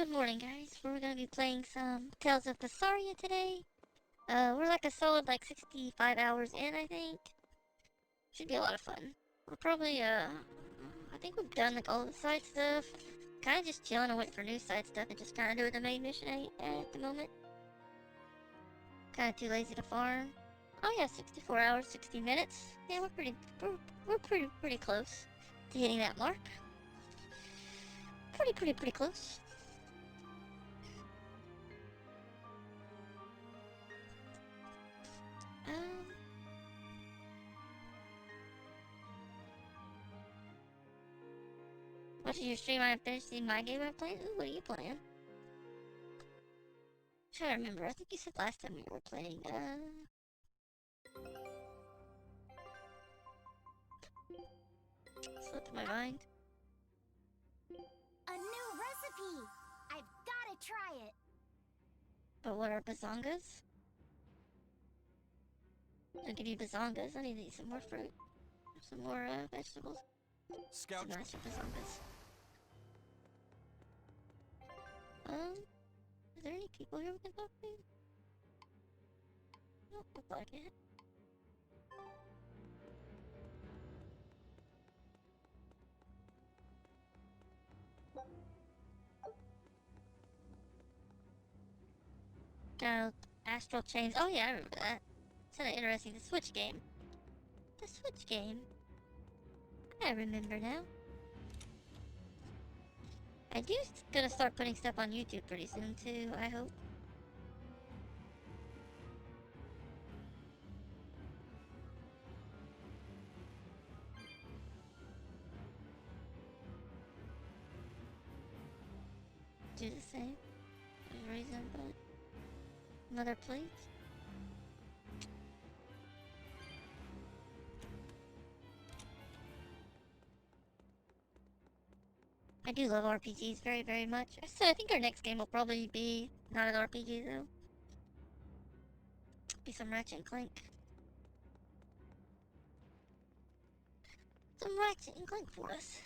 Good morning, guys. We're gonna be playing some Tales of Berseria today. We're like a solid 65 hours in, I think. Should be a lot of fun. We're probably, I think we've done all the side stuff. Kinda just chilling and waiting for new side stuff and just kinda doing the main mission at the moment. Kinda too lazy to farm. Oh yeah, 64 hours, 60 minutes. Yeah, we're pretty close to hitting that mark. Pretty close. Um, Watching your stream, I'm finishing my game I'm playing. Ooh, what are you playing? I'm trying to remember. I think you said last time we were playing. Slipped my mind. A new recipe! I've gotta try it! But what are bazongas? I'll give you bazongas. I need to eat some more fruit. Some more, vegetables. Scout. Some nicer bazongas. Is there any people here we can talk to? Don't look like it. Astral Chains. Oh yeah, I remember that. Sounded interesting. The Switch game. The Switch game. I remember now. I do gonna start putting stuff on YouTube pretty soon too, I hope. Do the same. There's a reason, but another plate. I do love RPGs very much. So I think our next game will probably be not an RPG though. Be some Ratchet and Clank. Some Ratchet and Clank for us.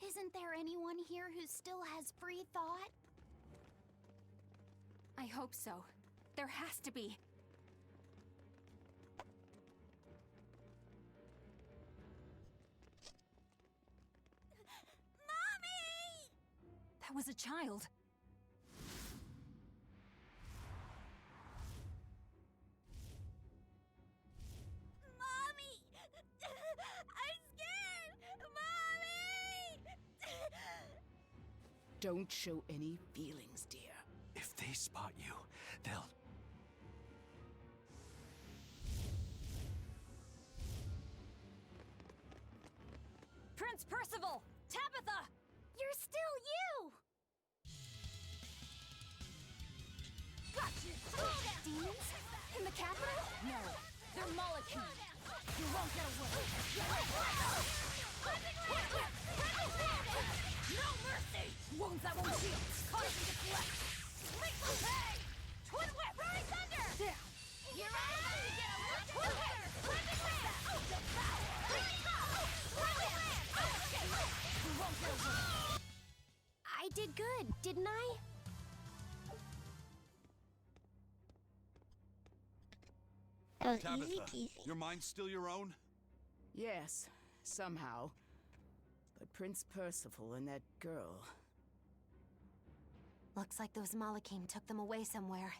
Isn't there anyone here who still has free thought? I hope so. There has to be. Mommy! That was a child. Mommy! I'm scared! Mommy! Don't show any feelings, dear. If they spot you, they'll... Prince Percival! Tabitha! You're still you! Gotcha! Demons? In the capital? No. They're molecules. You won't get away. No mercy! Wounds that won't heal. Causing to flex. Hey! Twin whip! Roaring thunder! Down! You're out of to get a twin whip! You won't get away. I did good, didn't I? That was Tabitha, easy peasy. your mind's still your own? Yes, somehow. But Prince Percival and that girl... Looks like those Malachim took them away somewhere.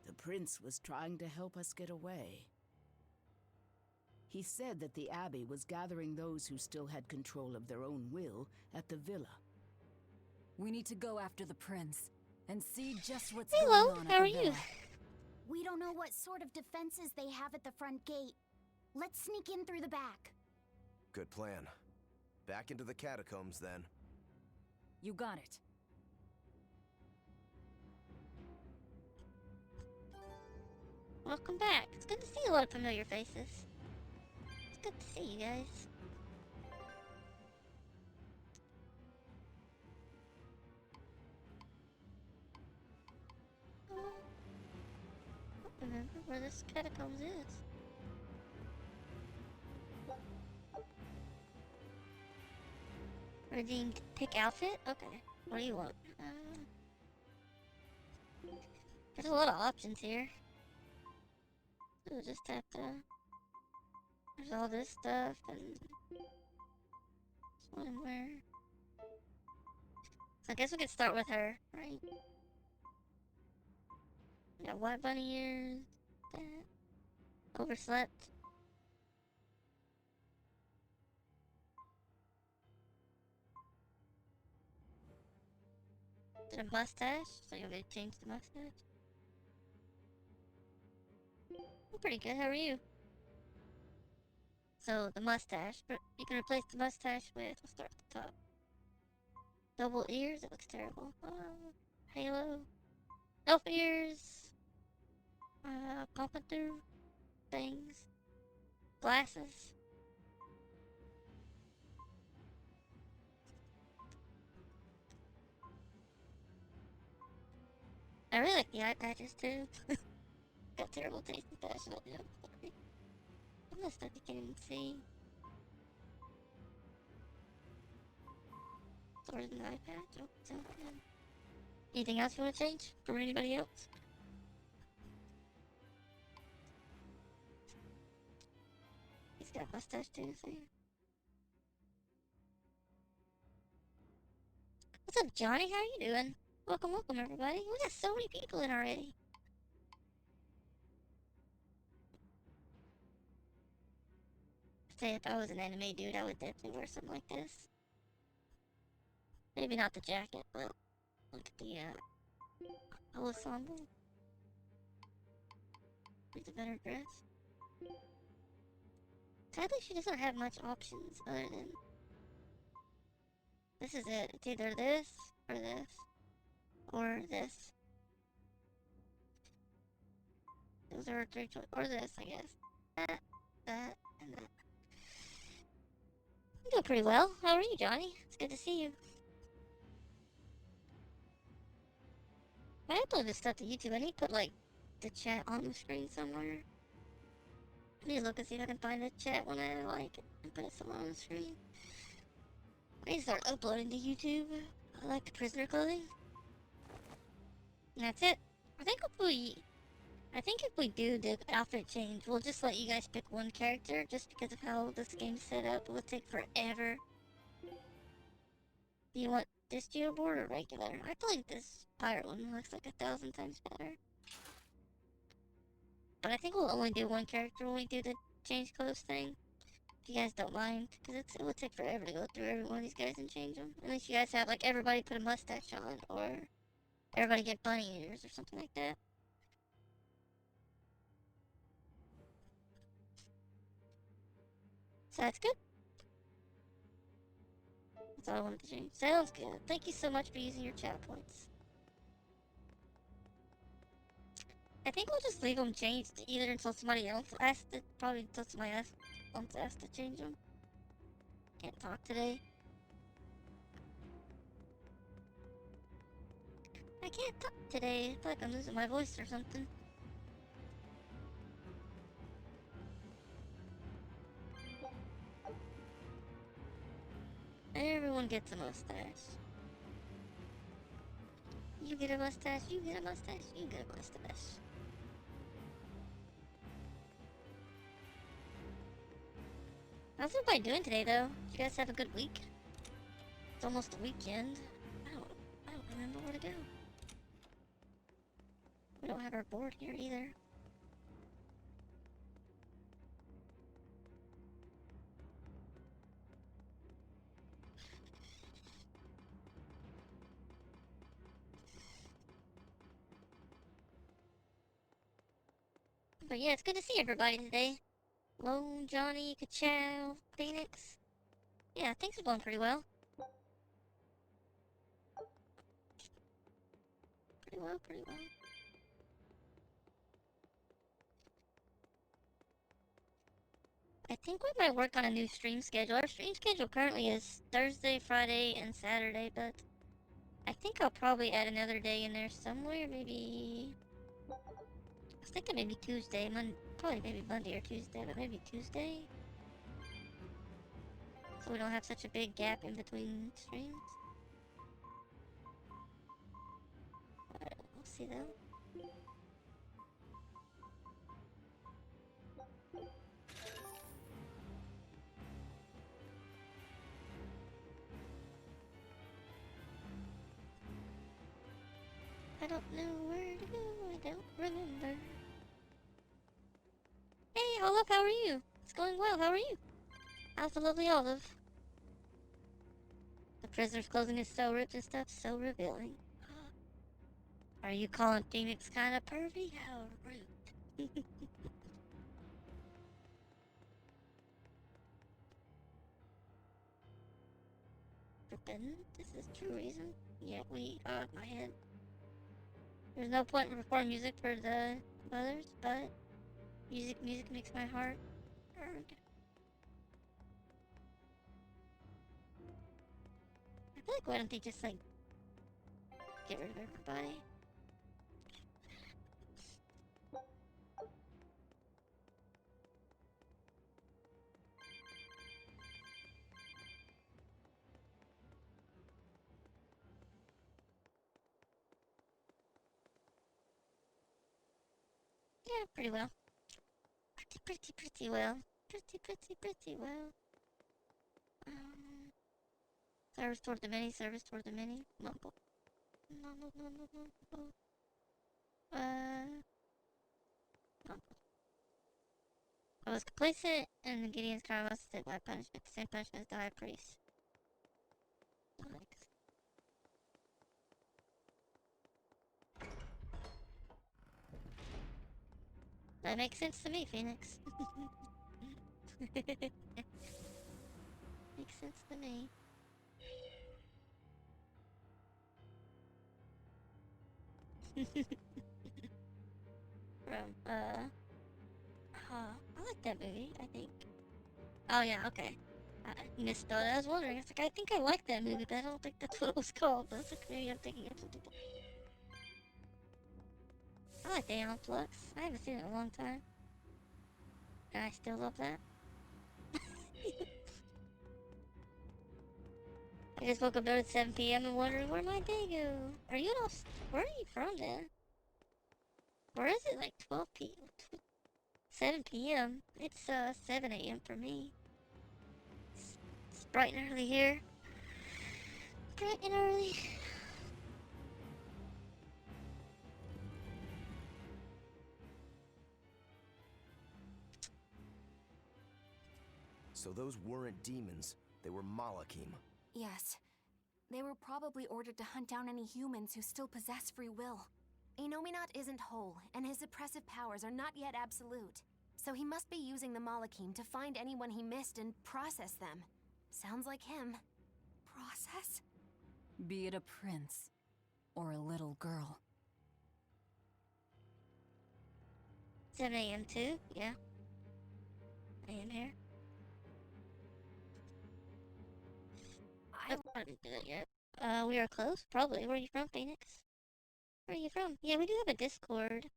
The prince was trying to help us get away. He said that the Abbey was gathering those who still had control of their own will at the villa. We need to go after the prince and see just what's Hello, going on how at are the you? villa. We don't know what sort of defenses they have at the front gate. Let's sneak in through the back. Good plan. Back into the catacombs, then. You got it. Welcome back. It's good to see a lot of familiar faces. It's good to see you guys. I don't remember where this catacombs is. Redeemed pick outfit? Okay. What do you want? There's a lot of options here. So we'll just have to... There's all this stuff and... Swimwear. So I guess we could start with her, right? We got white bunny ears. That. Overslept. Did a mustache? So you're gonna change the mustache? I'm pretty good, how are you? So, the mustache. You can replace the mustache with, we'll start at the top. Double ears? It looks terrible. Halo. Elf ears. Pompadour. Things. Glasses. I really like the eye patches too. Got terrible taste in fashion. I'm gonna start to can't even see. Sword and eye patch. Oh, sounds good. Anything else you want to change from anybody else? He's got a mustache too, so yeah. What's up, Johnny? How are you doing? Welcome, welcome, everybody. We got so many people in already. Say if I was an anime dude, I would definitely wear something like this. Maybe not the jacket, but look at the whole ensemble. It's a better dress. Sadly, she doesn't have much options other than this is it. It's either this or this or this. Those are her three choices, or this, I guess. That, and that. I'm doing pretty well. How are you, Johnny? It's good to see you. I upload this stuff to YouTube. I need to put, like, the chat on the screen somewhere. I need to look and see if I can find the chat when I like it and put it somewhere on the screen. I need to start uploading to YouTube. I like the prisoner clothing. And that's it. I think if we do the outfit change, we'll just let you guys pick one character just because of how this game's set up. It will take forever. Do you want this geoboard or regular? I think this pirate one looks like 1,000 times better. But I think we'll only do one character when we do the change clothes thing. If you guys don't mind, because it will take forever to go through every one of these guys and change them. Unless you guys have, like, everybody put a mustache on, or everybody get bunny ears or something like that. So that's good. That's all I wanted to change. Sounds good. Thank you so much for using your chat points. I think we'll just leave them changed either until somebody else asks to, probably until somebody else wants us to change them. Can't talk today. I can't talk today. I feel like I'm losing my voice or something. Everyone gets a mustache. You get a mustache, you get a mustache, you get a mustache. How's everybody doing today, though? Did you guys have a good week? It's almost the weekend. I don't remember where to go. We don't have our board here either. But yeah, it's good to see everybody today. Lone, Johnny, Kachow, Phoenix. Yeah, things are going pretty well. Pretty well, pretty well. I think we might work on a new stream schedule. Our stream schedule currently is Thursday, Friday, and Saturday, but I think I'll probably add another day in there somewhere, maybe... I was thinking maybe Tuesday, probably maybe Monday or Tuesday, but maybe Tuesday? So we don't have such a big gap in between streams. Alright, we'll see though. I don't know where to go, I don't remember. Hey, Olive, how are you? It's going well, how are you? How's the lovely Olive? The prisoner's clothing is so ripped and stuff, so revealing. Are you calling Phoenix kinda pervy? How rude. Forbidden? This is true reason? Yeah, my head. There's no point in recording music for the others, but music makes my heart burn. I feel like why don't they just like get rid of everybody? Yeah, pretty well. Pretty well. Pretty well. Service toward the many, service toward the many. Mumble. Mumble. Mumble. I was complacent, and Gideon's karma must take my punishment. The same punishment as the high priest. Yikes. That makes sense to me, Phoenix. Makes sense to me. I like that movie, I think. Oh yeah, okay. I missed that. I was wondering, I was like, I think I like that movie, but I don't think that's what it was called. I was like, maybe I'm thinking of something. I like Aeon Flux. I haven't seen it in a long time. And I still love that. I just woke up at 7 p.m. and wondering where my day go. Are you all? Where are you from then? Or is it like 12 p.m.? 7 p.m. It's 7 a.m. for me. It's bright and early here. Bright and early. So those weren't demons. They were Malakim. Yes. They were probably ordered to hunt down any humans who still possess free will. Inominat isn't whole, and his suppressive powers are not yet absolute. So he must be using the Malakim to find anyone he missed and process them. Sounds like him. Process? Be it a prince or a little girl. 7 a.m. too? Yeah. I am here. I didn't do it yet. We are close? Probably. Where are you from, Phoenix? Where are you from? Yeah, we do have a Discord.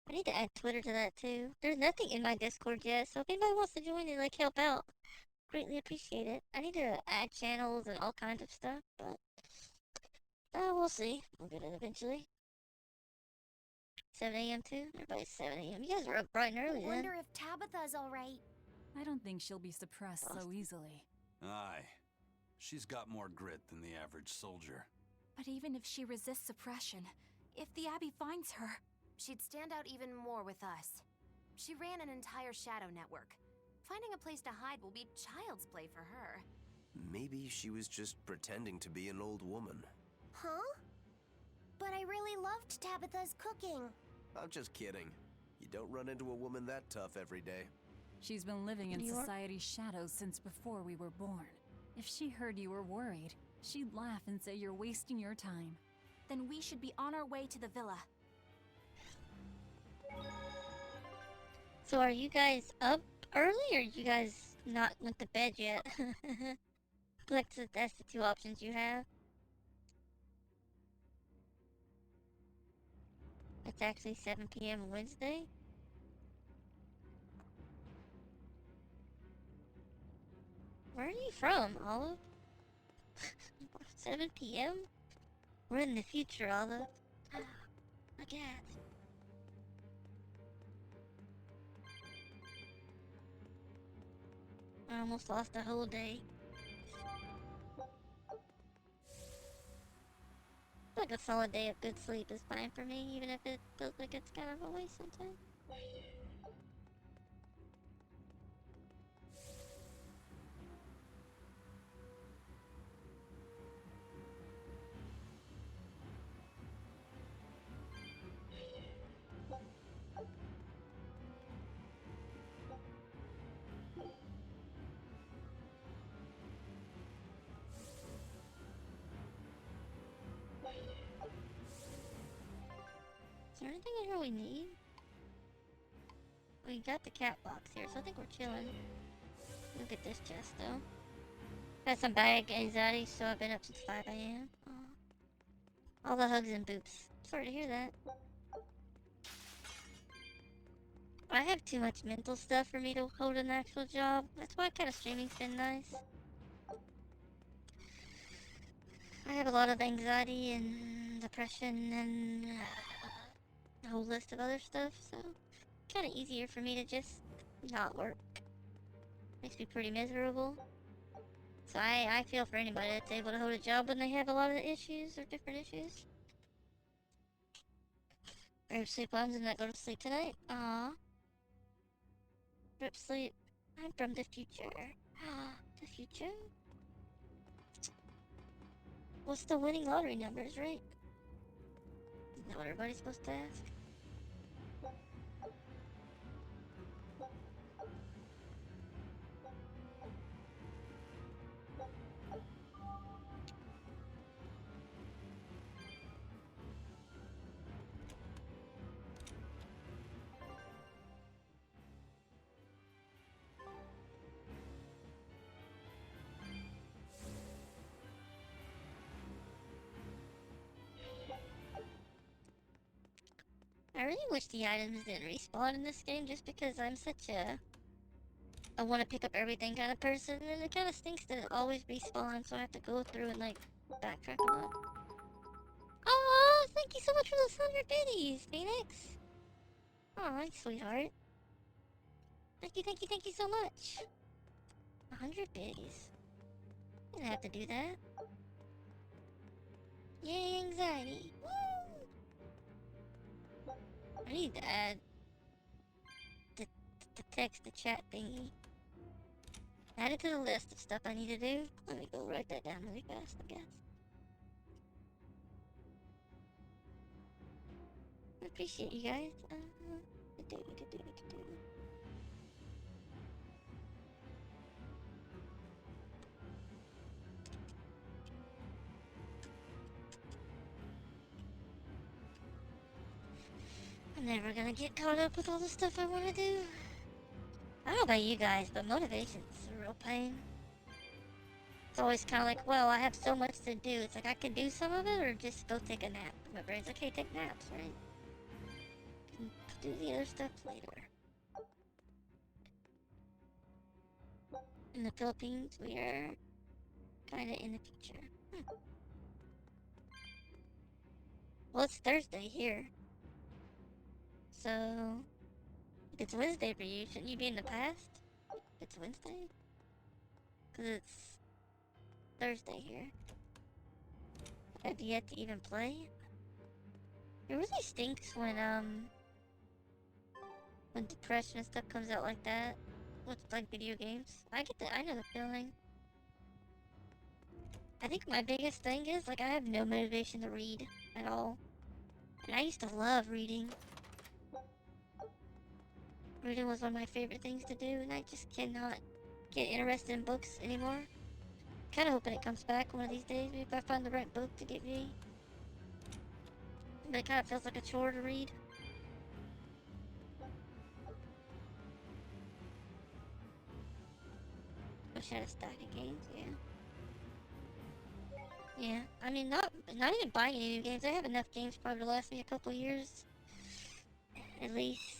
I need to add Twitter to that too. There's nothing in my Discord yet, so if anybody wants to join and like help out, greatly appreciate it. I need to add channels and all kinds of stuff, but we'll see. We'll get it eventually. 7 a.m. too? Everybody's 7 a.m. You guys are up bright and early then. Wonder if Tabitha's alright. I don't think she'll be suppressed so easily. Aye. She's got more grit than the average soldier. But even if she resists suppression, if the Abbey finds her, she'd stand out even more with us. She ran an entire shadow network. Finding a place to hide will be child's play for her. Maybe she was just pretending to be an old woman. Huh? But I really loved Tabitha's cooking. I'm just kidding. You don't run into a woman that tough every day. She's been living in New York? society's shadows since before we were born. If she heard you were worried, she'd laugh and say you're wasting your time. Then we should be on our way to the villa. So are you guys up early, or you guys not went to bed yet? That's the two options you have. It's actually 7 p.m. Wednesday. Where are you from, Olive? 7 p.m.? We're in the future, Olive. I guess. I almost lost a whole day. Like a solid day of good sleep is fine for me, even if it feels like it's kind of a waste sometimes. Is there anything I really need? We got the cat box here, so I think we're chilling. Look at this chest, though. Got some bag anxiety, so I've been up since 5 a.m. All the hugs and boops. Sorry to hear that. I have too much mental stuff for me to hold an actual job. That's why kind of streaming's been nice. I have a lot of anxiety and depression and a whole list of other stuff, so kind of easier for me to just not work. Makes me pretty miserable. So I feel for anybody that's able to hold a job when they have a lot of issues or different issues. Rip sleep bombs and not go to sleep tonight. Aww. Rip sleep. I'm from the future. The future? What's the winning lottery numbers, right? Isn't that what everybody's supposed to ask? I really wish the items didn't respawn in this game just because I'm such a I want to pick up everything kind of person, and it kind of stinks that it always respawns, so I have to go through and like backtrack a lot. Oh, thank you so much for those 100 biddies, Phoenix. Aw, sweetheart. Thank you so much. 100 biddies. You didn't have to do that. Yay, anxiety. Woo! I need to add the text to chat thingy. Add it to the list of stuff I need to do. Let me go write that down really fast, I guess. I appreciate you guys. I'm never gonna get caught up with all the stuff I want to do. I don't know about you guys, but motivation's a real pain. It's always kind of like, well, I have so much to do. It's like I can do some of it or just go take a nap. My brain's like, hey, take naps, right? Can do the other stuff later. In the Philippines, we are kinda in the future. Well, it's Thursday here. So, if it's Wednesday for you, shouldn't you be in the past? If it's Wednesday? Because it's Thursday here. I've yet to even play. It really stinks when depression and stuff comes out like that. With like video games. I know the feeling. I think my biggest thing is like I have no motivation to read at all. And I used to love reading. Reading was one of my favorite things to do, and I just cannot get interested in books anymore. Kinda hoping it comes back one of these days, maybe if I find the right book to get me. But it kinda feels like a chore to read. Wish I had a stack of games, yeah. Yeah, I mean, not even buying any new games. I have enough games probably to last me a couple years. At least.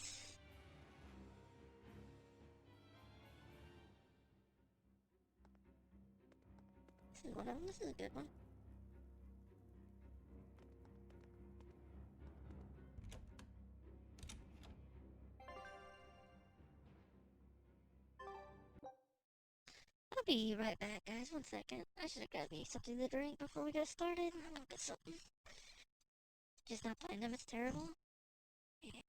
This is one of them. This is a good one. I'll be right back, guys. 1 second. I should have grabbed me something to drink before we got started. I'm gonna get something. Just not playing them. It's terrible. Yeah.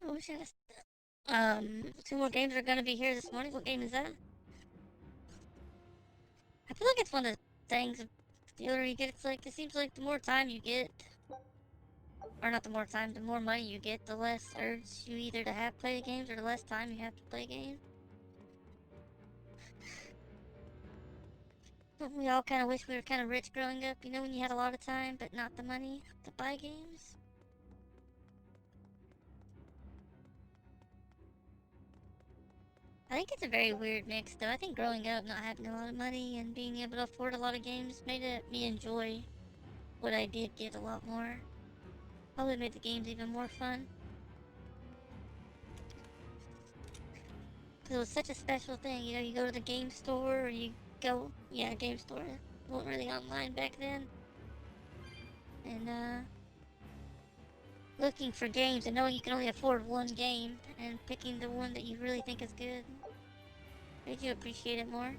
I wish I was. 2 more games are gonna be here this morning. What game is that? I feel like it's one of the things. The older you get, it's like it seems like the more time you get, or not the more time, the more money you get, the less urge you either to have play the games or the less time you have to play games. Don't we all kind of wish we were kind of rich growing up? You know, when you had a lot of time but not the money to buy games. I think it's a very weird mix, though. I think growing up, not having a lot of money and being able to afford a lot of games made me enjoy what I did get a lot more. Probably made the games even more fun. Because it was such a special thing, you know, you go to the game store, or you go, yeah, game store. It wasn't really online back then. And, looking for games and knowing you can only afford one game and picking the one that you really think is good made you appreciate it more.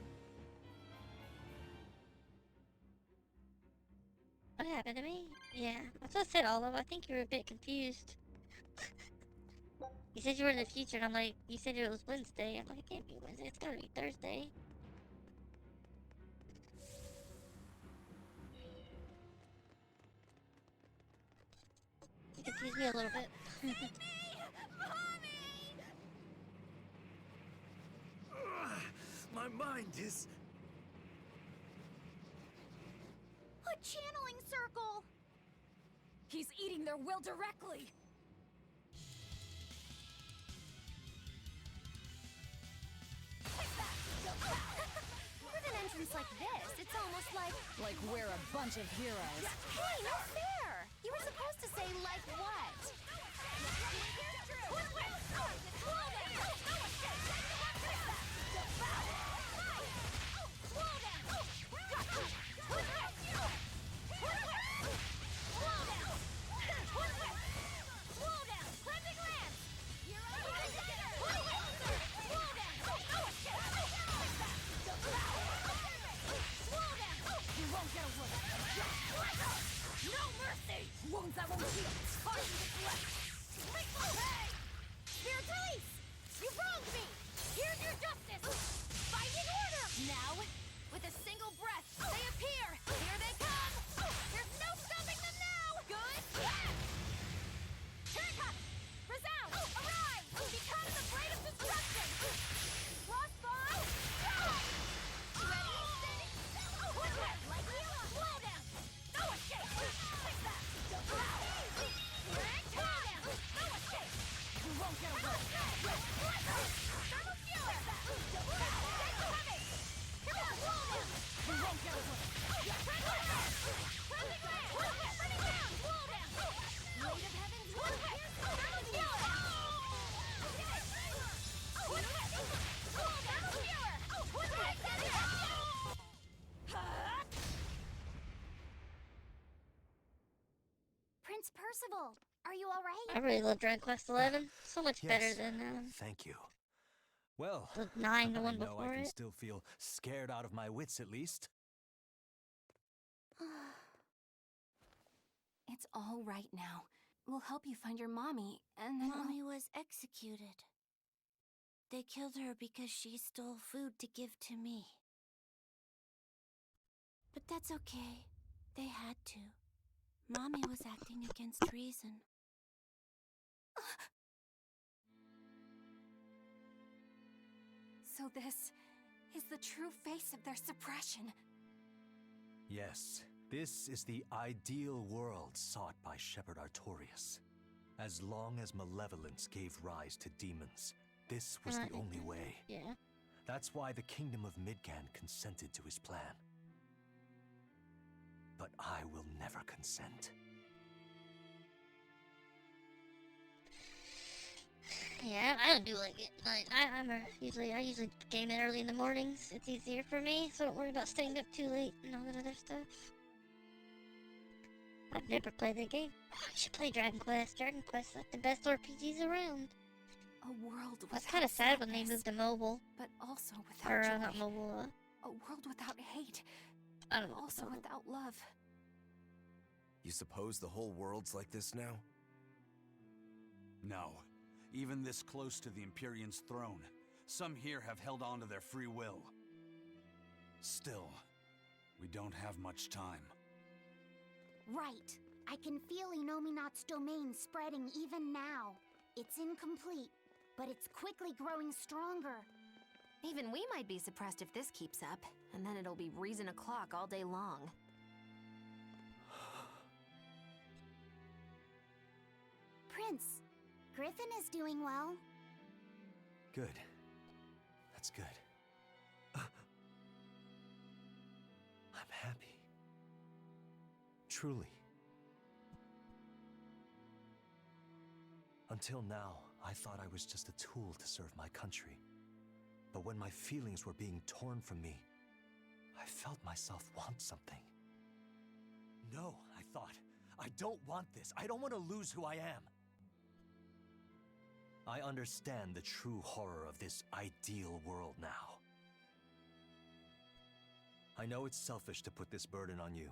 What happened to me? Yeah, I thought I said all of it. I think you were a bit confused. You said you were in the future, and I'm like, you said it was Wednesday. I'm like, it can't be Wednesday, it's gotta be Thursday. You confused me a little bit. My mind is... A channeling circle! He's eating their will directly! With an entrance like this, it's almost like... Like we're a bunch of heroes. Hey, no fair! You were supposed to say, like what? No mercy! Wounds that won't heal! Caution deflect! Percival, are you alright? I really love Dragon Quest 11. So much better Yes, than thank you. Well, the 9, the I one know I before can it. still feel scared out of my wits at least. It's all right now. We'll help you find your mommy, and then Mommy was executed. They killed her because she stole food to give to me. But that's okay. They had to. Mommy was acting against reason. So this is the true face of their suppression. Yes, this is the ideal world sought by Shepherd Artorias. As long as malevolence gave rise to demons, this was the only way. Yeah. That's why the Kingdom of Midgand consented to his plan. But I will never consent. Yeah, I don't do like it. Like, I usually game it early in the mornings. It's easier for me, so I don't worry about staying up too late and all that other stuff. I've never played that game. Oh, I should play Dragon Quest. Dragon Quest's like the best RPGs around. A world without That's kind of sad when they sadness, moved to mobile. but also without Or, joy. not mobile, A world without hate, I don't know. also without love. You suppose the whole world's like this now? No. Even this close to the Empyrean's throne, some here have held on to their free will. Still, we don't have much time. Right. I can feel Inominat's domain spreading even now. It's incomplete, but it's quickly growing stronger. Even we might be suppressed if this keeps up, and then it'll be reason o'clock all day long. Prince, Griffin is doing well. Good. That's good. I'm happy. Truly. Until now, I thought I was just a tool to serve my country. But when my feelings were being torn from me, I felt myself want something. No, I thought. I don't want this. I don't want to lose who I am. I understand the true horror of this ideal world now. I know it's selfish to put this burden on you,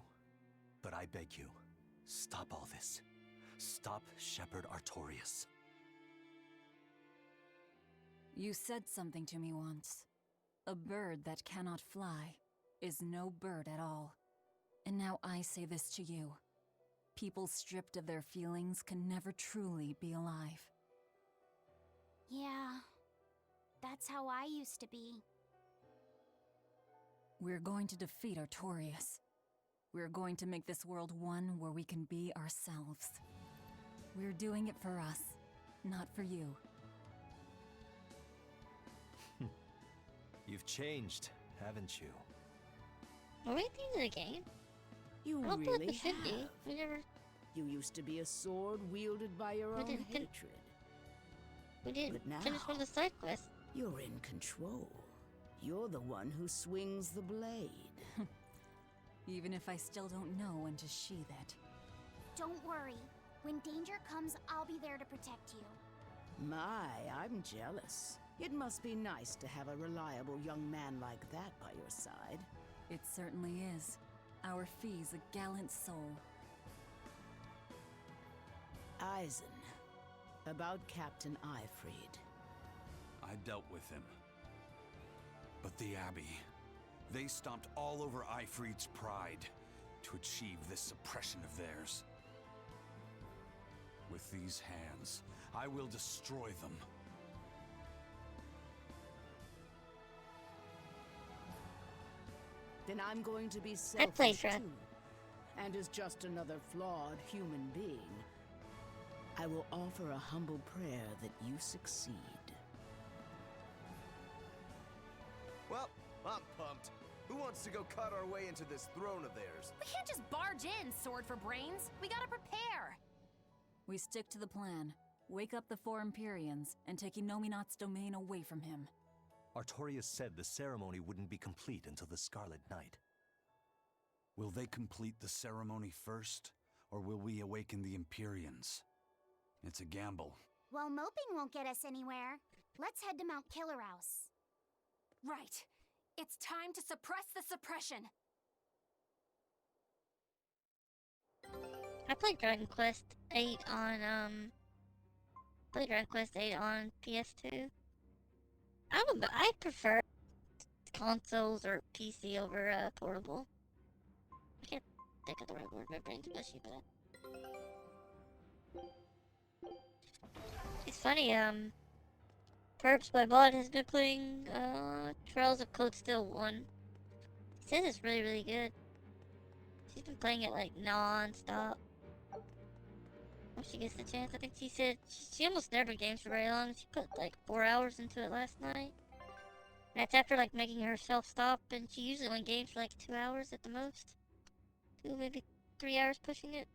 but I beg you, stop all this. Stop Shepherd Artorias. You said something to me once. A bird that cannot fly is no bird at all. And now I say this to you. People stripped of their feelings can never truly be alive. Yeah, that's how I used to be. We're going to defeat Artorias. We're going to make this world one where we can be ourselves. We're doing it for us, not for you. You've changed, haven't you? Are we at the end of the game? You I don't feel like really we should be. have. We never. You used to be a sword wielded by your We own didn't con- hatred. We didn't But now- finish one of the side quests. You're in control. You're the one who swings the blade. Even if I still don't know when to sheathe it. Don't worry. When danger comes, I'll be there to protect you. My, I'm jealous. It must be nice to have a reliable young man like that by your side. It certainly is. Our Fee's a gallant soul. Eisen. About Captain Ifried. I dealt with him. But the Abbey, they stomped all over Ifried's pride to achieve this suppression of theirs. With these hands, I will destroy them. Then I'm going to be I played selfish Red. too. And as just another flawed human being, I will offer a humble prayer that you succeed. Well, I'm pumped. Who wants to go cut our way into this throne of theirs? We can't just barge in, sword for brains. We gotta prepare. We stick to the plan. Wake up the four Empyreans and take Inominat's domain away from him. Artorias said the ceremony wouldn't be complete until the Scarlet Night. Will they complete the ceremony first, Or will we awaken the Empyreans? It's a gamble. Well, moping won't get us anywhere. Let's head to Mount Killer House. Right. It's time to suppress the suppression. I played Dragon Quest 8 on PS2. I prefer consoles or PC over portable. I can't think of the right word. My brain's mushy, but it's funny. Perps by Bot has been playing Trials of Code Steel 1. He says it's really, really good. She's been playing it like non-stop. When she gets the chance, I think she said she almost never games for very long. She put like 4 hours into it last night. And that's after like making herself stop, and she usually only games for like 2 hours at the most. 2, maybe 3 hours pushing it.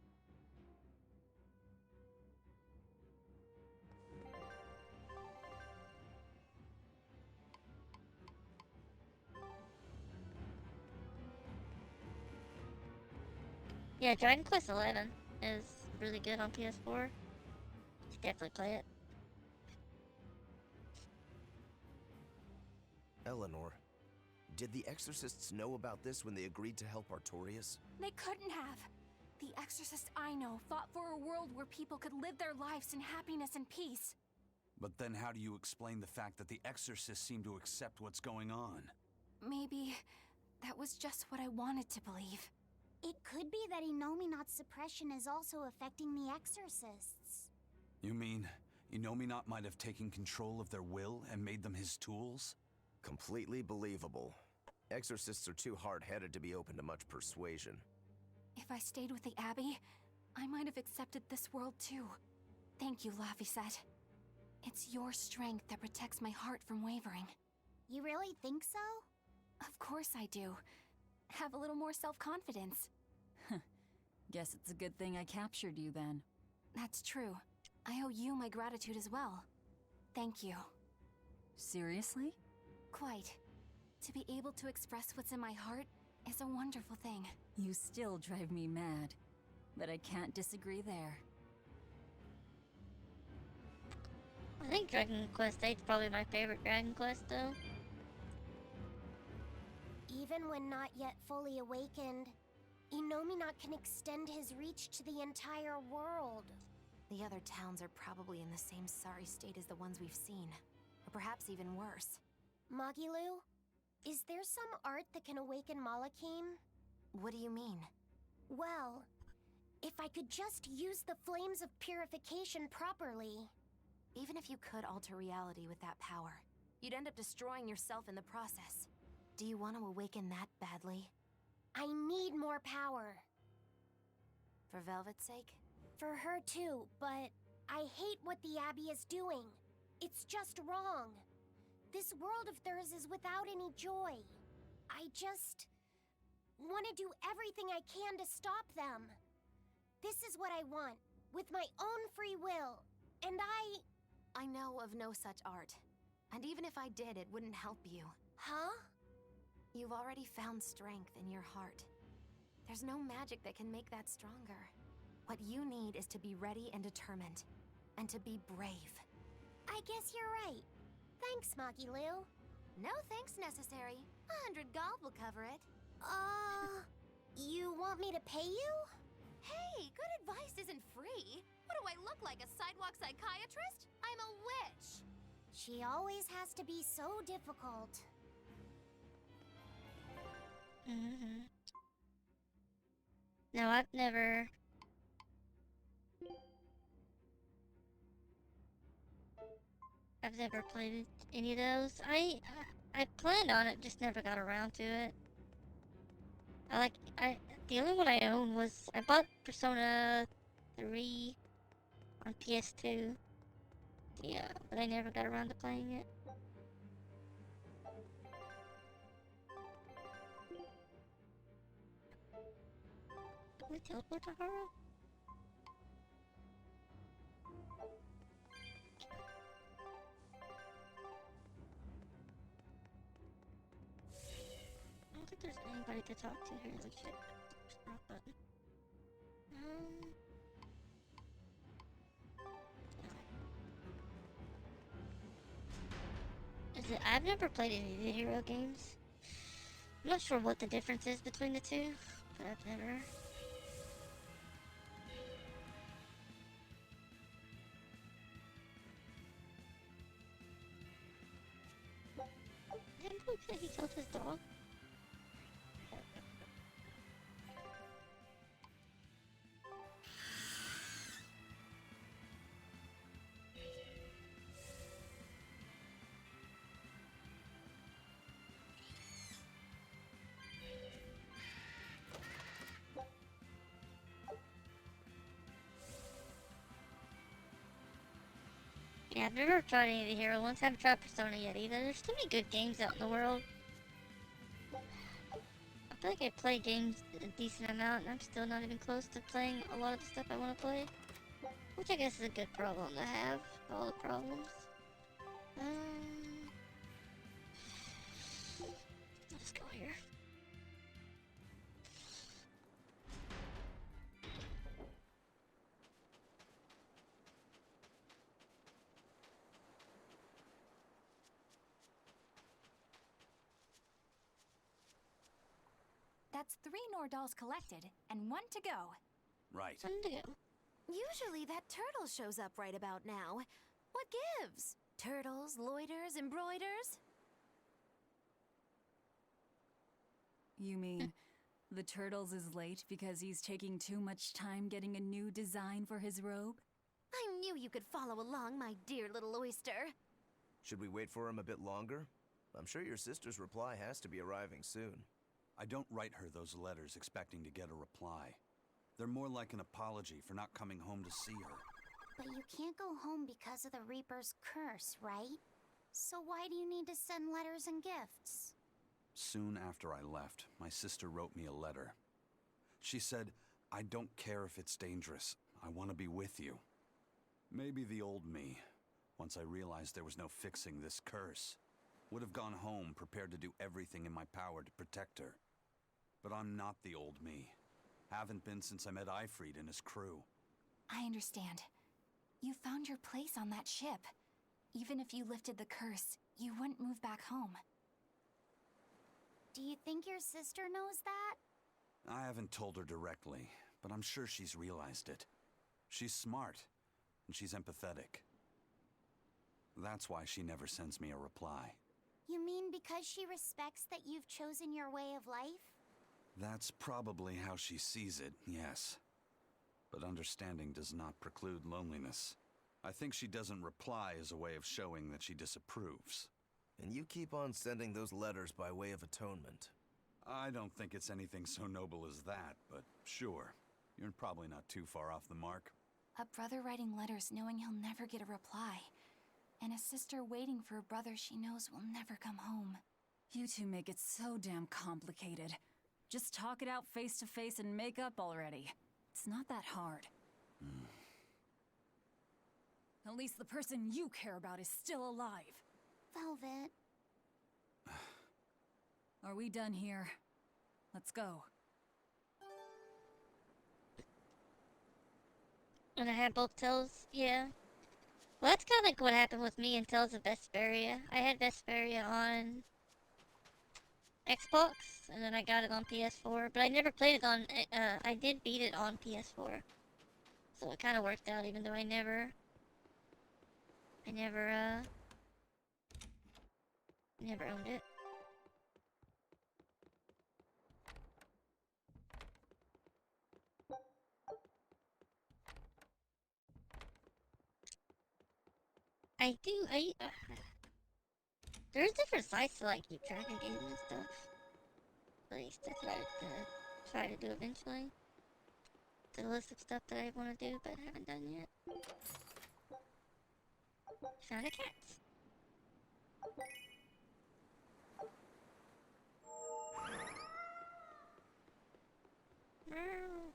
Yeah, Dragon Quest 11 is really good on PS4. You should definitely play it. Eleanor, did the Exorcists know about this when they agreed to help Artorias? They couldn't have. The exorcists I know fought for a world where people could live their lives in happiness and peace. But then how do you explain the fact that the Exorcists seem to accept what's going on? Maybe that was just what I wanted to believe. It could be that Inominat's suppression is also affecting the Exorcists. You mean Inominat might have taken control of their will and made them his tools? Completely believable. Exorcists are too hard-headed to be open to much persuasion. If I stayed with the Abbey, I might have accepted this world too. Thank you, Laphicet. It's your strength that protects my heart from wavering. You really think so? Of course I do. Have a little more self-confidence. Guess it's a good thing I captured you then. That's true. I owe you my gratitude as well. Thank you. Seriously? Quite. To be able to express what's in my heart is a wonderful thing. You still drive me mad, but I can't disagree there. I think Dragon Quest 8 is probably my favorite Dragon Quest though. Even when not yet fully awakened, Inominat can extend his reach to the entire world. The other towns are probably in the same sorry state as the ones we've seen. Or perhaps even worse. Magilu, is there some art that can awaken Malakine? What do you mean? Well, if I could just use the flames of purification properly. Even if you could alter reality with that power, you'd end up destroying yourself in the process. Do you want to awaken that badly? I need more power. For Velvet's sake? For her too, but I hate what the Abbey is doing. It's just wrong. This world of theirs is without any joy. I just want to do everything I can to stop them. This is what I want, with my own free will. And I know of no such art. And even if I did, it wouldn't help you. Huh? You've already found strength in your heart. There's no magic that can make that stronger. What you need is to be ready and determined. And to be brave. I guess you're right. Thanks, Magilu. No thanks necessary. 100 gold will cover it. You want me to pay you? Hey, good advice isn't free. What do I look like, a sidewalk psychiatrist? I'm a witch. She always has to be so difficult. No, I've never played any of those. I planned on it, just never got around to it. The only one I own was, I bought Persona 3 on PS2. Yeah, but I never got around to playing it. Can we teleport to Hara? I don't think there's anybody to talk to here. Like shit. Wrong button. I've never played any of the hero games. I'm not sure what the difference is between the two, but I've never. Didn't Blue say he killed his dog? Yeah, I've never tried any of the hero ones. Haven't tried Persona yet either. There's too many good games out in the world. I feel like I play games a decent amount, and I'm still not even close to playing a lot of the stuff I want to play. Which I guess is a good problem to have, all the problems. Let's go here. That's 3 Nordals collected, and 1 to go. Right. Usually that turtle shows up right about now. What gives? Turtles, loiters, embroiders? You mean the Turtles is late because he's taking too much time getting a new design for his robe? I knew you could follow along, my dear little oyster. Should we wait for him a bit longer? I'm sure your sister's reply has to be arriving soon. I don't write her those letters expecting to get a reply. They're more like an apology for not coming home to see her. But you can't go home because of the Reaper's curse, right? So why do you need to send letters and gifts? Soon after I left, my sister wrote me a letter. She said, "I don't care if it's dangerous. I want to be with you." Maybe the old me, once I realized there was no fixing this curse, would have gone home prepared to do everything in my power to protect her. But I'm not the old me. Haven't been since I met Ifrit and his crew. I understand. You found your place on that ship. Even if you lifted the curse, you wouldn't move back home. Do you think your sister knows that? I haven't told her directly, but I'm sure she's realized it. She's smart, and she's empathetic. That's why she never sends me a reply. You mean because she respects that you've chosen your way of life? That's probably how she sees it, yes. But understanding does not preclude loneliness. I think she doesn't reply as a way of showing that she disapproves. And you keep on sending those letters by way of atonement. I don't think it's anything so noble as that, but sure. You're probably not too far off the mark. A brother writing letters knowing he'll never get a reply. And a sister waiting for a brother she knows will never come home. You two make it so damn complicated. Just talk it out face to face and make up already. It's not that hard. At least the person you care about is still alive. Velvet. Are we done here? Let's go. And I had both Tales, yeah. Well, that's kind of like what happened with me in Tales of Berseria. I had Vesperia on Xbox, and then I got it on PS4, but I never played it on, I did beat it on PS4. So it kind of worked out, even though I never owned it. There's different sites to like keep track of games and stuff. At least that's what I try to do eventually. The list of stuff that I want to do but haven't done yet. Found a cat. Meow.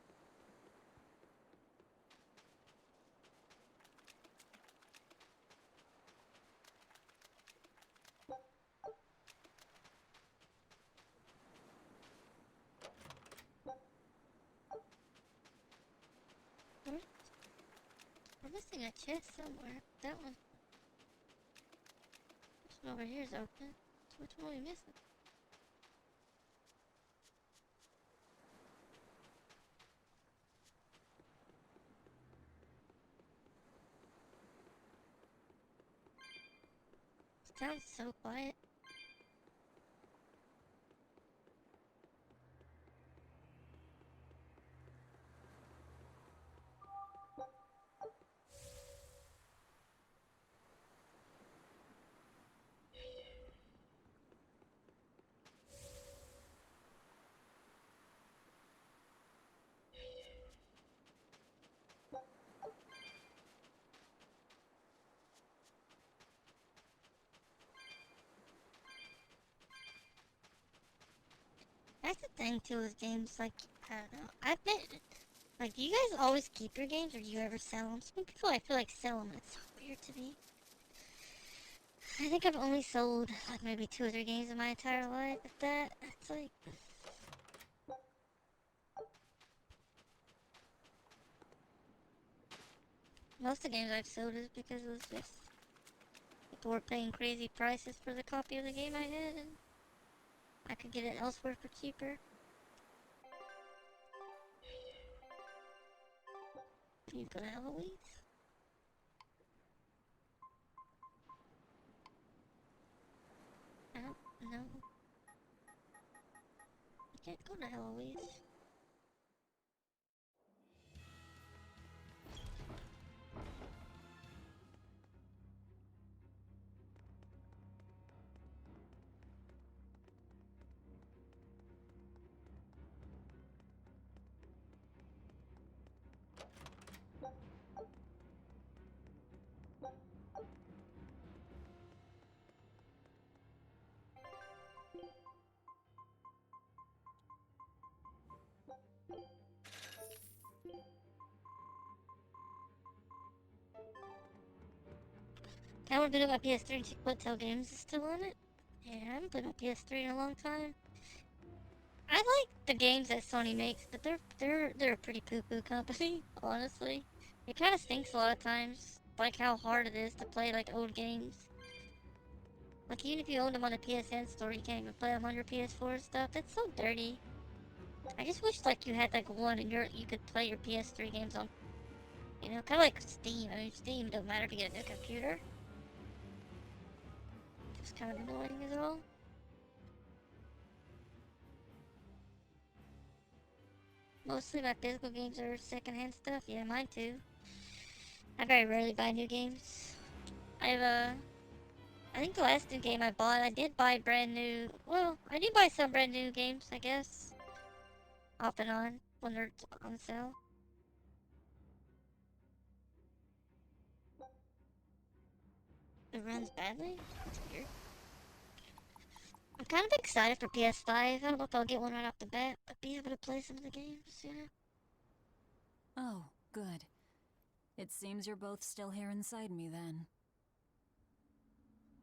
I'm missing a chest somewhere. That one. This one over here is open. So which one are we missing? This town's so quiet. That's the thing too with games, like, I don't know. I've been, like, do you guys always keep your games or do you ever sell them? Some people I feel like sell them, it's so weird to me. I think I've only sold, like, maybe 2 or 3 games in my entire life, if that. It's like... Most of the games I've sold is because it was just... people were paying crazy prices for the copy of the game I had, and I could get it elsewhere for cheaper. Can you go to Eloise? I don't know. I can't go to Eloise. I haven't been on my PS3 and check what Tell Games is still on it. Yeah, I haven't been on PS3 in a long time. I like the games that Sony makes, but they're a pretty poo-poo company, honestly. It kind of stinks a lot of times, like how hard it is to play like old games. Like even if you own them on a PSN store, you can't even play them on your PS4 and stuff. That's so dirty. I just wish like you had like one and you could play your PS3 games on, you know, kind of like Steam. I mean, Steam don't matter if you get a new computer. It's kind of annoying as well. Mostly my physical games are secondhand stuff. Yeah, mine too. I very rarely buy new games. I think the last new game I bought, I did buy brand new, well, I did buy some brand new games, I guess. Off and on, when they're on sale. It runs badly? That's weird. I'm kind of excited for PS5. I don't know if I'll get one right off the bat, but be able to play some of the games, you know? Oh, good. It seems you're both still here inside me then.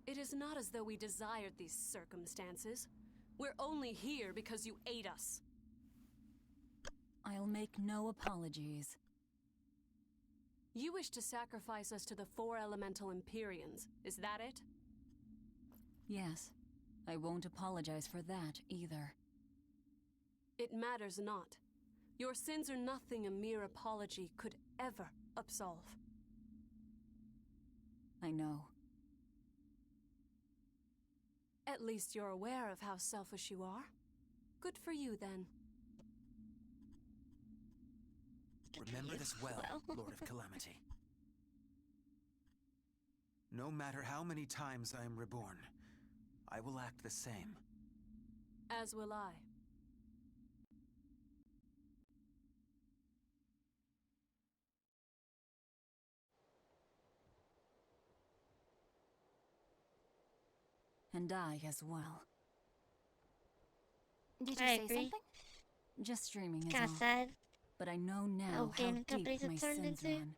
It is not as though we desired these circumstances. We're only here because you ate us. I'll make no apologies. You wish to sacrifice us to the 4 elemental Empyreans, is that it? Yes. I won't apologize for that either. It matters not. Your sins are nothing a mere apology could ever absolve. I know. At least you're aware of how selfish you are. Good for you, then. Remember this well, Lord of Calamity. No matter how many times I am reborn, I will act the same. As will I. And I as well. Did you I say agree. something? Just dreaming is Kinda all. sad. But I know now Old how gaming deep companies have my turned sins into. run.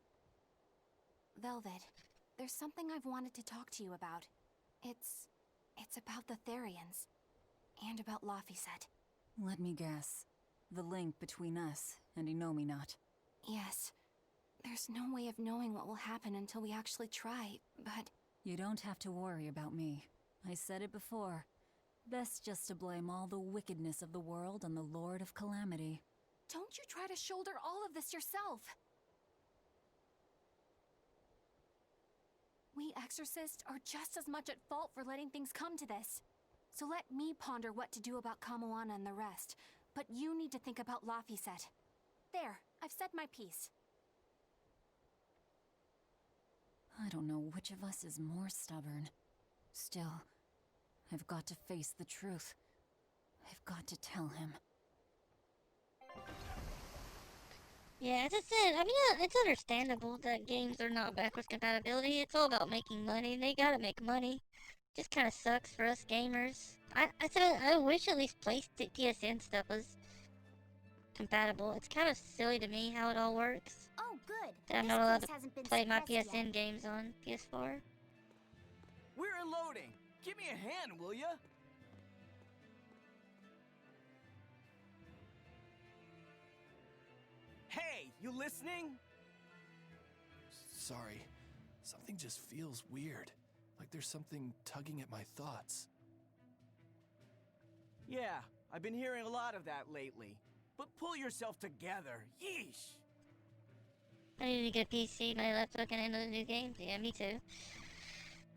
Velvet, there's something I've wanted to talk to you about. It's about the Therians. And about Laphicet. Let me guess. The link between us and Inominat. Yes. There's no way of knowing what will happen until we actually try, but... You don't have to worry about me. I said it before. Best just to blame all the wickedness of the world on the Lord of Calamity. Don't you try to shoulder all of this yourself! We exorcists are just as much at fault for letting things come to this. So let me ponder what to do about Kamoana and the rest. But you need to think about Laphicet. There, I've said my piece. I don't know which of us is more stubborn. Still, I've got to face the truth. I've got to tell him. Yeah, as I said, I mean, yeah, it's understandable that games are not backwards compatibility. It's all about making money, and they gotta make money. Just kind of sucks for us gamers. I said I wish at least PSN stuff was compatible. It's kind of silly to me how it all works. Oh, good. That I'm This not allowed place to hasn't been play my suppressed PSN yet. games on PS4. We're unloading. Give me a hand, will ya? Hey, you listening? Sorry. Something just feels weird. Like there's something tugging at my thoughts. Yeah, I've been hearing a lot of that lately. But pull yourself together. Yeesh! I need to get a PC. My laptop can handle the new games. Yeah, me too.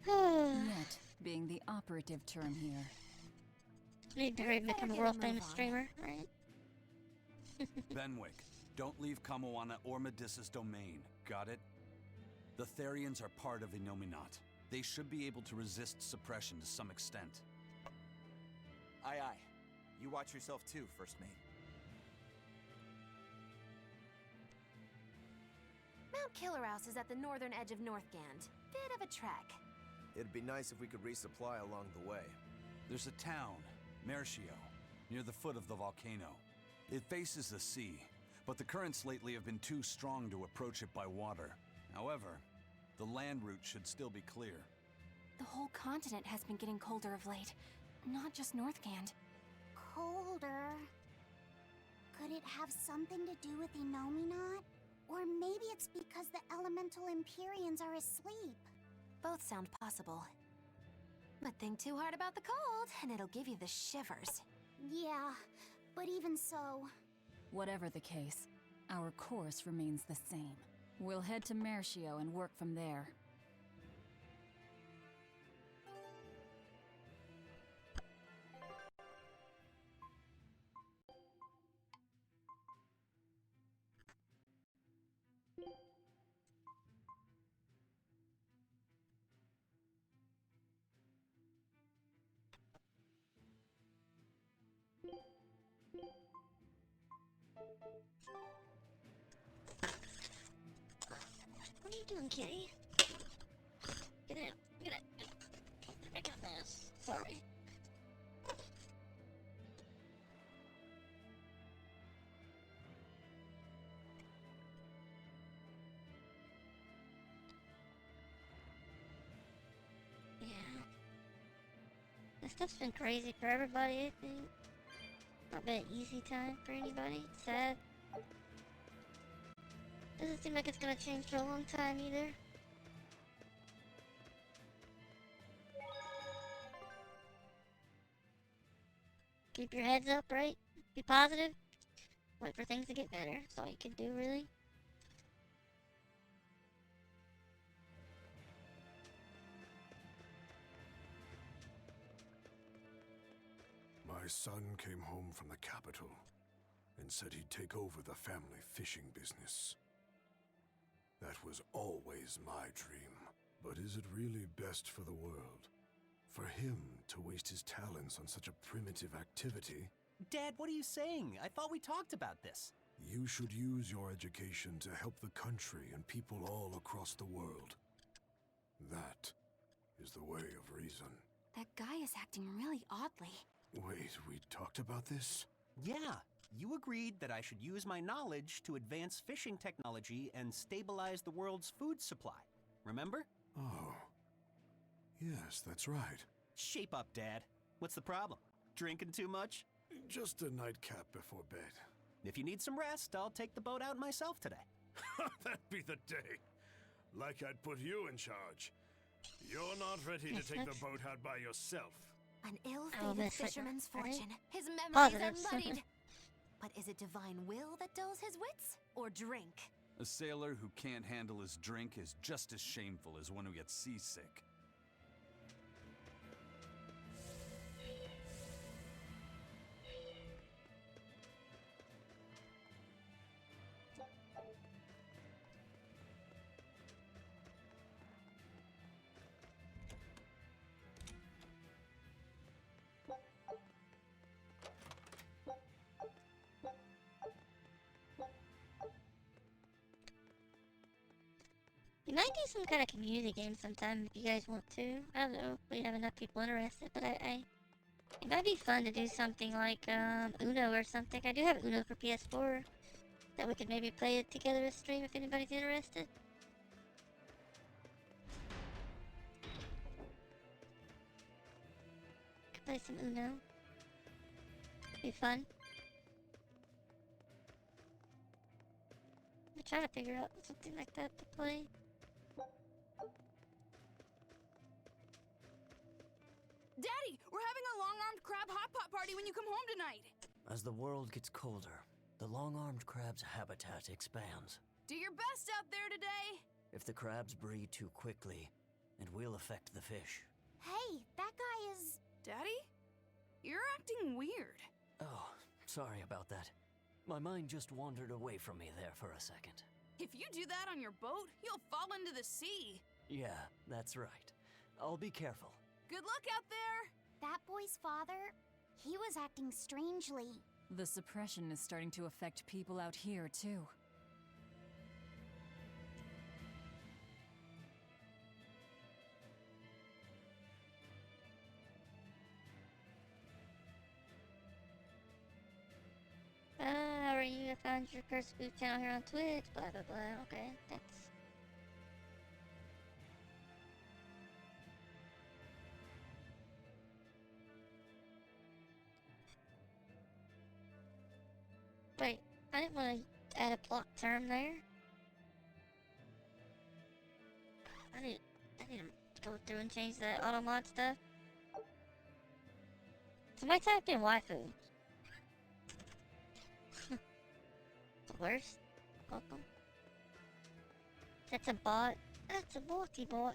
Yet, being the operative term here. Need to hurry and become a get a world move famous on. streamer, right? Benwick, don't leave Kamoana or Medissa's domain. Got it? The Therians are part of Innominat. They should be able to resist suppression to some extent. Aye aye. You watch yourself too, First Mate. Mount Killerhouse is at the northern edge of Northgand. Bit of a trek. It'd be nice if we could resupply along the way. There's a town, Mercio, near the foot of the volcano. It faces the sea, but the currents lately have been too strong to approach it by water. However, the land route should still be clear. The whole continent has been getting colder of late. Not just Northgand. Colder. Could it have something to do with Innominat? Or maybe it's because the elemental Empyreans are asleep. Both sound possible. But think too hard about the cold, and it'll give you the shivers. Yeah, but even so... Whatever the case, our course remains the same. We'll head to Mercio and work from there. What are you doing, kitty? Get out. Get out. I got this. Sorry. Yeah. This stuff's been crazy for everybody, I think. Not been an easy time for anybody. It's sad. Doesn't seem like it's gonna change for a long time either. Keep your heads up, right? Be positive. Wait for things to get better. That's all you can do, really. My son came home from the capital and said he'd take over the family fishing business. That was always my dream. But is it really best for the world? For him to waste his talents on such a primitive activity? Dad, what are you saying? I thought we talked about this. You should use your education to help the country and people all across the world. That is the way of reason. That guy is acting really oddly. Wait, we talked about this? Yeah, you agreed that I should use my knowledge to advance fishing technology and stabilize the world's food supply. Remember? Oh. Yes, that's right. Shape up, Dad. What's the problem? Drinking too much? Just a nightcap before bed. If you need some rest, I'll take the boat out myself today. That'd be the day. Like I'd put you in charge. You're not ready to take the boat out by yourself. An ill-fated miss it. fisherman's Ready? fortune. His memories Positive. are muddied. But is it divine will that dulls his wits? Or drink? A sailor who can't handle his drink is just as shameful as one who gets seasick. You might do some kind of community game sometime if you guys want to. I don't know if we have enough people interested, but it might be fun to do something like Uno or something. I do have Uno for PS4 that we could maybe play it together with stream if anybody's interested. Could play some Uno. Be fun. I'm trying to figure out something like that to play. Daddy, we're having a long-armed crab hot pot party when you come home tonight. As the world gets colder, the long-armed crab's habitat expands. Do your best out there today. If the crabs breed too quickly, it will affect the fish. Hey, that guy is... Daddy? You're acting weird. Oh, sorry about that. My mind just wandered away from me there for a second. If you do that on your boat, you'll fall into the sea. Yeah, that's right. I'll be careful. Good luck out there. That boy's father, he was acting strangely. The suppression is starting to affect people out here, too. How are you? I found your cursed food channel here on Twitch. Blah blah blah. Okay, thanks. Wait, I didn't want to add a block term there. I need to go through and change the auto mod stuff. Somebody typed in waifu. The worst. Welcome. That's a bot. That's a botty bot.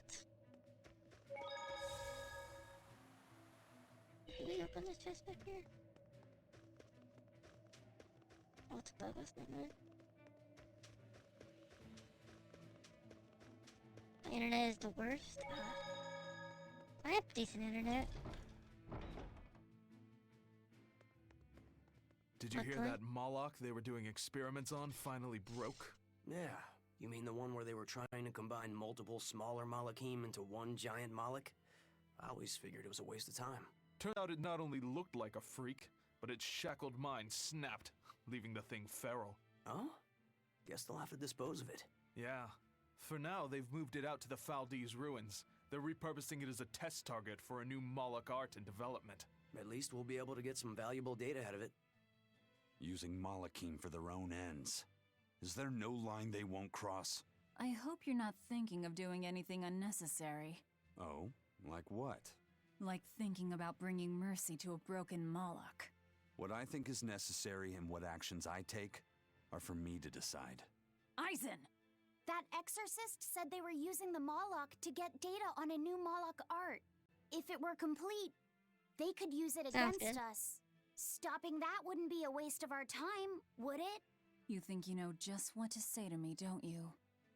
Can we open this chest back here? Oh, it's above us, never mind. My internet is the worst. I have decent internet. Did you hear that Moloch they were doing experiments on finally broke? Yeah, you mean the one where they were trying to combine multiple smaller Malachim into one giant Moloch? I always figured it was a waste of time. Turned out it not only looked like a freak, but its shackled mind snapped, leaving the thing feral. Oh? Guess they'll have to dispose of it. Yeah. For now, they've moved it out to the Faldee's ruins. They're repurposing it as a test target for a new Moloch art and development. At least we'll be able to get some valuable data out of it. Using Malachim for their own ends. Is there no line they won't cross? I hope you're not thinking of doing anything unnecessary. Oh? Like what? Like thinking about bringing mercy to a broken Moloch. What I think is necessary and what actions I take are for me to decide. Aizen! That exorcist said they were using the Moloch to get data on a new Moloch art. If it were complete, they could use it against us. Stopping that wouldn't be a waste of our time, would it? You think you know just what to say to me, don't you?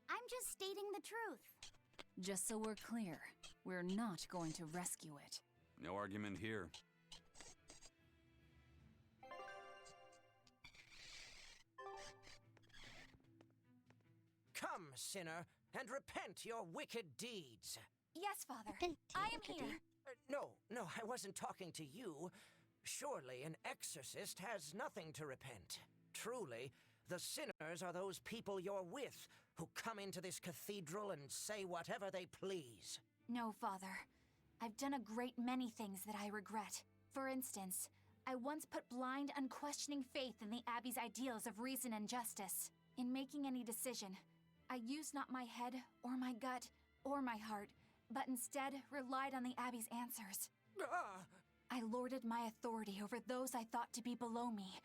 I'm just stating the truth. Just so we're clear, we're not going to rescue it. No argument here. Come, sinner, and repent your wicked deeds. Yes, Father. I am here. No, I wasn't talking to you. Surely an exorcist has nothing to repent. Truly, the sinners are those people you're with, who come into this cathedral and say whatever they please. No, Father. I've done a great many things that I regret. For instance, I once put blind, unquestioning faith in the Abbey's ideals of reason and justice. In making any decision, I used not my head, or my gut, or my heart, but instead relied on the Abbey's answers. I lorded my authority over those I thought to be below me,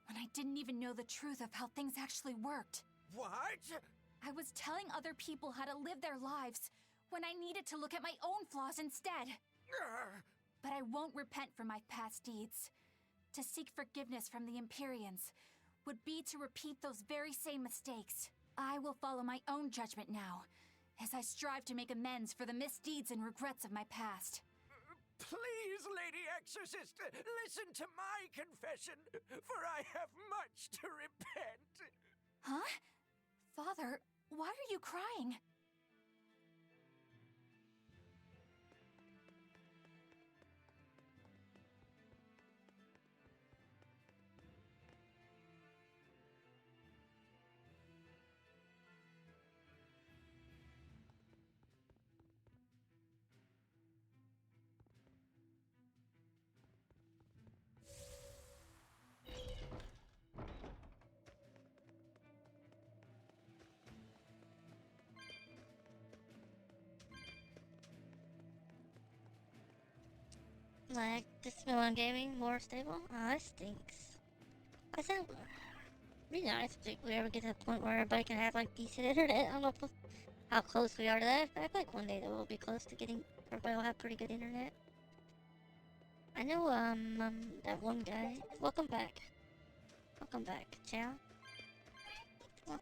when I didn't even know the truth of how things actually worked. What? I was telling other people how to live their lives, when I needed to look at my own flaws instead. But I won't repent for my past deeds. To seek forgiveness from the Empyreans would be to repeat those very same mistakes. I will follow my own judgment now, as I strive to make amends for the misdeeds and regrets of my past. Please, Lady Exorcist, listen to my confession, for I have much to repent. Huh? Father, why are you crying? Like, this Milan Gaming, more stable? Oh, that stinks. I said, be nice if we ever get to the point where everybody can have, like, decent internet. I don't know how close we are to that. I feel like one day that we'll be close to getting, everybody will have pretty good internet. I know, that one guy. Welcome back. Welcome back, Chow. Well,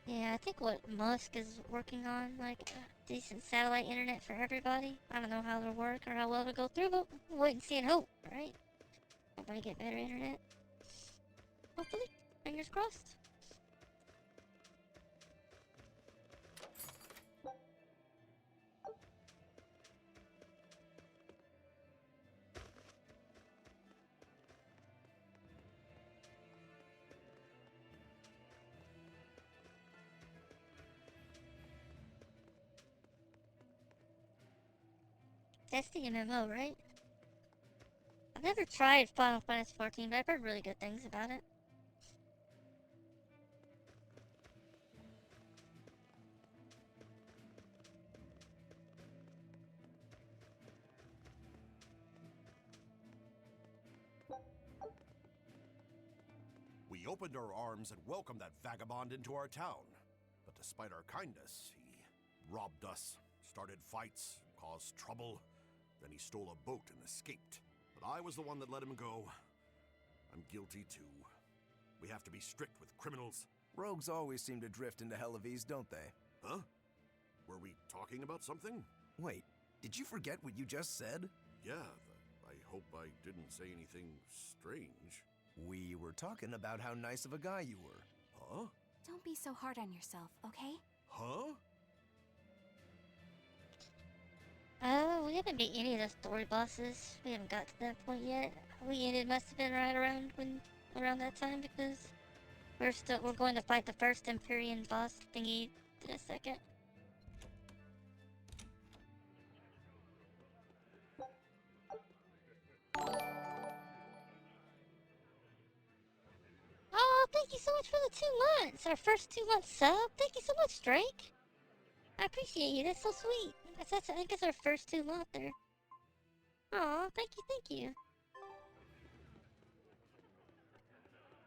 yeah, I think what Musk is working on, like, decent satellite internet for everybody. I don't know how it'll work or how well it'll go through, but we'll wait and see and hope, right? Everybody get better internet. Hopefully. Fingers crossed. That's the MMO, right? I've never tried Final Fantasy XIV, but I've heard really good things about it. We opened our arms and welcomed that vagabond into our town. But despite our kindness, he robbed us, started fights, caused trouble. Then he stole a boat and escaped. But I was the one that let him go. I'm guilty too. We have to be strict with criminals. Rogues always seem to drift into Hellevese, don't they? Huh? Were we talking about something? Wait, did you forget what you just said? Yeah, I hope I didn't say anything strange. We were talking about how nice of a guy you were. Huh? Don't be so hard on yourself, okay? Huh? We haven't beat any of the story bosses. We haven't got to that point yet. We ended must have been right around that time because we're going to fight the first Empyrean boss thingy in a second. Oh, thank you so much for the 2 months. Our first 2 month sub. Thank you so much, Drake. I appreciate you. That's so sweet. I think it's our first 2 month there. Aw, thank you.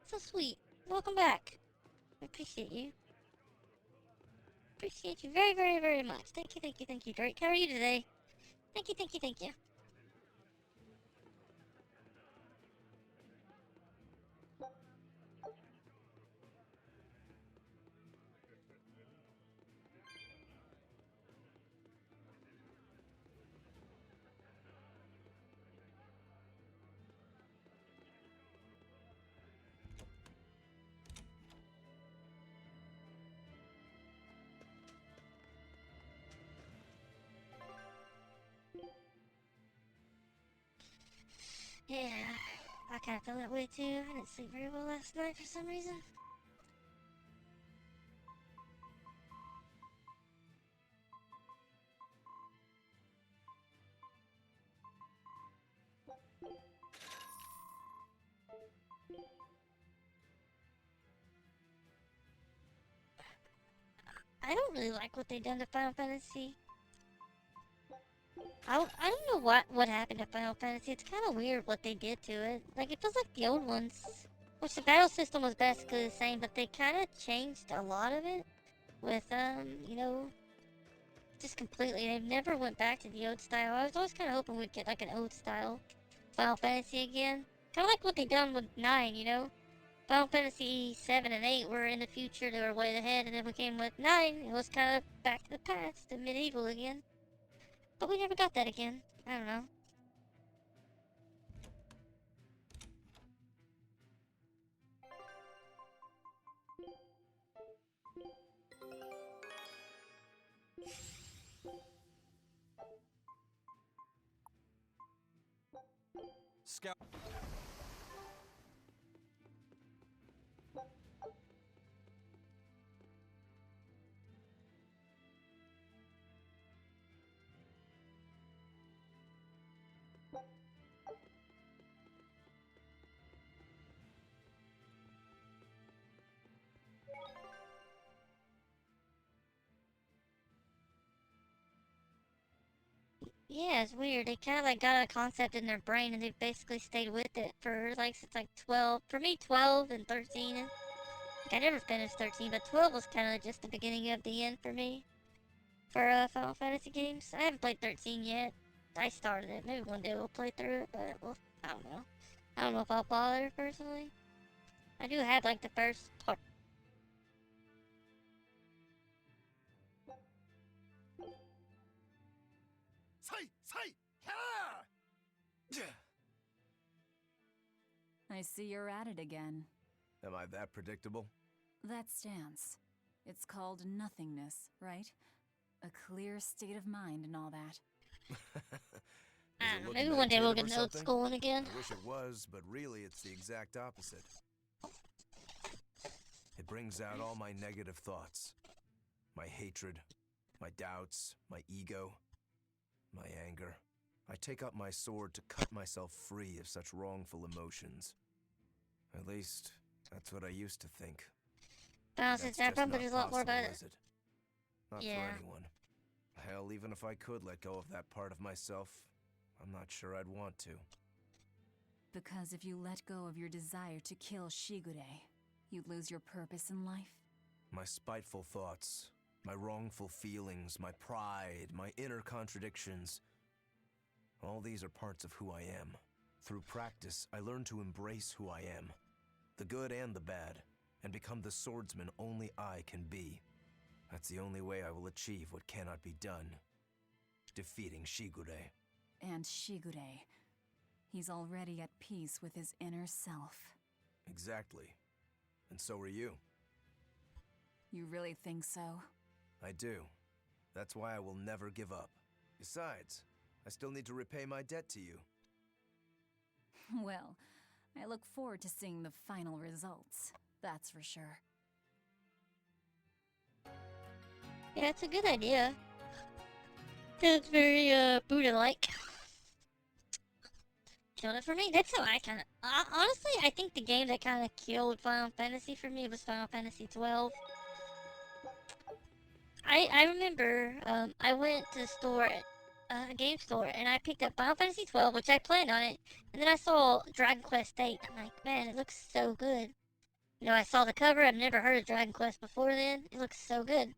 So sweet. Welcome back. I appreciate you. Appreciate you very, very, very much. Thank you, Drake. How are you today? Thank you. Yeah, I kind of feel that way too. I didn't sleep very well last night for some reason. I don't really like what they done to Final Fantasy. I don't know what happened to Final Fantasy. It's kind of weird what they did to it. Like, it feels like the old ones. Which the battle system was basically the same, but they kind of changed a lot of it. With, you know, just completely. They never went back to the old style. I was always kind of hoping we'd get, like, an old style Final Fantasy again. Kind of like what they done with 9, you know? Final Fantasy 7 and 8 were in the future, they were way ahead, and then we came with 9, it was kind of back to the past, and medieval again. But we never got that again. I don't know. Scout. Yeah, it's weird. They kind of like got a concept in their brain and they've basically stayed with it for like since like 12. For me, 12 and 13. Like, I never finished 13, but 12 was kind of just the beginning of the end for me. For Final Fantasy games. I haven't played 13 yet. I started it. Maybe one day we'll play through it, but well, I don't know. I don't know if I'll bother personally. I do have like the first part. I see you're at it again. Am I that predictable? That stance. It's called nothingness, right? A clear state of mind and all that. Maybe one day we'll get an old school one again. I wish it was, but really it's the exact opposite. It brings out all my negative thoughts. My hatred, my doubts, my ego, my anger. I take up my sword to cut myself free of such wrongful emotions. At least, that's what I used to think. Since I probably there's a lot more about it. Not for anyone. Hell, even if I could let go of that part of myself, I'm not sure I'd want to. Because if you let go of your desire to kill Shigure, you'd lose your purpose in life? My spiteful thoughts, my wrongful feelings, my pride, my inner contradictions. All these are parts of who I am. Through practice, I learned to embrace who I am, the good and the bad, and become the swordsman only I can be. That's the only way I will achieve what cannot be done. Defeating Shigure. And Shigure. He's already at peace with his inner self. Exactly. And so are you. You really think so? I do. That's why I will never give up. Besides, I still need to repay my debt to you. Well, I look forward to seeing the final results. That's for sure. Yeah, it's a good idea. It's very, Buddha-like. Killed it for me. That's how I kind of... honestly, I think the game that kind of killed Final Fantasy for me was Final Fantasy 12. I remember, I went to the store, a game store, and I picked up Final Fantasy 12, which I planned on it, and then I saw Dragon Quest 8. I'm like, man, it looks so good. You know, I saw the cover, I've never heard of Dragon Quest before then. It looks so good.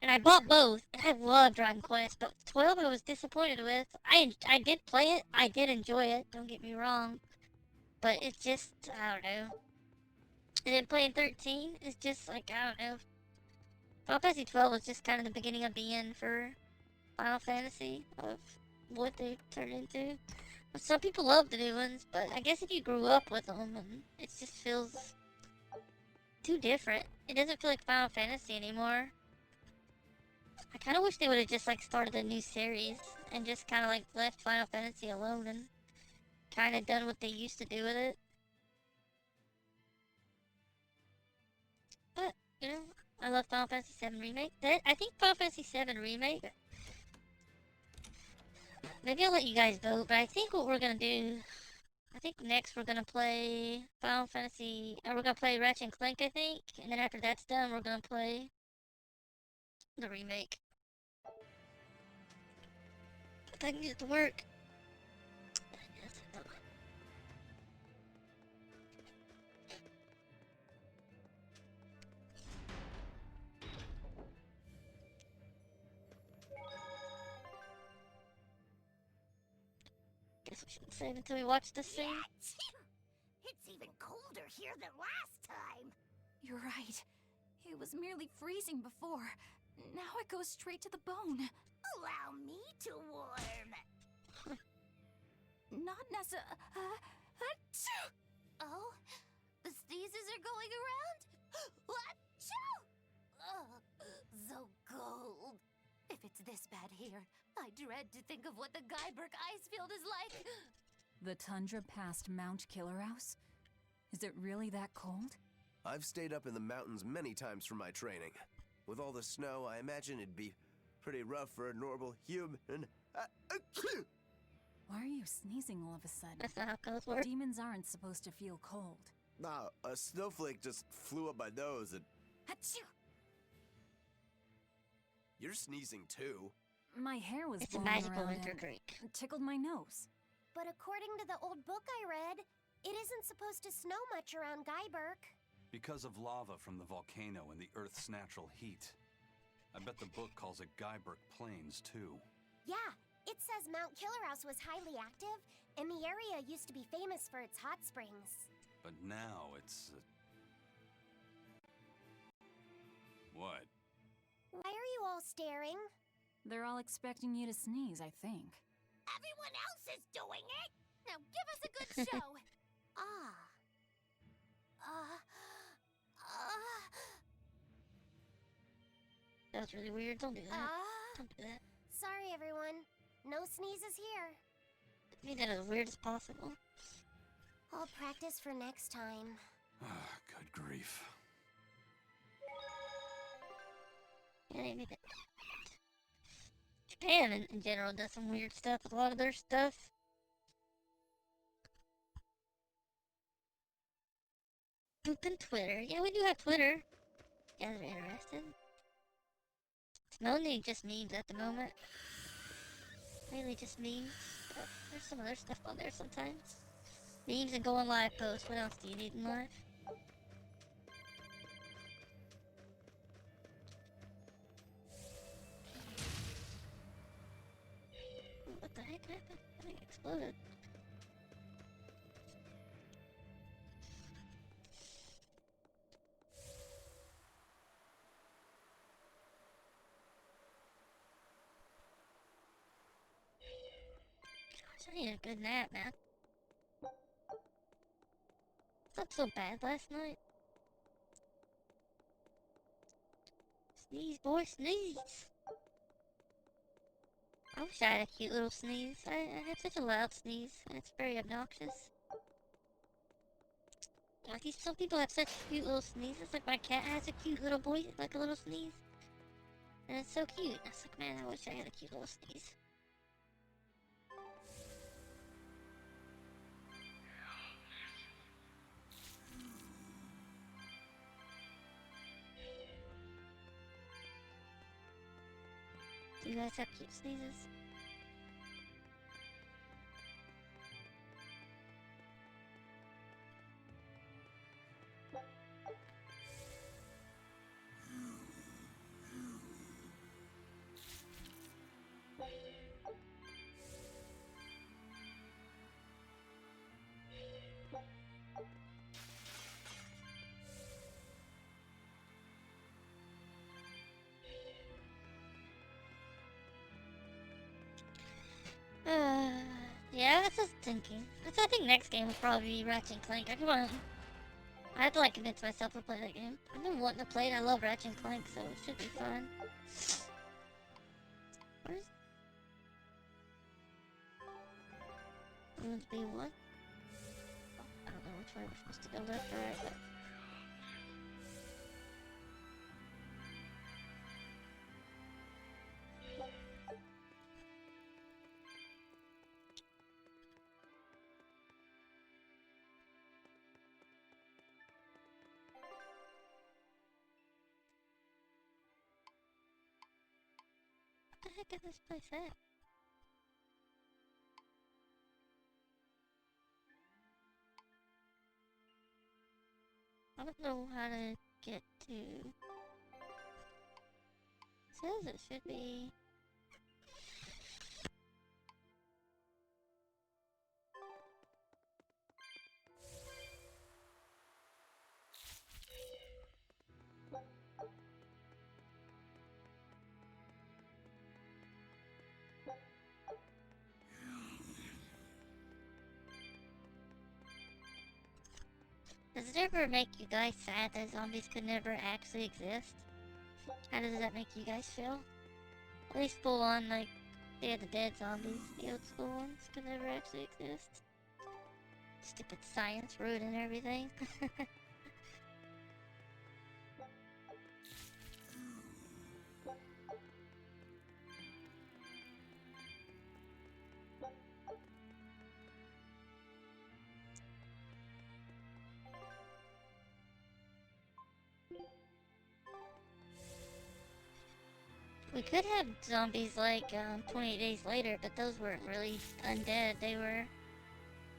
And I bought both, and I love Dragon Quest, but 12 I was disappointed with. I did play it, I did enjoy it, don't get me wrong. But it's just, I don't know. And then playing 13 is just like, I don't know. Final Fantasy 12 was just kind of the beginning of the end for Final Fantasy, of what they turned into. Some people love the new ones, but I guess if you grew up with them, and it just feels too different. It doesn't feel like Final Fantasy anymore. I kind of wish they would have just like started a new series and just kind of like left Final Fantasy alone and kind of done what they used to do with it. But, you know, I love Final Fantasy VII Remake. I think Final Fantasy VII Remake... Maybe I'll let you guys vote, but I think what we're gonna do... I think next we're gonna play Final Fantasy... we're gonna play Ratchet and Clank, I think. And then after that's done, we're gonna play... the remake. If I can get it to work. Guess we shouldn't save until we watch this scene. It's even colder here than last time. You're right. It was merely freezing before. Now it goes straight to the bone. Allow me to warm. Not necessarily. Oh, the sneezes are going around? So cold. If it's this bad here, I dread to think of what the Guyberg ice field is like. The tundra past Mount Killerhouse? Is it really that cold? I've stayed up in the mountains many times for my training. With all the snow, I imagine it'd be pretty rough for a normal human. Why are you sneezing all of a sudden? That's not how colds work. Demons aren't supposed to feel cold. Nah, a snowflake just flew up my nose and... Achoo! You're sneezing too. My hair was It's a blowing magical around winter and drink. it tickled my nose. But according to the old book I read, it isn't supposed to snow much around Guyberg. Because of lava from the volcano and the Earth's natural heat. I bet the book calls it Guyberg Plains, too. Yeah, it says Mount Killerhouse was highly active, and the area used to be famous for its hot springs. But now it's... What? Why are you all staring? They're all expecting you to sneeze, I think. Everyone else is doing it. Now give us a good show. That was really weird. Don't do that. Don't do that. Sorry, everyone. No sneezes here. Made that as weird as possible. I'll practice for next time. Good grief. Yeah, they made that. Japan, in general, does some weird stuff with a lot of their stuff. Open Twitter. Yeah, we do have Twitter. You guys are interested. It's mainly just memes at the moment. Mainly just memes. But there's some other stuff on there sometimes. Memes and going live posts. What else do you need in life? What the heck happened? I think it exploded. Gosh, I need a good nap, man. Slept so bad last night. Sneeze, boy, sneeze! I wish I had a cute little sneeze. I have such a loud sneeze, and it's very obnoxious. Like, some people have such cute little sneezes. Like, my cat has a cute little voice, like a little sneeze. And it's so cute. I was like, man, I wish I had a cute little sneeze. Do you guys have cute sneezes? Yeah, that's just thinking. I think next game will probably be Ratchet and Clank. I have to like convince myself to play that game. I've been wanting to play it. I love Ratchet and Clank, so it should be fun. Where's... B1? which way we're supposed to go, left or right, but... What the heck is this place at? I don't know how to get to... It says it should be... Does it ever make you guys sad that zombies could never actually exist? How does that make you guys feel? At least full on, like, Day of the Dead zombies, the old school ones, could never actually exist. Stupid science ruining everything. We could have zombies like 28 days later, but those weren't really undead. They were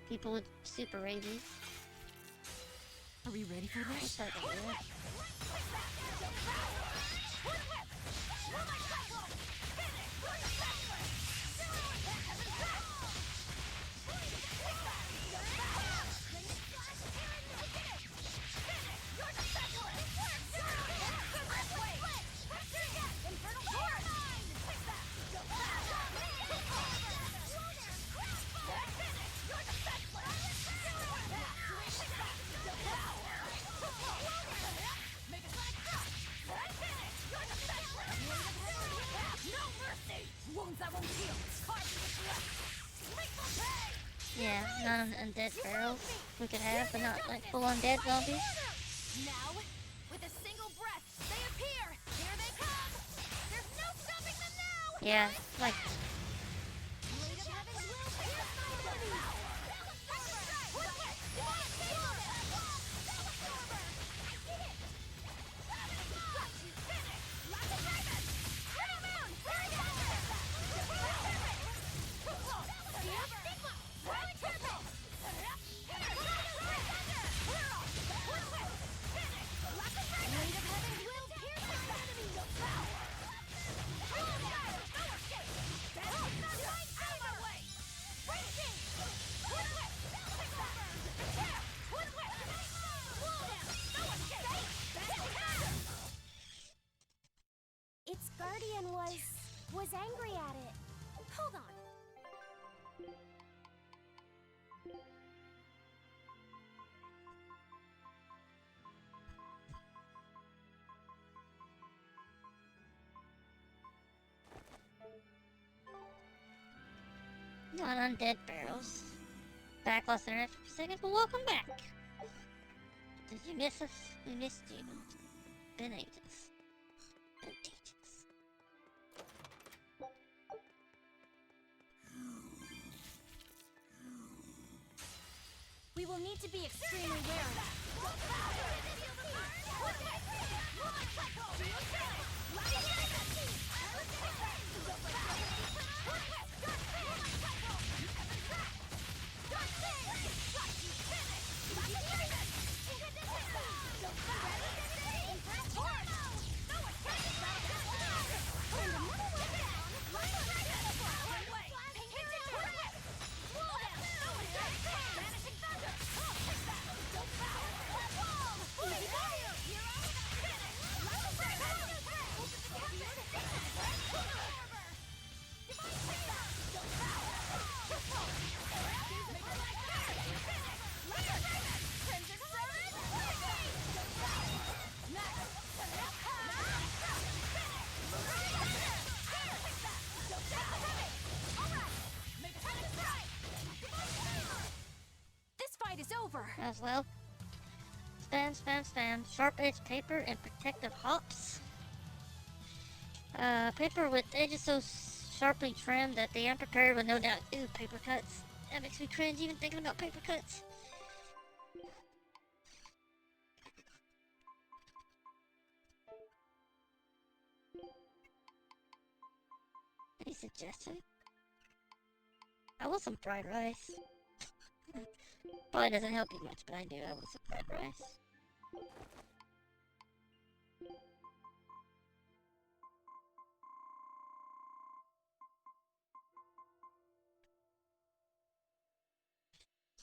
people with super rabies. Are we ready for this? Yeah, non-undead barrels we could have, but not like full-on dead zombies. Now, with a single breath, they appear! Here they come! There's no stopping them now! Yeah, like... Its guardian was angry at it. Hold on. Not undead barrels. Back less than 50 seconds, but welcome back! Did you miss us? We missed you. Been ages. Been ages. We will need to be extremely wary. spam, spam, spam. Sharp edge paper and protective hops. Paper with edges so sharply trimmed that the unprepared would no doubt. Ooh, paper cuts. That makes me cringe even thinking about paper cuts. Any suggestion? I want some fried rice. Probably doesn't help you much, but I do. I want some fried rice.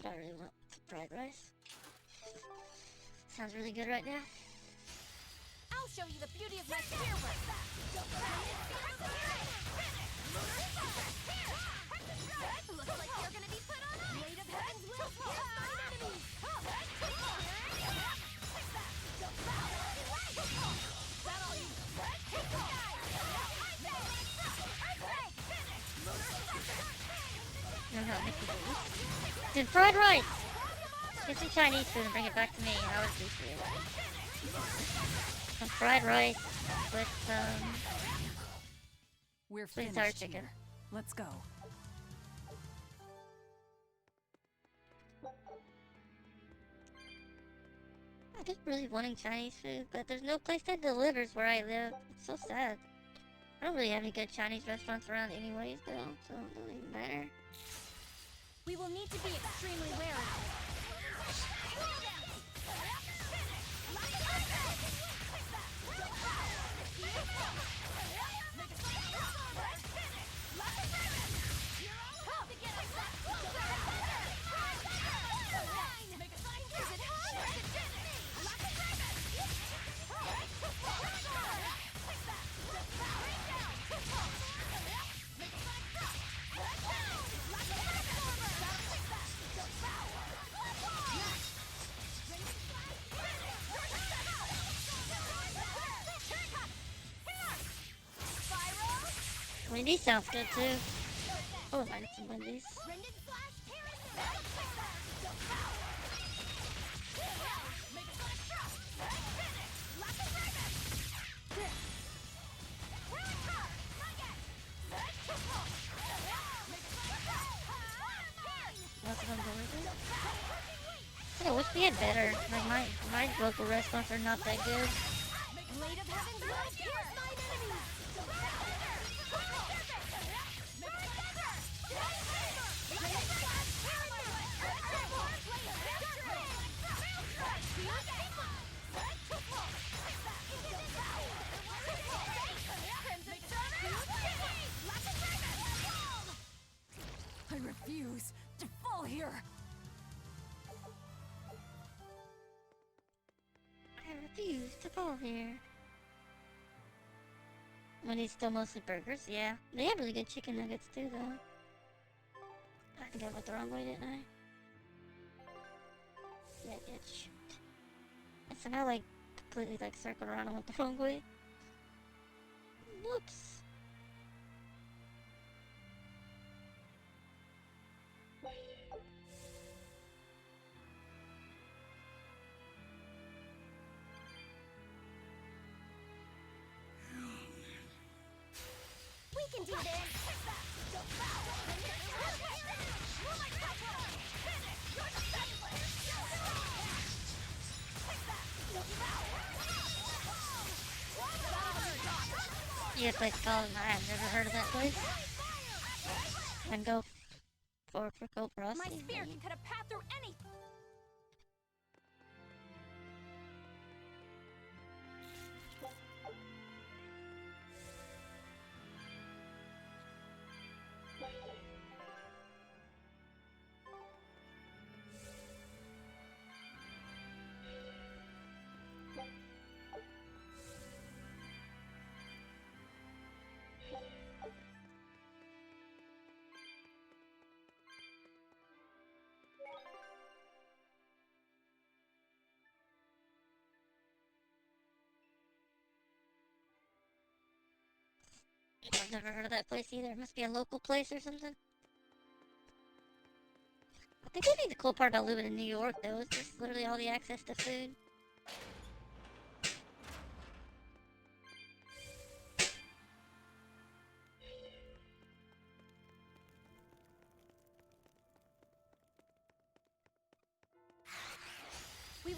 But I really want some fried rice. Sounds really good right now. I'll show you the beauty of my spear work. Looks like you're gonna be put on ice. Blade of Heaven's will. Here's my enemies. That all you? No, no, Mickey D's. Dude, fried rice! Get some Chinese food and bring it back to me. I would appreciate it. Some fried rice with We're sweet and finished sour chicken. here. Let's go. I'm just really wanting Chinese food, but there's no place that delivers where I live. It's so sad. I don't really have any good Chinese restaurants around anyways, though, so it doesn't even matter. We will need to be extremely wary. Wendy's sounds good too. Oh, I like some Wendy's. Lots of them delicious. I wish we had better. Like my local restaurants are not that good. Blade of Heaven's will. Here's my enemies. I refuse to fall here. I refuse to fall here. Wendy's still mostly burgers, yeah. They have really good chicken nuggets too, though. I think I went the wrong way, didn't I? Yeah, yeah, shoot. I somehow, like, completely, like, circled around and went the wrong way. Whoops. We can do this! Yeah, place called, I've never heard of that place. And go for Gold Frosty. My spear can cut a path through any... I've never heard of that place either. It must be a local place or something. I think I think the cool part about living in New York, though, is just literally all the access to food.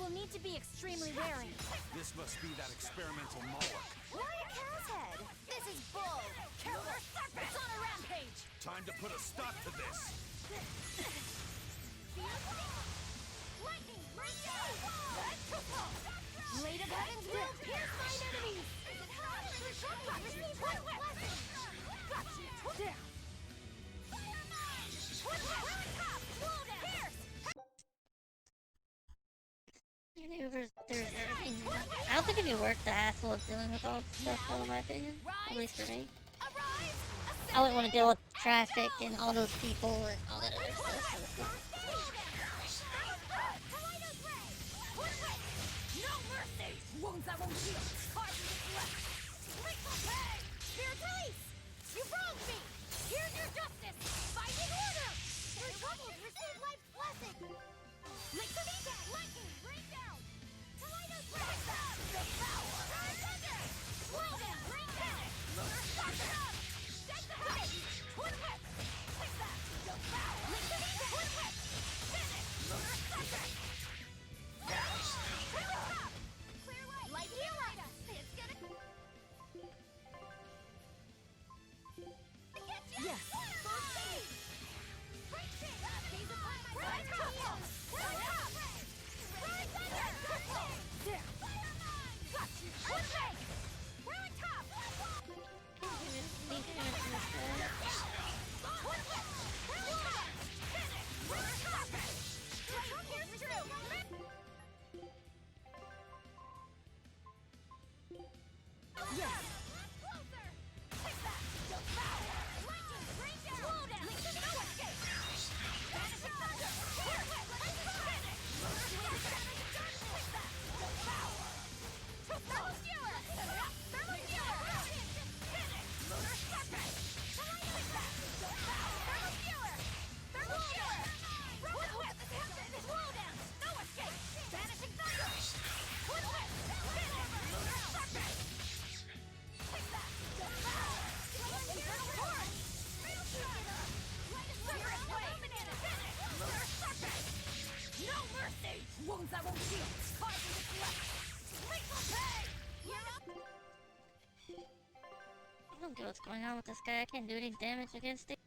will need to be extremely wary. This must be that experimental Moloch. Why a cow's head? This is bull. Killer serpent! It's on a rampage! Time to put a stop to this. Lightning! Blade of Heavens will pierce mine enemies! Receive my blessing! Got you! Down! There's everything. I don't think it'd be worth the hassle of dealing with all this stuff, though, in my opinion. At least for me. I wouldn't want to deal with traffic and all those people and all that other stuff. No mercy! Wounds that won't heal! Cards to collect! Hey! Spiritualize! You wronged me! Here's your justice! Fighting order! Your troubles receive life's blessing! Link the Vita! Lightning! Rain down! Toledo's Ray! Devour! Thunder! Slow down! Rain down! Stop it up! Deck the house! Twin whip! Take that! Devour! Link the Vita! Twin whip! Finish! Thunder! Clear way! Light heal us! It's gonna... Yes! Wounds that won't heal! Cards to collect! Lethal pay! You're up! I don't get what's going on with this guy. I can't do any damage against it.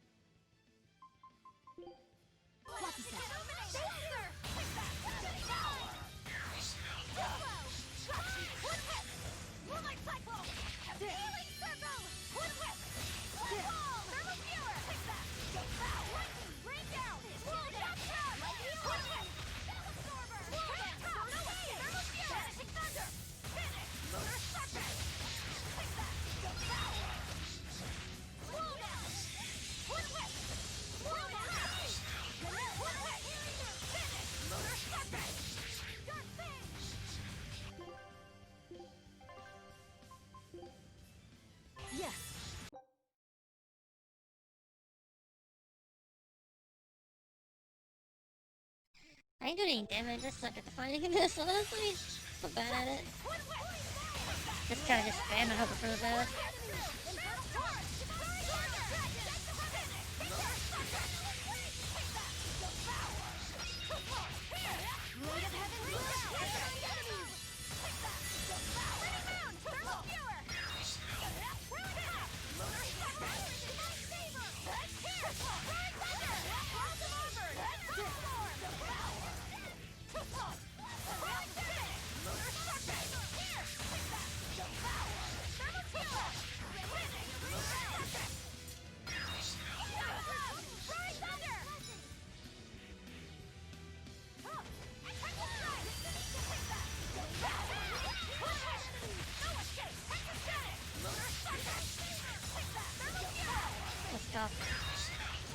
Yes! I ain't doing any damage. I suck at the fighting in this, honestly. I'm bad at it. Just kinda just spamming hoping for the best.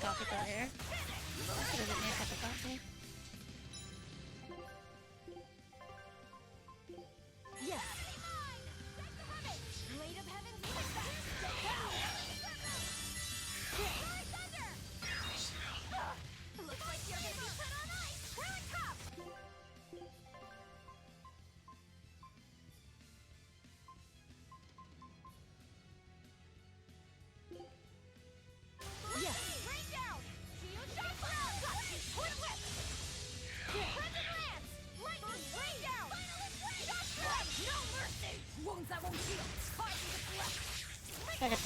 Stop it out here. That could've given me a cup of coffee. Yes! Blade of Heavens! Looks like you're gonna be put on ice! Here it comes! Yes! Rain down! Shield shot! Twin whip!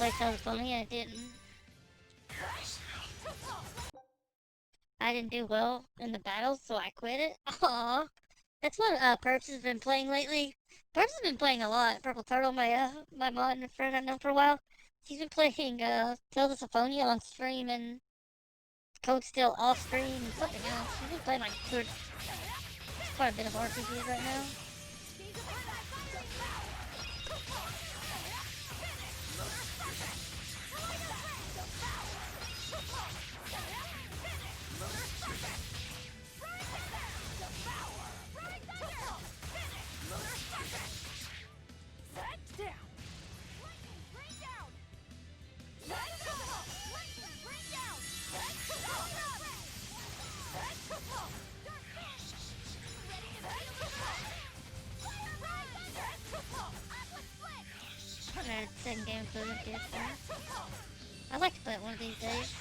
play Tales of Berseria, I didn't do well in the battles, so I quit it. Aww. That's what Perps has been playing lately. Perps has been playing a lot. Purple Turtle, my mod and friend I've known for a while. He's been playing Tales of Berseria on stream and Code Still off stream and something else. He's been playing like quite a bit of RPGs right now. Second game for the PS4. I'd like to play it one of these days.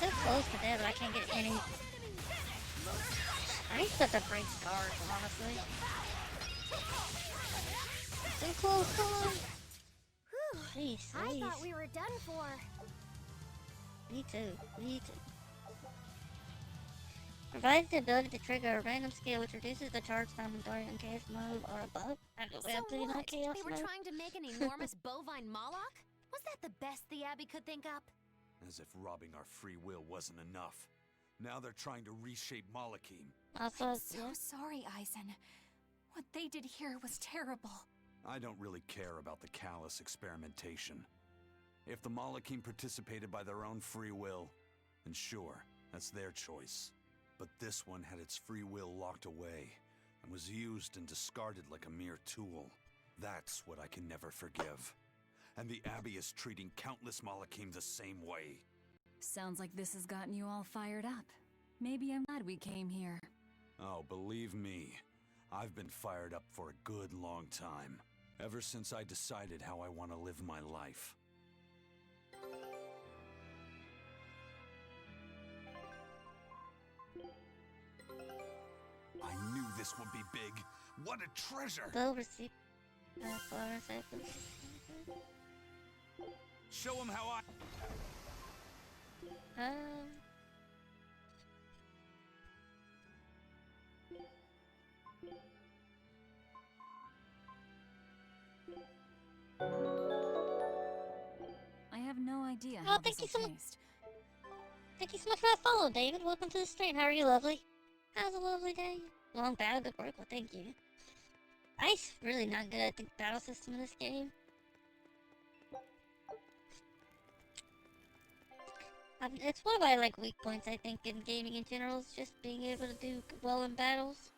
So close to death, but I can't get any. I need stuff that breaks cards, honestly. So close, come on. Jeez, I thought we were done for. Me too. Provides the ability to trigger a random skill which reduces the charge time during in chaos mode or above. I don't know, So what? not chaos They were mode. trying to make an enormous bovine Moloch? Was that the best the Abbey could think up? As if robbing our free will wasn't enough. Now they're trying to reshape Malachim. I'm so sorry, Eisen. What they did here was terrible. I don't really care about the callous experimentation. If the Malachim participated by their own free will, then sure, that's their choice. But this one had its free will locked away and was used and discarded like a mere tool. That's what I can never forgive. And the Abbey is treating countless Malachim the same way. Sounds like this has gotten you all fired up. Maybe I'm glad we came here. Oh, believe me, I've been fired up for a good long time. Ever since I decided how I want to live my life. I knew this would be big. What a treasure! They'll receive Show him how I... I have no idea Oh, how thank you this so will much. taste. Thank you so much for that follow, David. Welcome to the stream. How are you, lovely? How's a lovely day? Long battle, good work. Well, thank you. I'm really not good at the battle system in this game. It's one of my weak points, I think, in gaming in general, is just being able to do well in battles.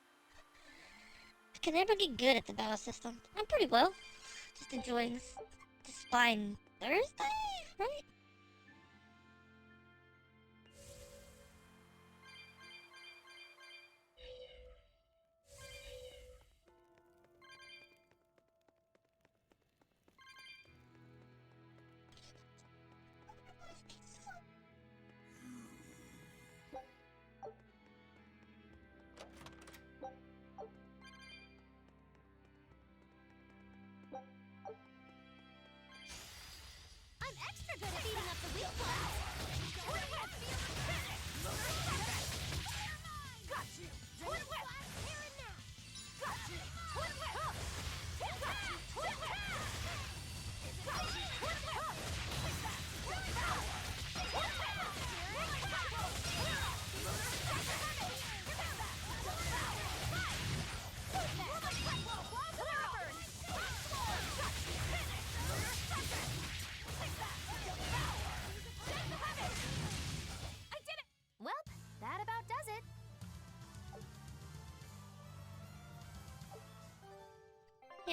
I can never get good at the battle system. I'm pretty well. Just enjoying this fine Thursday, right?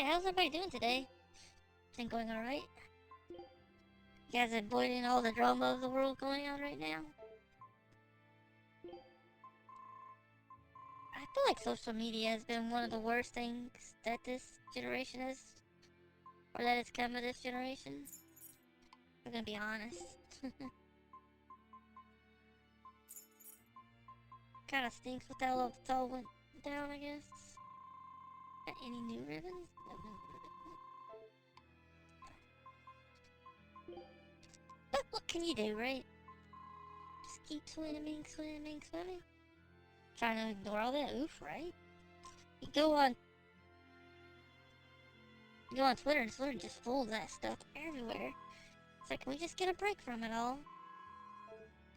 Yeah, how's everybody doing today? Everything going alright? You guys avoiding all the drama of the world going on right now? I feel like social media has been one of the worst things that this generation has, or that has come of this generation. I'm gonna be honest. Kinda stinks with that little all went down, I guess. Got any new ribbons? But what can you do, right? Just keep swimming, swimming, swimming. Trying to ignore all that oof, right? You go on Twitter and Twitter just full of that stuff everywhere. It's like, can we just get a break from it all?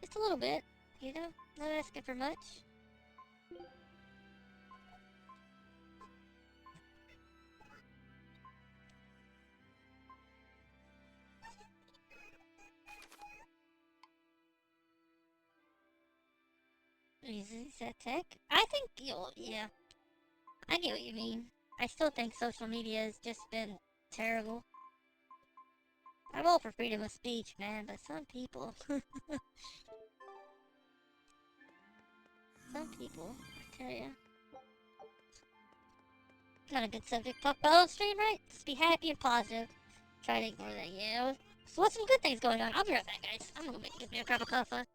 Just a little bit, you know? Not asking for much. Is that tech? I think, yeah. I get what you mean. I still think social media has just been terrible. I'm all for freedom of speech, man, but some people... some people, I tell ya. Not a good subject to talk about on stream, right? Just be happy and positive. Try to ignore that, yeah. So what's some good things going on? I'll be right back, guys. I'm gonna get me a cup of coffee.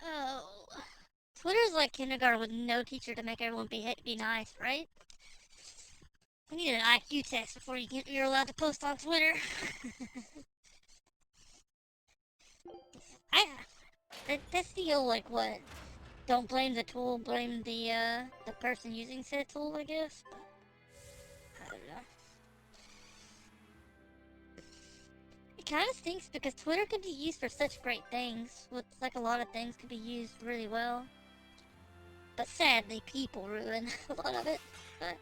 Oh, Twitter's like kindergarten with no teacher to make everyone be nice, right? You need an IQ test before you're allowed to post on Twitter. That's the old, like, what? Don't blame the tool, blame the person using said tool, I guess. I don't know. It kind of stinks because Twitter can be used for such great things. Like a lot of things can be used really well. But sadly, people ruin a lot of it. But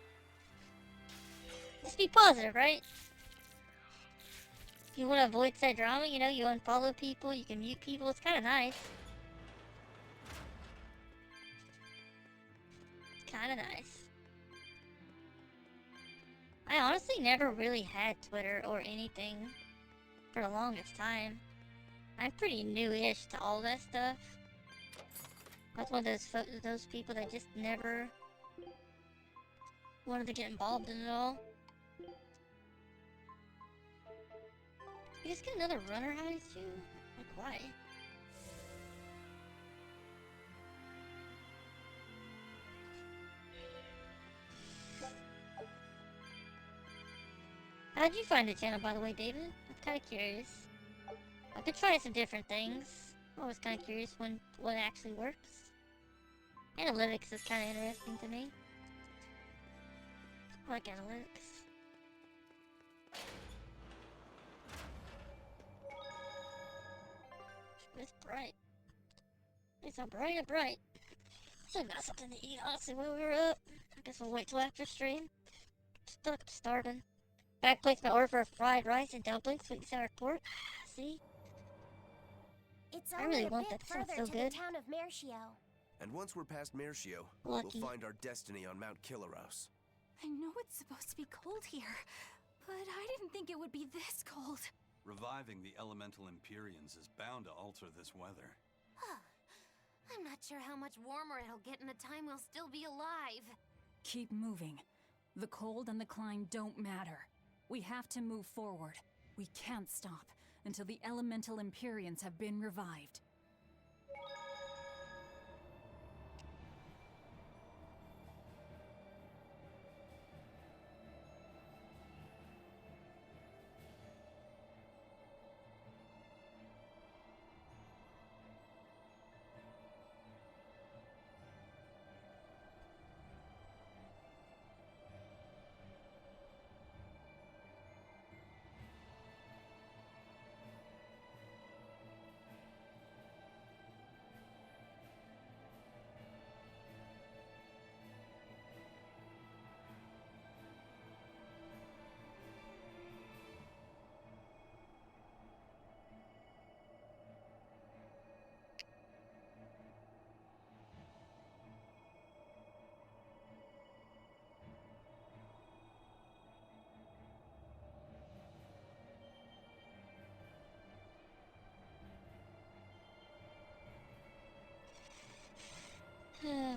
just be positive, right? If you want to avoid said drama, you know, you unfollow people, you can mute people. It's kind of nice. Kind of nice. I honestly never really had Twitter or anything for the longest time. I'm pretty new-ish to all that stuff. I was one of those people that just never wanted to get involved in it all. You just get another runner high too? Like, why? How'd you find the channel, by the way, David? I'm kind of curious. I've been trying some different things. I'm always kind of curious what actually works. Analytics is kind of interesting to me. I like analytics. It's bright. It's so bright and bright. Should've got something to eat, honestly, when we were up. I guess we'll wait till after stream. Still starving. Back placed my order for fried rice and dumplings, sweet and sour pork. See? It's I only really a want bit that. That sounds further so to good. the town of Mercio. And once we're past Mercio, Lucky. we'll find our destiny on Mount Killaros. I know it's supposed to be cold here, but I didn't think it would be this cold. Reviving the elemental Empyreans is bound to alter this weather. I'm not sure how much warmer it'll get in the time we'll still be alive. Keep moving. The cold and the climb don't matter. We have to move forward. We can't stop until the elemental Empyreans have been revived.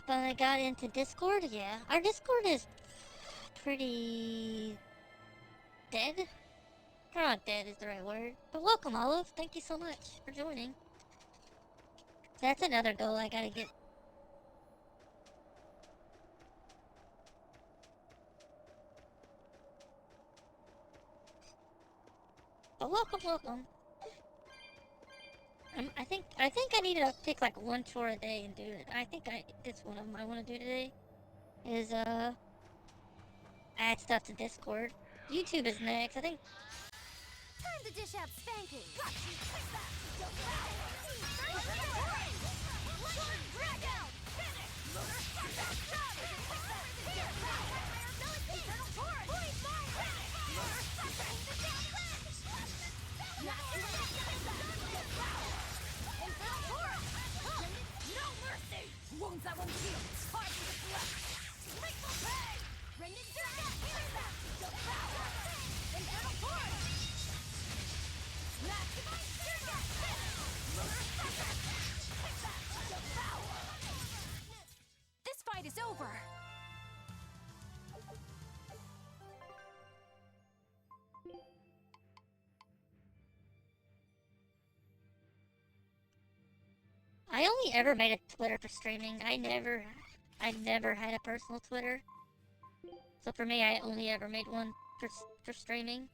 Finally got into Discord, yeah. Our Discord is pretty dead. Not dead is the right word. But welcome, Olive. Thank you so much for joining. That's another goal I gotta get. But welcome. I think I need to pick like one chore a day and do it. It's one of them I want to do today. Is add stuff to Discord. YouTube is next. I think. Time to dish out spanking. No mercy! Wounds that won't heal. Hard to deflect. Grateful pay! Rending dragon! Devour! Infernal force! Maximize circuit! Devour! This fight is over! I only ever made a Twitter for streaming. I never had a personal Twitter. So for me, I only ever made one for streaming.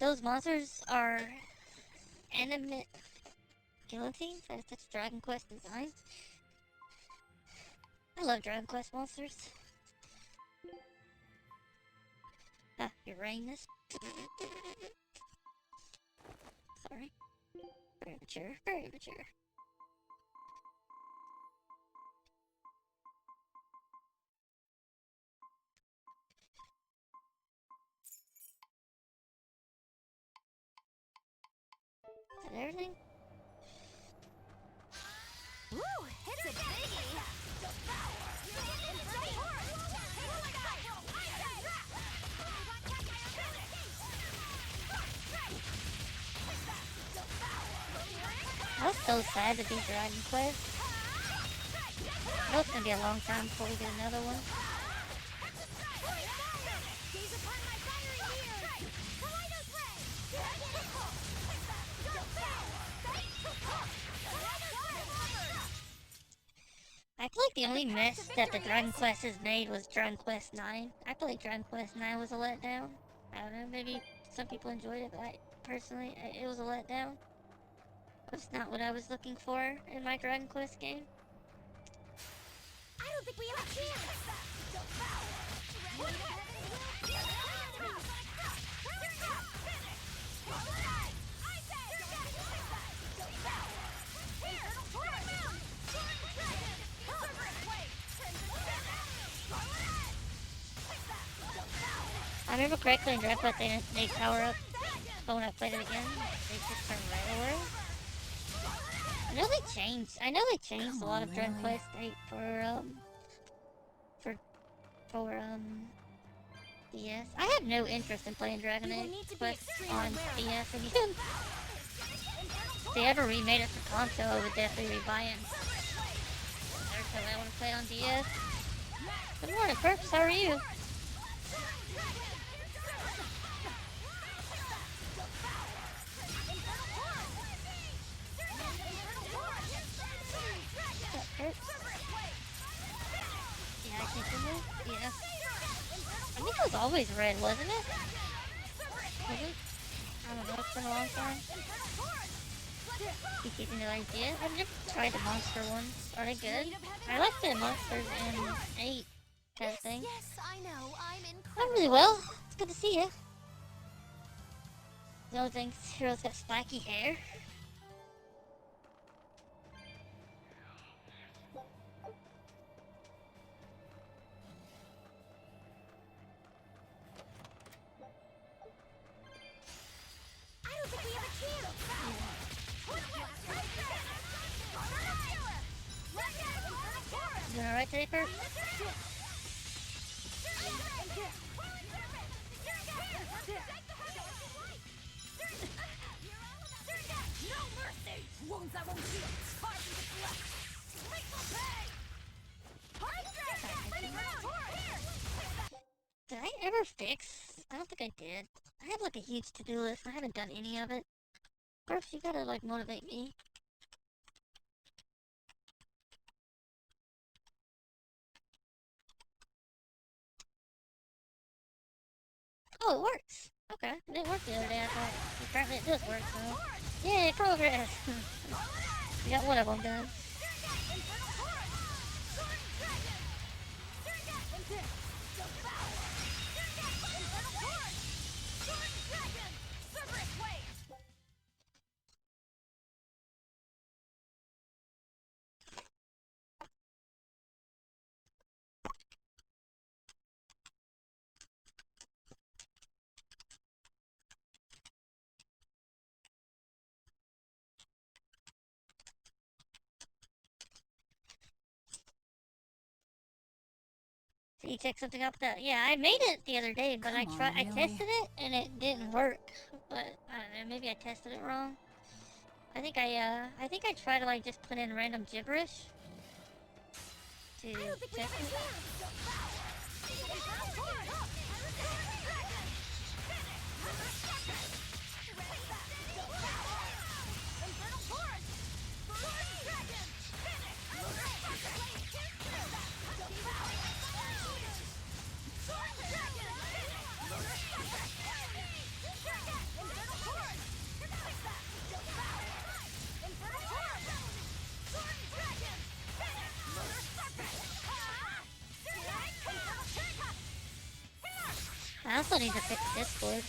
Those monsters are animate guillotines. That's Dragon Quest design. I love Dragon Quest monsters. Ah, Uranus. Sorry. Very mature, very mature. and everything. Woo! It's a biggie! I was so sad to beat Dragon Quest. I know it's gonna be a long time before we get another one. I feel like the only mess that the Dragon Quest has made was Dragon Quest 9. I feel like Dragon Quest 9 was a letdown. I don't know, maybe some people enjoyed it, but personally, it was a letdown. It's not what I was looking for in my Dragon Quest game. I don't think we have a chance! I remember correctly in Dragon Quest they power up, but when I played it again, they just turn red away. I know they changed a lot of Dragon Quest 8 for DS. I have no interest in playing Dragon Quest on DS again. If they ever remade it for console, I would definitely rebuy it. There's no way I want to play on DS. Good morning, Perps, how are you? Yeah, I think it was. Yeah. I think it was always red, wasn't it? Was it? I don't know, it's been a long time. You keeping the idea? I've never tried the monster ones. Are they good? I like the monsters in 8 kind of thing. Yes, I know. I'm Not really well. It's good to see you. No thanks, Hero's got spiky hair. I don't think we have a chance! You doing alright today, Perp? Did I ever fix? I don't think I did. I have like a huge to-do list. I haven't done any of it. First, you gotta like motivate me. Oh, it works. Okay, it didn't work the other day. I thought apparently it does work. So, yay, progress! We got one of them done. So you check something out with that? Yeah, I made it the other day, but I tested it and it didn't work. But I don't know, maybe I tested it wrong. I think I tried to like just put in random gibberish to test it. I also need to fix Discord.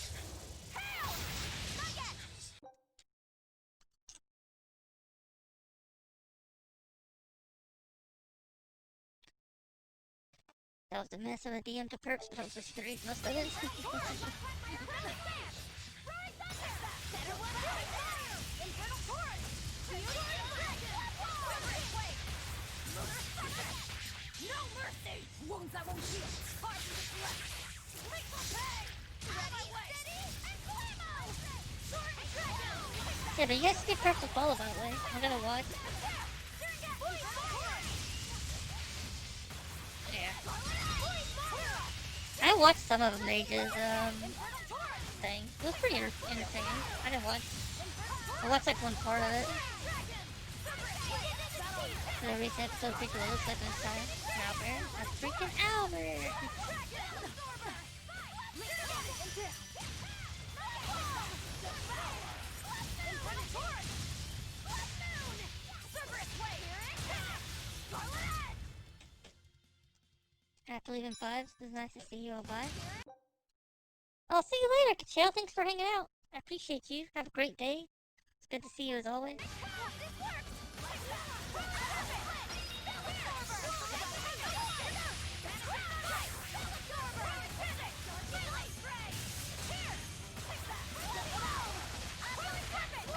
That was the mess of a DM to perps, but I was just straight most of it. wounds I won't heal. Harden this left. Lethal pay! Ready, steady, and blammo! Sword and dragon! Yeah, but you guys skip purple follow, by the way. I'm gonna watch. Yeah. I watched some of Mage's, thing. It was pretty entertaining. I didn't watch. I watched like one part of it. The recent episode freaking looks like this time. Albert. A freaking Albert! I believe in fives. It's nice to see you all. Bye. I'll see you later, Kachel. Thanks for hanging out. I appreciate you. Have a great day. It's good to see you as always.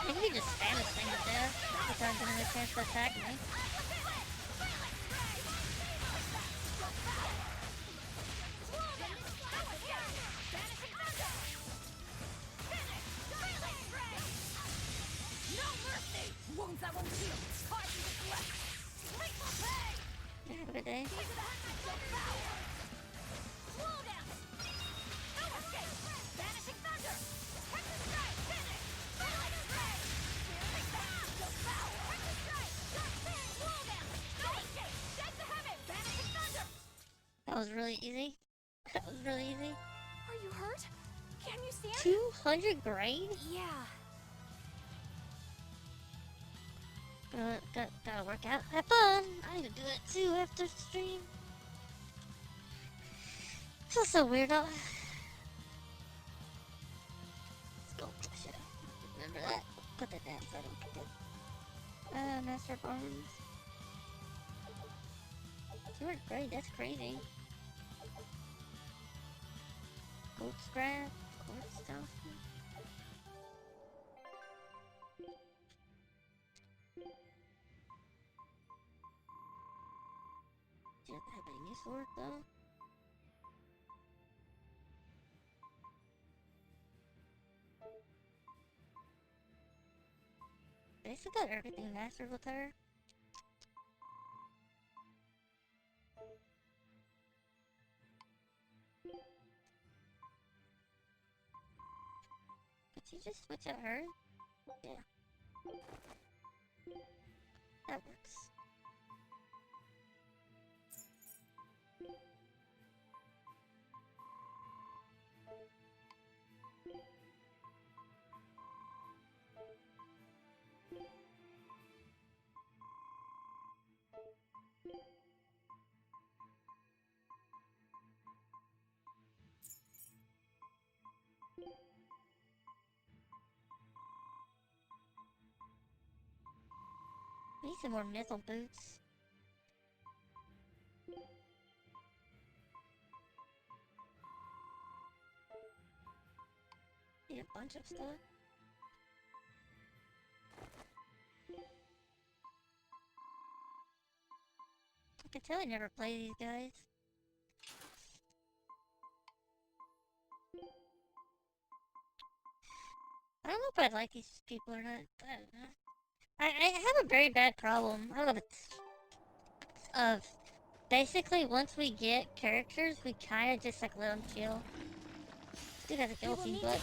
I think you just spam this thing to death every time giving me a chance to attack me. Wounds I won't heal. Harden this left. Lethal pay! Have a good day. Slow down. No escape. Vanishing thunder. Hector strike. Finish. Fatal strike. Devour. Hector strike. Dark pin. Slow down. No escape. Dead to heaven. Vanishing thunder. That was really easy. That was really easy. Are you hurt? Can you stand? 200 grade? Yeah. Gotta work out. Have fun! I need to do it too after the stream. Feels so weird though. Let's go. Shit. Remember that. Put that down so I don't forget. Master of Arms. 200 grade, that's crazy. Gold scrap, gold stuff. Do you have any use for it though? They still got everything mastered with her. Could you just switch out her? Yeah. That works. Need some more missile boots. Need a bunch of stuff. I can tell I never play these guys. I don't know if I like these people or not. I don't know. I have a very bad problem. I don't know if it's of basically once we get characters, we kind of just like let them chill. Dude has a guillotine butt.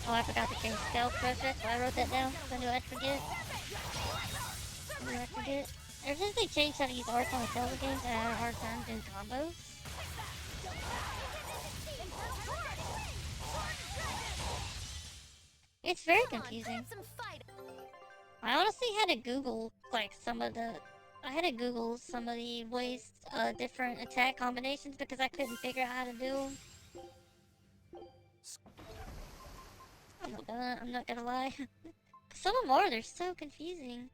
Oh, I forgot to change stealth process, so I wrote that down. So I knew I'd forget. Ever since they changed how to use arts on the Zelda games, I had a hard time doing combos. It's very confusing. I honestly had to Google, like, I had to Google some of the ways, different attack combinations because I couldn't figure out how to do them. I'm not gonna lie. some of them are, they're so confusing.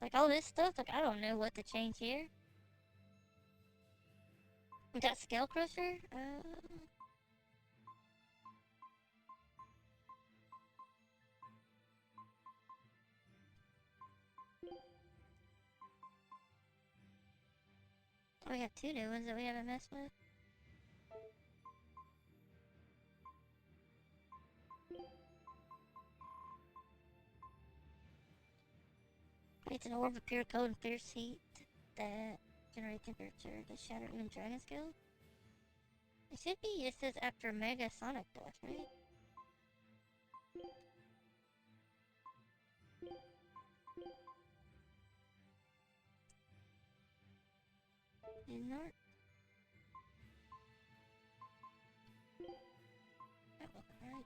Like all this stuff, like I don't know what to change here. We got Scale Crusher. Oh, we have two new ones that we haven't messed with. It's an orb of pure cold and fierce heat that generates temperature to shatter even dragon scale. It should be, it says after Mega Sonic Death, right? Not. That wasn't right.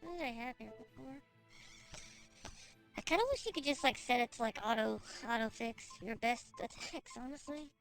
What did I have here before? I kind of wish you could just like set it to like auto fix your best attacks, honestly.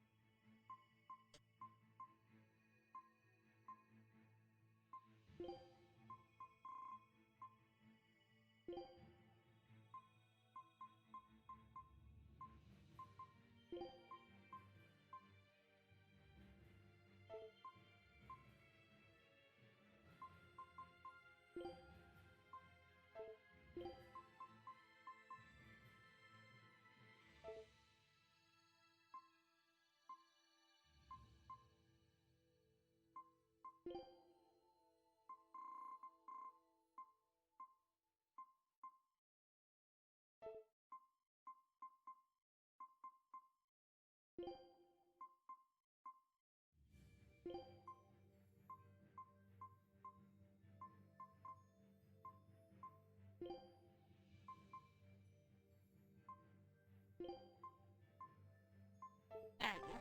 I don't know.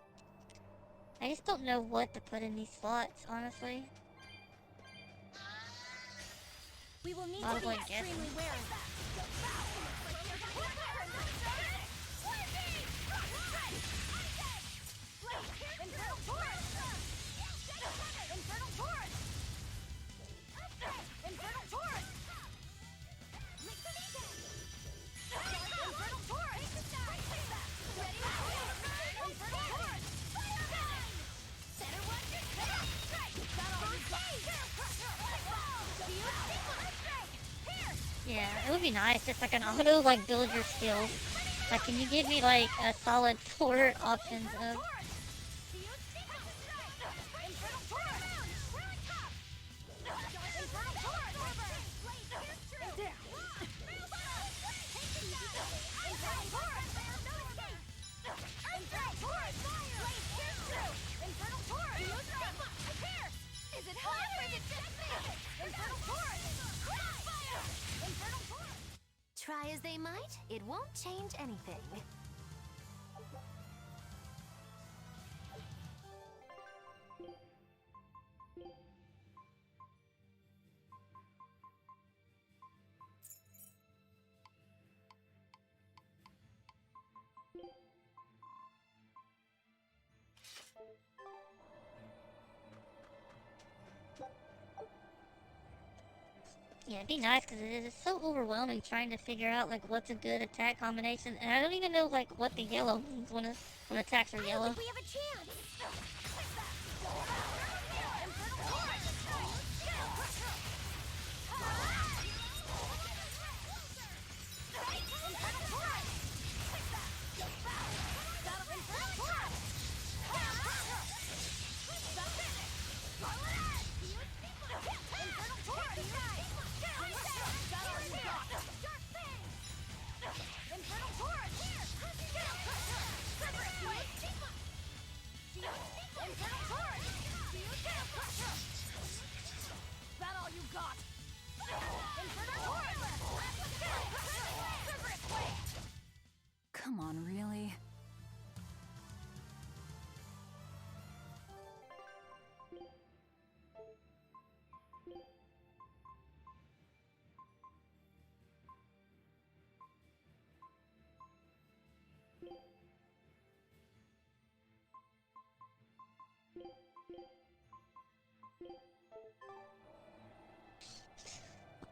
I just don't know what to put in these slots, honestly. We will need I to was be like extremely guessing. wary. Infernal Torrent! Infernal Torrent! Infernal Torrent! Infernal Torrent! Ready? Infernal Torrent! Center one, strike! Got all these Yeah, it would be nice, just like an auto like build your skills. Like, can you give me like a solid 4 options of? Try as they might, it won't change anything. Yeah, it'd be nice because it is so overwhelming trying to figure out like what's a good attack combination, and I don't even know like what the yellow means when attacks are yellow. We have a chance!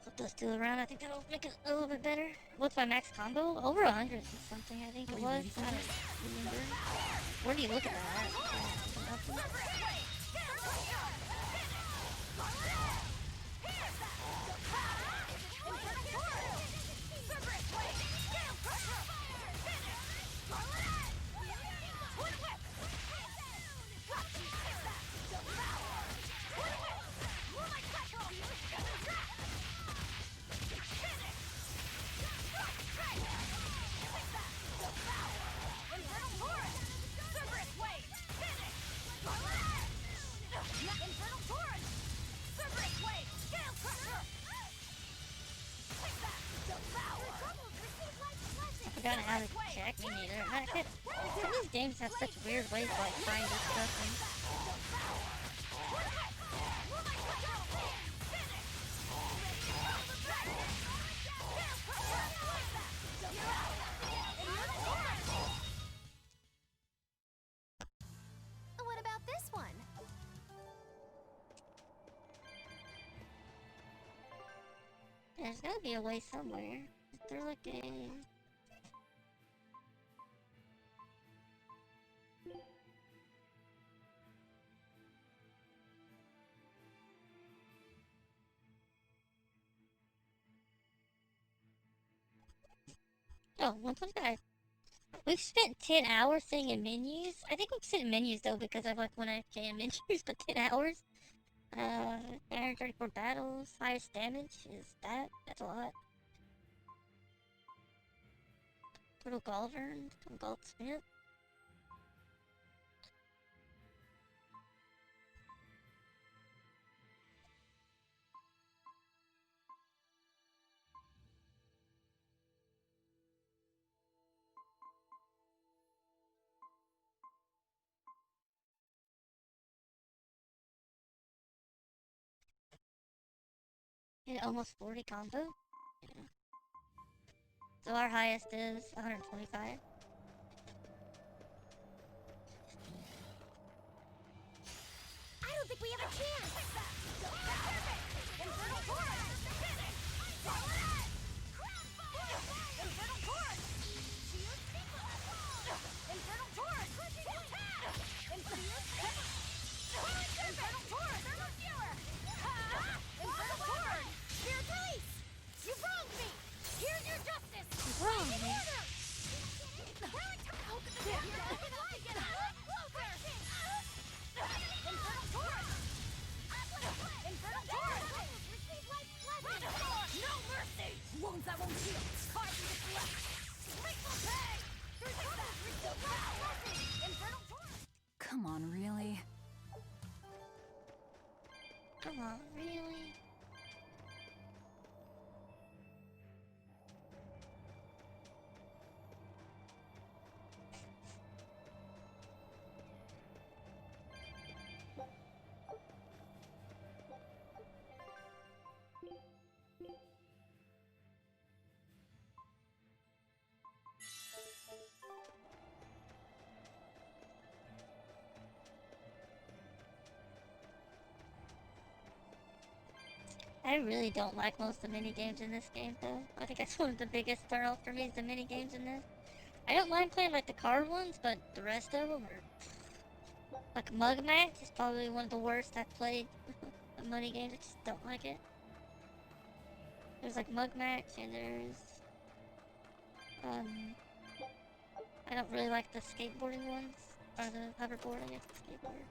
Flip those two around. I think that'll make it a little bit better. What's my max combo? Over 100 and something, I think it was. I don't remember. Where do you look at that? I forgot how to check, me neither. Some of these games have such weird ways to like find this stuff and... What about this one? There's gotta be a way somewhere. They're looking... Oh, 125. We've spent 10 hours sitting in menus. I think we've sitting in menus though because I've like 1 AFK in menus, but 10 hours. 134 battles. Highest damage is that? That's a lot. Total gold earned. Total gold spent. Hit almost 40 combo. Yeah. So our highest is 125. I don't think we have a chance! Infernal Torrent! Infernal Torrent! Infernal Torrent! Infernal Torrent! Thermal Viewer! Infernal Torrent! Spirit Release! You wronged me! Here's your justice! You wronged me? How could the damn like it? Closer! Infernal Torrent! Infernal Torrent! Receive life's blessing! No mercy! Wounds that won't heal! Carve and deflect! Grateful pay! Through troubles, receive life's blessing! Infernal Torrent! Come on, really? Come on, really? I really don't like most of the mini-games in this game, though. I think that's one of the biggest turn-off for me is the mini-games in this. I don't mind playing, like, the card ones, but the rest of them are... Like, Mug Match is probably one of the worst I've played. The money games, I just don't like it. There's, like, Mug Match, and there's... I don't really like the skateboarding ones. Or the hoverboard, I guess, the skateboard.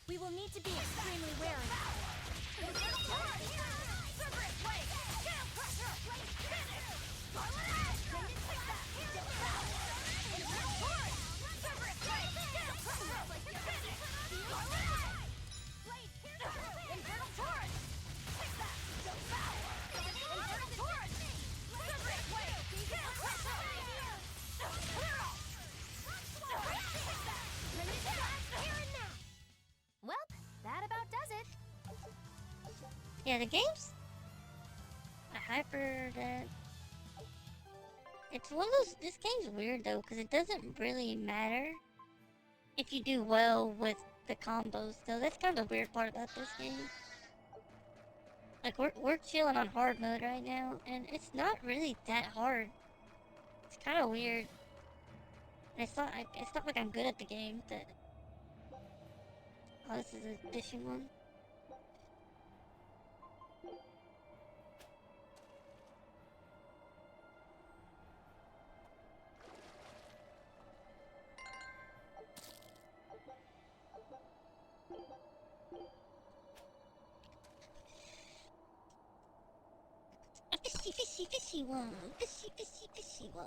We will need to be extremely wary. Infernal Torrent! Cerberus Blade! Scale Crusher! Finish! Extended Success! Infernal Torrent! Cerberus Blade! Scale Crusher! Finish! Blade Piercer! Infernal Torrent! Success! Devour! Infernal Torrent! Cerberus Blade! Scale Crusher! Clear off! Success! Here and now! Well, that about Yeah, the game's a hyper that... It's one of those... This game's weird though, because it doesn't really matter if you do well with the combos though. That's kind of the weird part about this game. Like, we're chilling on hard mode right now, and it's not really that hard. It's kind of weird. And it's not like I'm good at the game, but... Oh, this is a fishing one. A fishy, fishy, fishy one! Fishy, fishy, fishy one!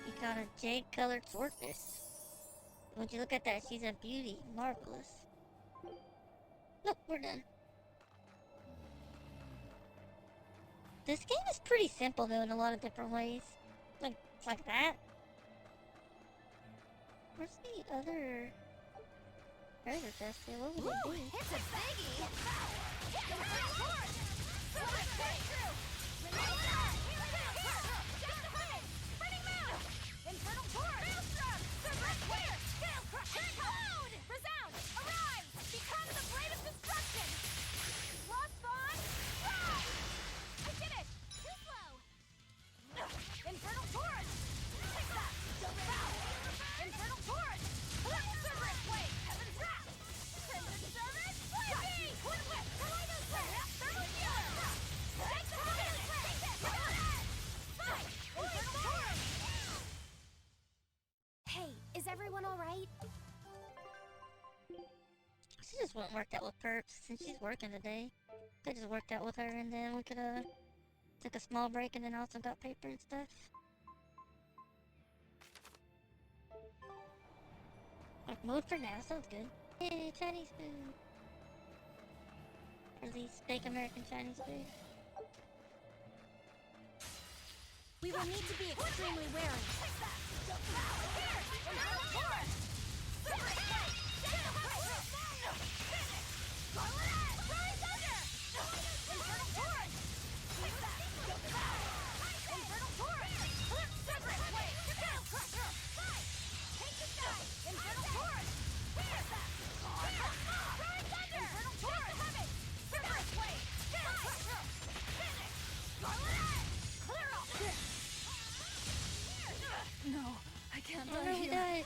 You got a jade-colored swordfish. Would you look at that? She's a beauty. Marvelous. Look, we're done. This game is pretty simple though in a lot of different ways. Like, it's like that. Where's the other treasure chest here? What would it be? It's a biggie! Infernal Torch! Maelstrom! Super Clear! Scale Crusher! Load! Resound! Arrive! Become the blade of destruction! Lost Spawn! Rise! I did it! Too slow! Infernal Torch! Take that! Infernal Torch! Cerberus Blade! Heaven's Wrath! Crimson Servant! Blade! Twin Whip! Tornado Slayer! Thermal Healer! Take the fire! Take this! Fight! Infernal Torch! Hey, is everyone alright? She just wouldn't work out with Perps since she's working today. Could just worked out with her and then we could took a small break and then also got paper and stuff. Like mode for now, sounds good. Yeah, Chinese food. Or at least fake American Chinese food. We will need to be extremely wary. No, I can't Oh die no, we here. died.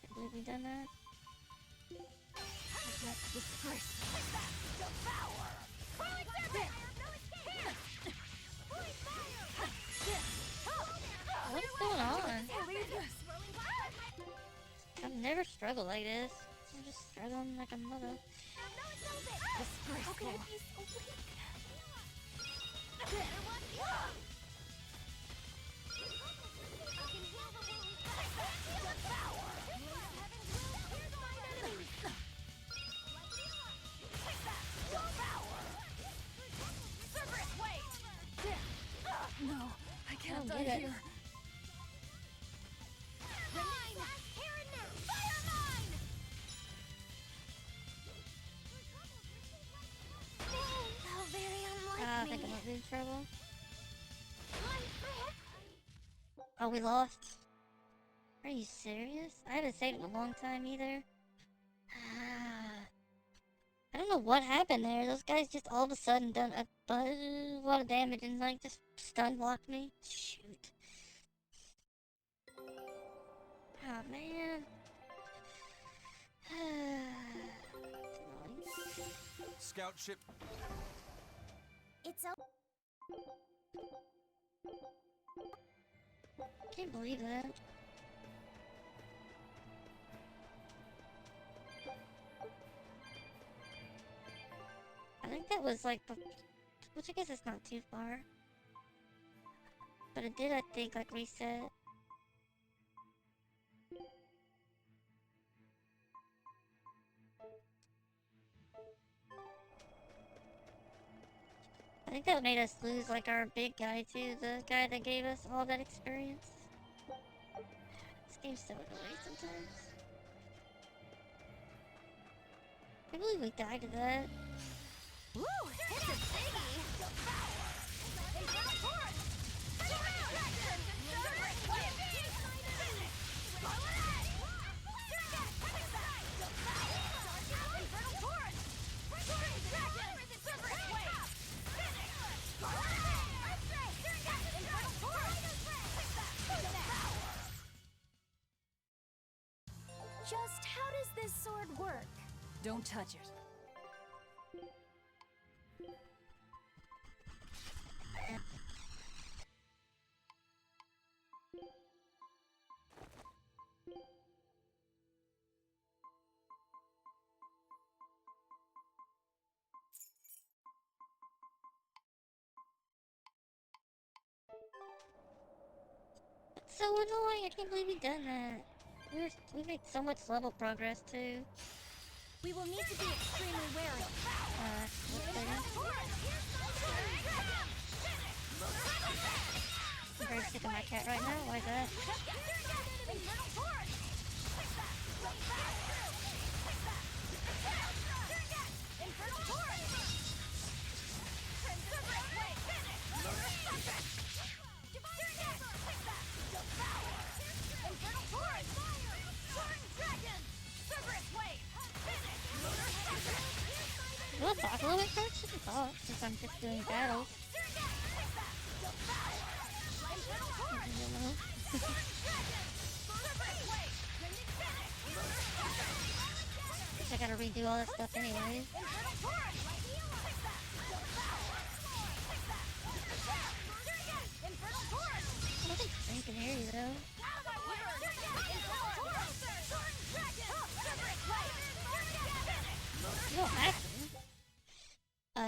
Can't believe we done that. That's disgraceful. What's going on? Leave us. I've never struggled like this. I'm just struggling like a mother. Disgraceful. How could it be so weak? No, I can't Oh, die get it. here. How very I unlike think I me. might be in trouble. Oh, we lost? Are you serious? I haven't saved in a long time either. I don't know what happened there. Those guys just all of a sudden done a lot of damage and like just stun blocked me. Shoot. Oh man. Scout ship. It's Can't believe that. that was like, which I guess is not too far. But it did, I think, like reset. I think that made us lose like our big guy too, the guy that gave us all that experience. This game's so annoying sometimes. I believe we died to that. Woo! It's a biggie! Just how does this sword work? Don't touch it. It's so annoying, I can't believe we done that. We made so much level progress too. We will need to be extremely wary. I'm very sick of my cat right now, why is that? Will it talk a little bit first? Shouldn't talk, since I'm just doing battles. Guess I gotta redo all this stuff anyways. I don't think Frank can hear you though. You don't have to.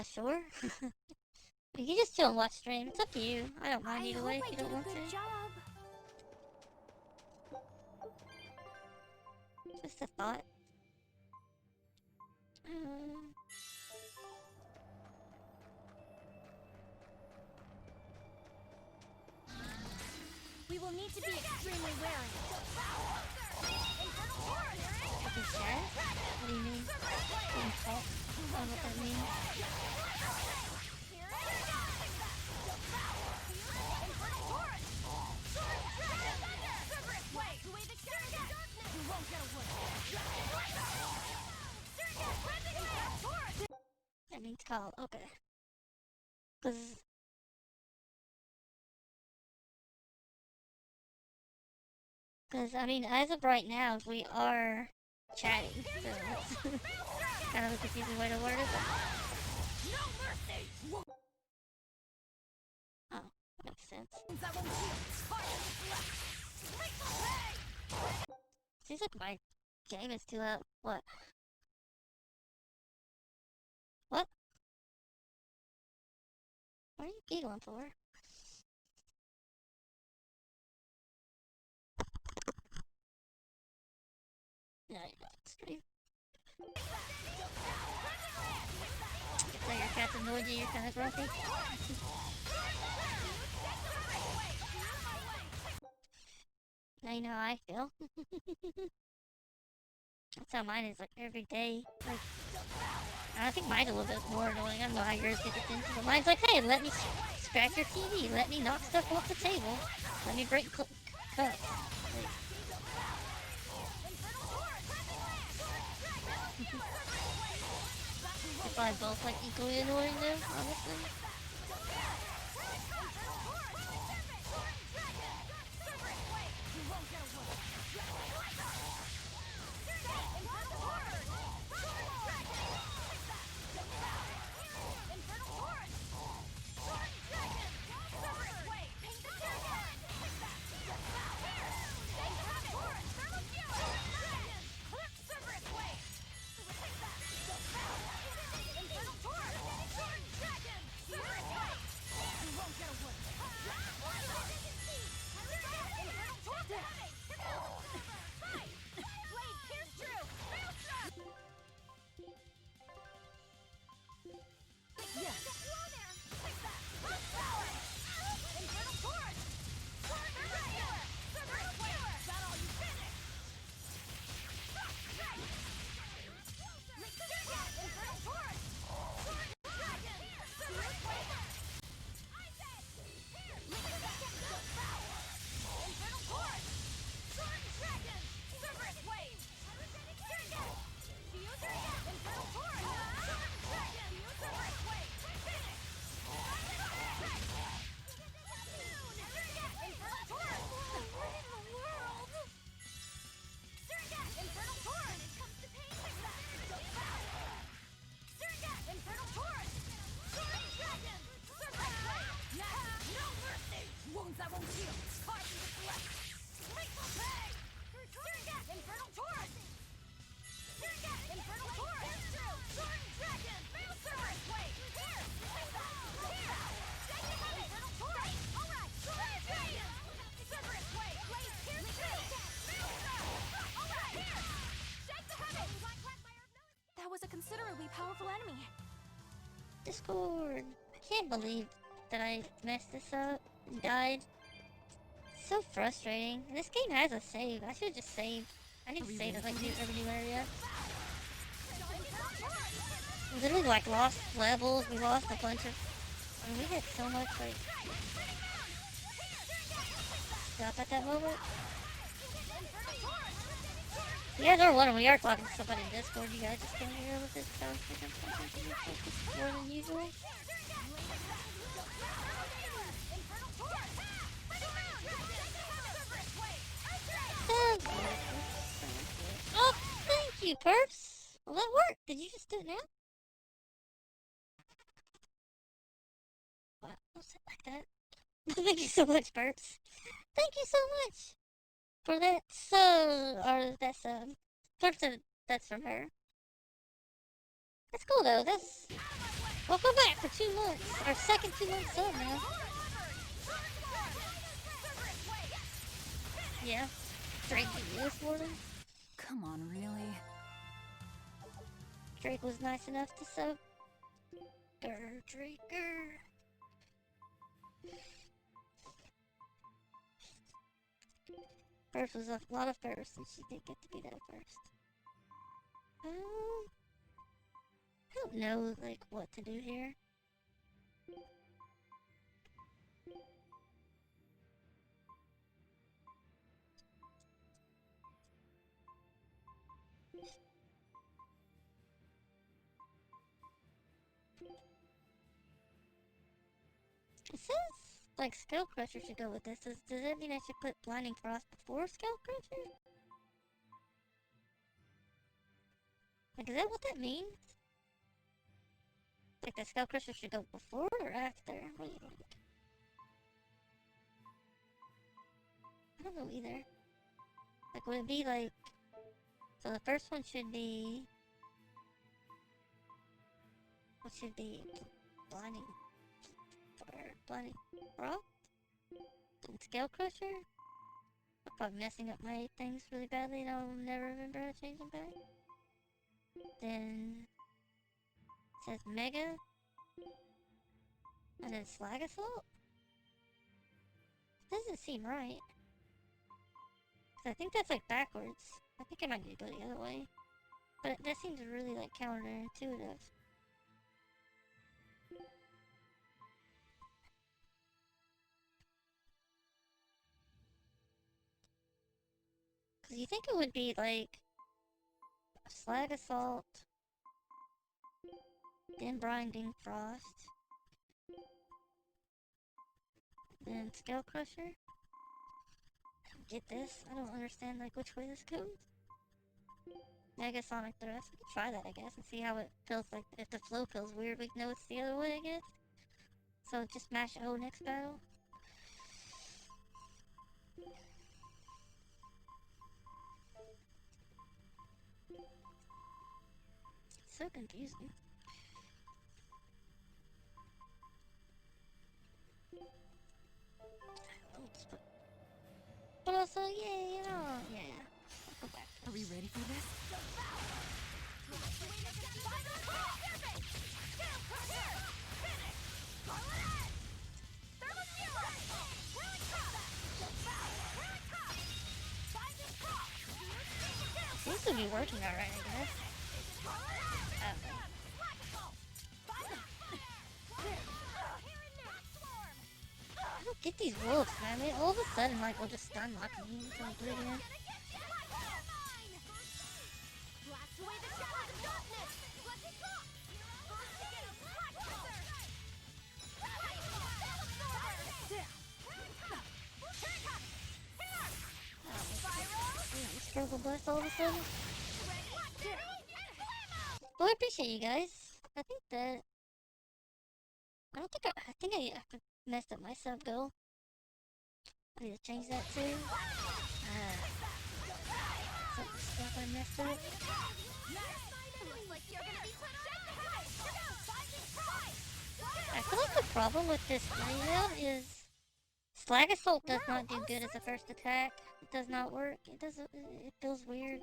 Sure. You can just chill and watch stream. It's up to you. I don't mind either way if you don't want to. Just a thought. We will need to be extremely wary. What is that? What do you mean? Insult? I don't know what that means. That means call. Okay. Because, I mean, as of right now, we are chatting, so it's kind of a confusing way to word it. Oh, that makes sense. Seems like my game is too loud. What? What? What are you giggling for? No, you're not stream. So your cat's annoyed you, you're kind of grumpy. Now you know how I feel. That's how mine is, like, every day. Like, I think mine's a little bit more annoying. I don't know how yours gets attention, but mine's like, hey, let me scratch your TV, let me knock stuff off the table, let me break cups. Like, they're probably both, like, equally annoying though, honestly. Discord. I can't believe that I messed this up and died. So frustrating. And this game has a save. I should just save. I need to save it like every new area. We literally like lost levels. We lost a bunch of. I mean, we had so much like stuff at that moment. You guys are wondering, we are talking to somebody in Discord. You guys just can't hear with this stuff. More than usual. Oh, thank you, Perps. Well, that worked. Did you just do it now? Wow, don't sit like that. Thank you so much, Perps. Thank you so much for that or that's Perps, that's from her. That's cool though. That's welcome back for 2 months. Our second 2 months sub now. Yeah. Drake did this for them. Come on, really? Drake was nice enough to sub. Draker. First was a lot of firsts, and she did get to be that first. I don't know, like, what to do here. It says, like, Skull Crusher should go with this. Does that mean I should put Blinding Frost before Skull Crusher? Like, is that what that means? Like, the Skull Crusher should go before or after? What do you think? I don't know either. Like, would it be like... So the first one should be... What should be? Blinding Frost? And Scale Crusher? I'm probably messing up my things really badly and I'll never remember how to change them back. Then... It says Mega. And then Slag Assault? Doesn't seem right. I think that's like backwards. I think I might need to go the other way. But that seems really like counterintuitive. Cause you think it would be like Slag Assault, then Blinding Frost, then Scale Crusher? Get this? I don't understand like which way this goes. Mega Sonic Thrust. We can try that I guess and see how it feels like. If the flow feels weird, we know it's the other way I guess. So just mash O next battle. So confusing. But also, yeah, you know, yeah. I'll go back. Are we ready for this? Seems to be working alright, I guess. I don't get these wolves, man. They all of a sudden, like, will just stun lock me until I do it again. Struggle blast all of a sudden. Well, I appreciate you guys. I think that... I think I messed up my sub goal. I need to change that too. Some stuff I messed up. I feel like the problem with this layout is Slag Assault does not do good as a first attack. It does not work. It doesn't. It feels weird.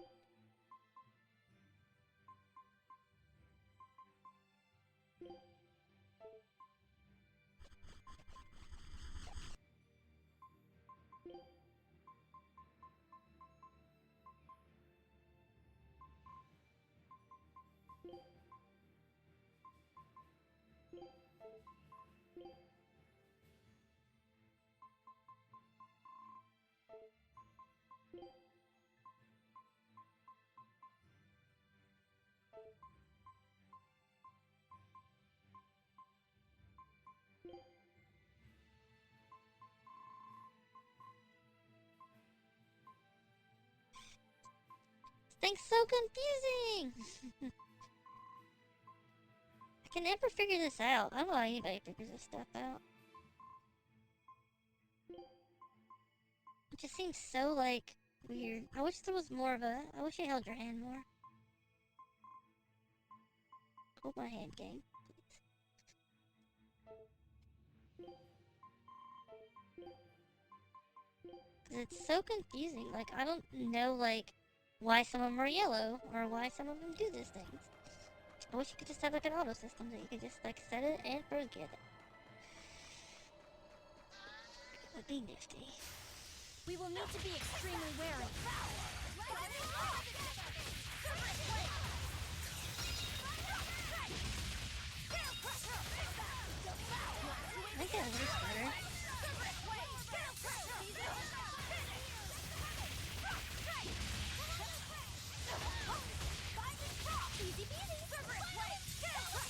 thing's so confusing! I can never figure this out. I don't know how anybody figures this stuff out. It just seems so, like, weird. I wish there was more of a... I wish you held your hand more. Hold my hand, game. Cause it's so confusing. Like, I don't know, like, why some of them are yellow, or why some of them do these things. I wish you could just have, like, an auto system that you could just, like, set it and forget it. It would be nifty. We will need to be extremely wary. I think that works better.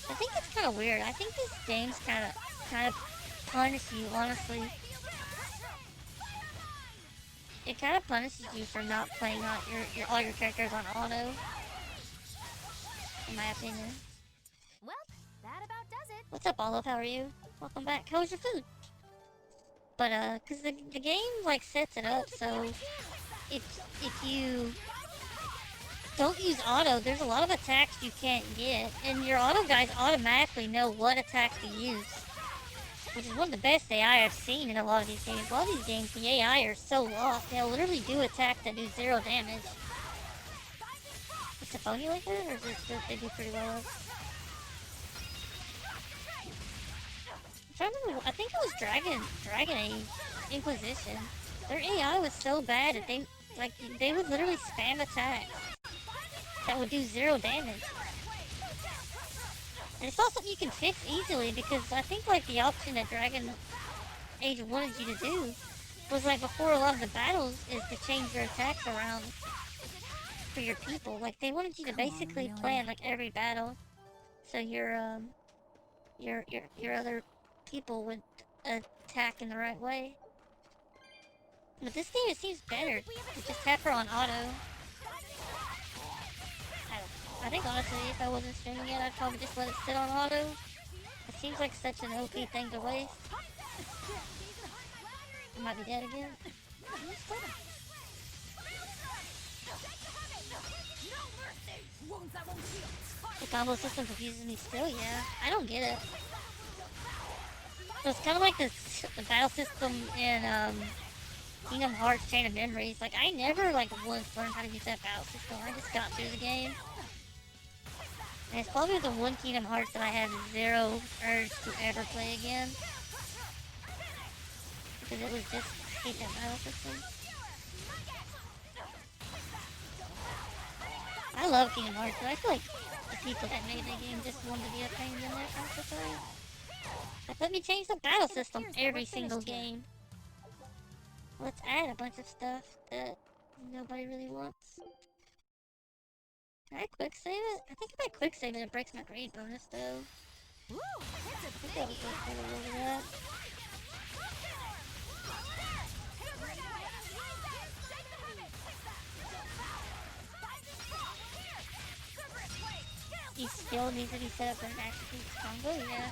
I think it's kind of weird. I think these games kind of punish you, honestly. It kind of punishes you for not playing on all your characters on auto. In my opinion. Well, that about does it. What's up, Olive? How are you? Welcome back. How was your food? But cause the game like sets it up so if you don't use auto, there's a lot of attacks you can't get, and your auto guys automatically know what attacks to use. Which is one of the best AI I've seen in a lot of these games. A lot of these games, the AI are so lost, they'll literally do attacks that do 0 damage. Is Symphonia like that, or is it just they do pretty well? I think it was Dragon Age Inquisition. Their AI was so bad that they would literally spam attacks that would do 0 damage. And it's not something you can fix easily, because I think like the option that Dragon Age wanted you to do was like before a lot of the battles is to change your attacks around for your people. Like they wanted you to basically plan like every battle, so your other people would attack in the right way. But this game, it seems better to just tap her on auto. I think honestly, if I wasn't streaming it, I'd probably just let it sit on auto. It seems like such an OP thing to waste. I might be dead again. The combo system confuses me still, yeah. I don't get it. So it's kind of like the battle system in Kingdom Hearts Chain of Memories. Like, I never, like, once learned how to use that battle system. I just got through the game. And it's probably the one Kingdom Hearts that I have 0 urge to ever play again. Because it was just, I hate that battle system. I love Kingdom Hearts, but I feel like the people that made the game just wanted to be a pain in the neck, I'm so sorry. Like, let me change the battle system every single game. Let's add a bunch of stuff that nobody really wants. Can I quick save it? I think if I quick save it, it breaks my grade bonus though. Woo, I think that was good for that. Each skill needs to be set up for an actual combo, yeah.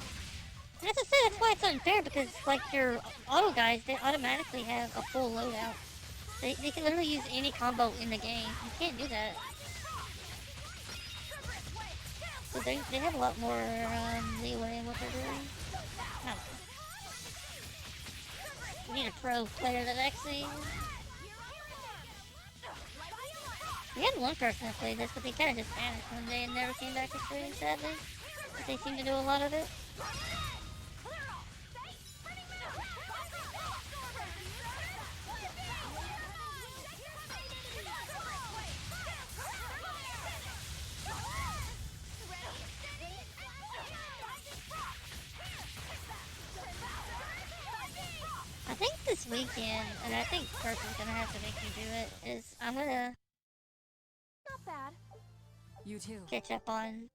And as I said, that's why it's unfair, because like your auto guys, they automatically have a full loadout. They can literally use any combo in the game. You can't do that. So they have a lot more leeway in what they're doing. I don't know. We need a pro player that actually... We had one person that played this, but they kind of just vanished one day and never came back to stream, sadly. But they seem to do a lot of it. I think this weekend, and I think Purple's gonna have to make me do it, is I'm gonna... Not bad. You too. Catch up on,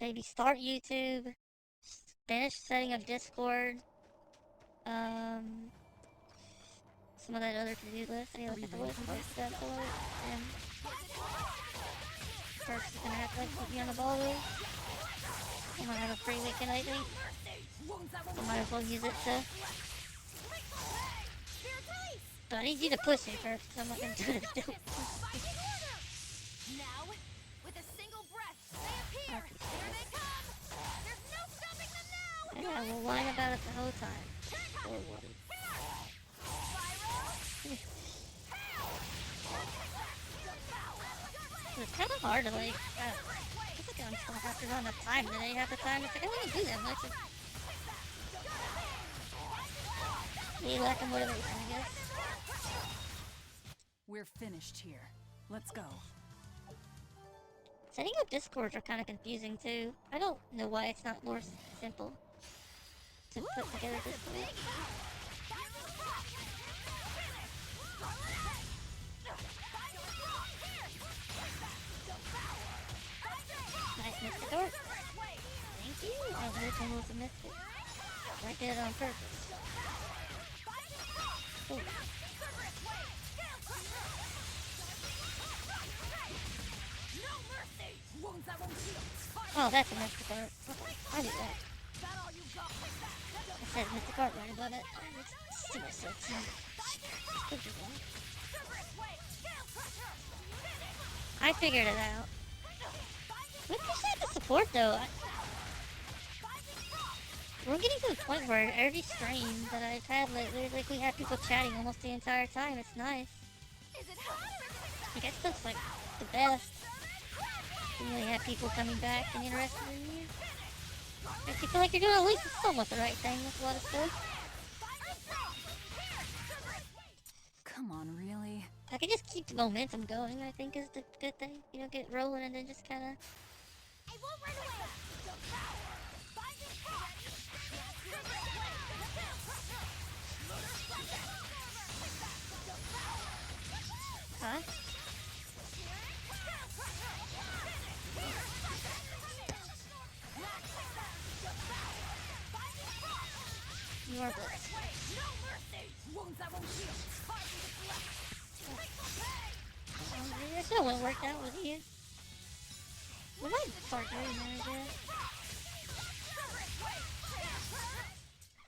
maybe start YouTube, finish setting up Discord, some of that other to-do list. I need to look at the list first, and first is gonna have to like keep me on the ball though. I'm gonna have a free weekend lately. So might as well use it to. But I need you to push me first, because I'm not gonna do it. Now, with a single breath, they appear. Here they come. There's no stopping them now. And I will whine about it the whole time. Or what? It's kind of hard to like, I feel like I'm just gonna have to run enough time today. Half the time, it's like I don't want to do that much. Me lacking motivation, I guess. We're finished here. Let's go. Setting up Discords are kind of confusing too. I don't know why it's not more simple to put together Discord. Nice Mystic Art. Thank you. I was hoping it was a Mystic. I did it on purpose. Ooh. Oh, that's a Mystic Art. Okay, I do that. It says Mystic Art right above it. It's too much sense. Could be wrong. I figured it out. We appreciate the support though. We're getting to the point where every stream that I've had lately, like we have people chatting almost the entire time. It's nice. I guess that's like the best. You really have people coming back and interested in you. Makes you feel like you're doing at least somewhat the right thing with a lot of stuff. Come on, really? I can just keep the momentum going, I think is the good thing. You know, get rolling and then just kinda... I won't run away. Huh? You are blessed. I should have worked out with you. We might start doing that, I guess.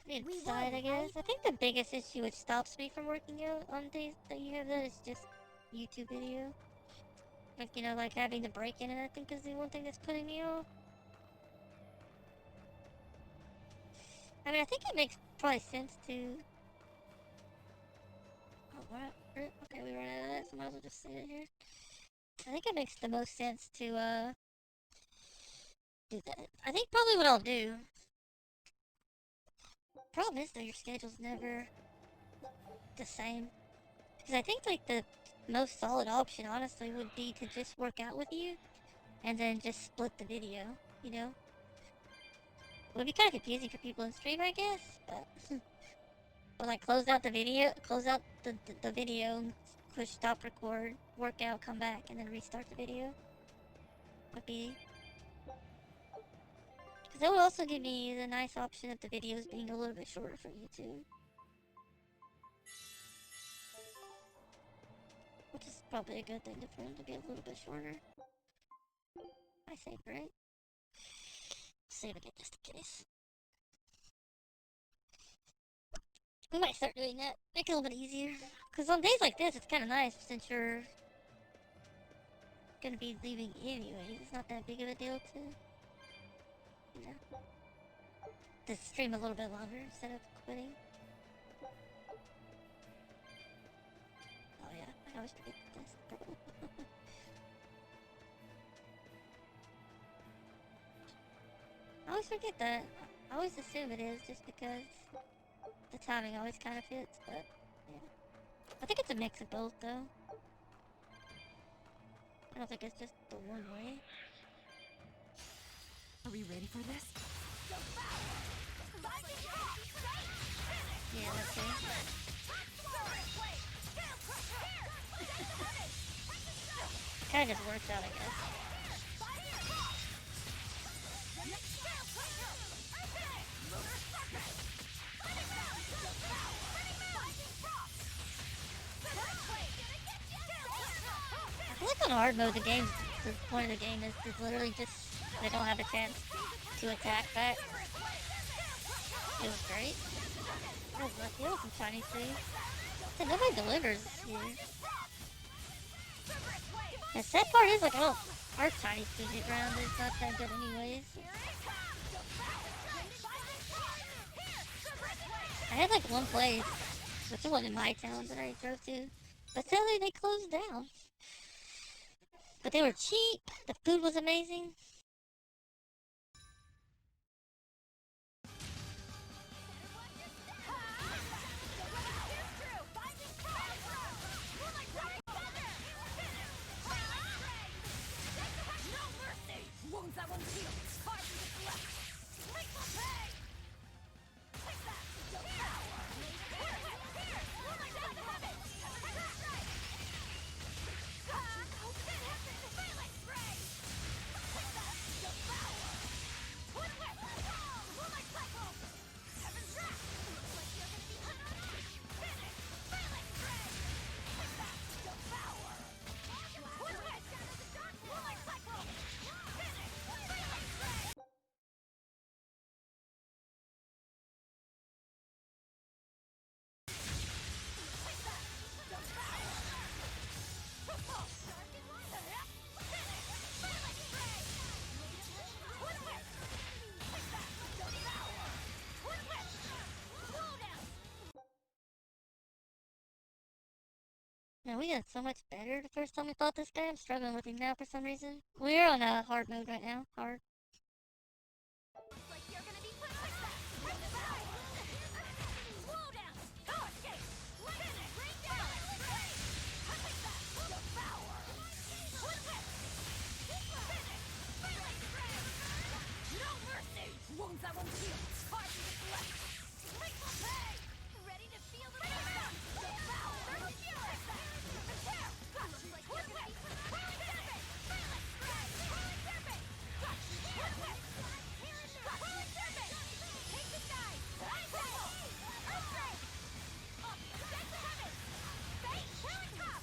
Need to decide, I guess. I think the biggest issue which stops me from working out on days that you have that is just YouTube video. Like, you know, like having to break in it, I think is the one thing that's putting me off. I mean, I think it makes probably sense to... Oh, what? Okay, we ran out of that, so might as well just say it here. I think it makes the most sense to, do that. I think probably what I'll do... Problem is, though, your schedule's never the same. Because I think, like, the most solid option, honestly, would be to just work out with you, and then just split the video, you know? It would be kind of confusing for people in stream, I guess, but... But, like, close out the video, the video, push stop record, work out, come back, and then restart the video. Would be... Because that would also give me the nice option of the videos being a little bit shorter for YouTube. Which is probably a good thing for them to be a little bit shorter. I think, right? Save again just in case. We might start doing that. Make it a little bit easier. Because on days like this, it's kind of nice since you're gonna be leaving anyways. It's not that big of a deal to, you know, to stream a little bit longer instead of quitting. Oh yeah, I always forget this. I always forget that. I always assume it is just because the timing always kind of fits, but yeah. I think it's a mix of both though. I don't think it's just the one way. Are we ready for this? Yeah, let's see. Kinda just works out, I guess. I feel like on hard mode the game's the point of the game is literally just they don't have a chance to attack back. It was great. I was lucky. It was some Chinese food. So nobody delivers here. The sad part is like, oh, our Chinese food get around is not that good anyways. I had like one place, which wasn't my town that I drove to, but sadly they closed down. But they were cheap, the food was amazing. Wounds that won't heal. Hard to deflect. Make my pay. Take that. Devour. Here. Let them have it. That's right. Melee spray. Take that. Devour. Twin whip. Moonlight cycle. Heaven's wrath. Looks like you're gonna be hot on ice. Finish. Melee spray. Take that. Devour. Twin whip. Moonlight cycle. Man, we got so much better the first time we fought this guy. I'm struggling with him now for some reason. We're on a hard mode right now. Hard. Wounds that won't heal. Hard to deflect. Make my pay. Ready to feel the wrath. Devour. Take this guy. Earthquake. Dead to heaven. Fate. Turret cup.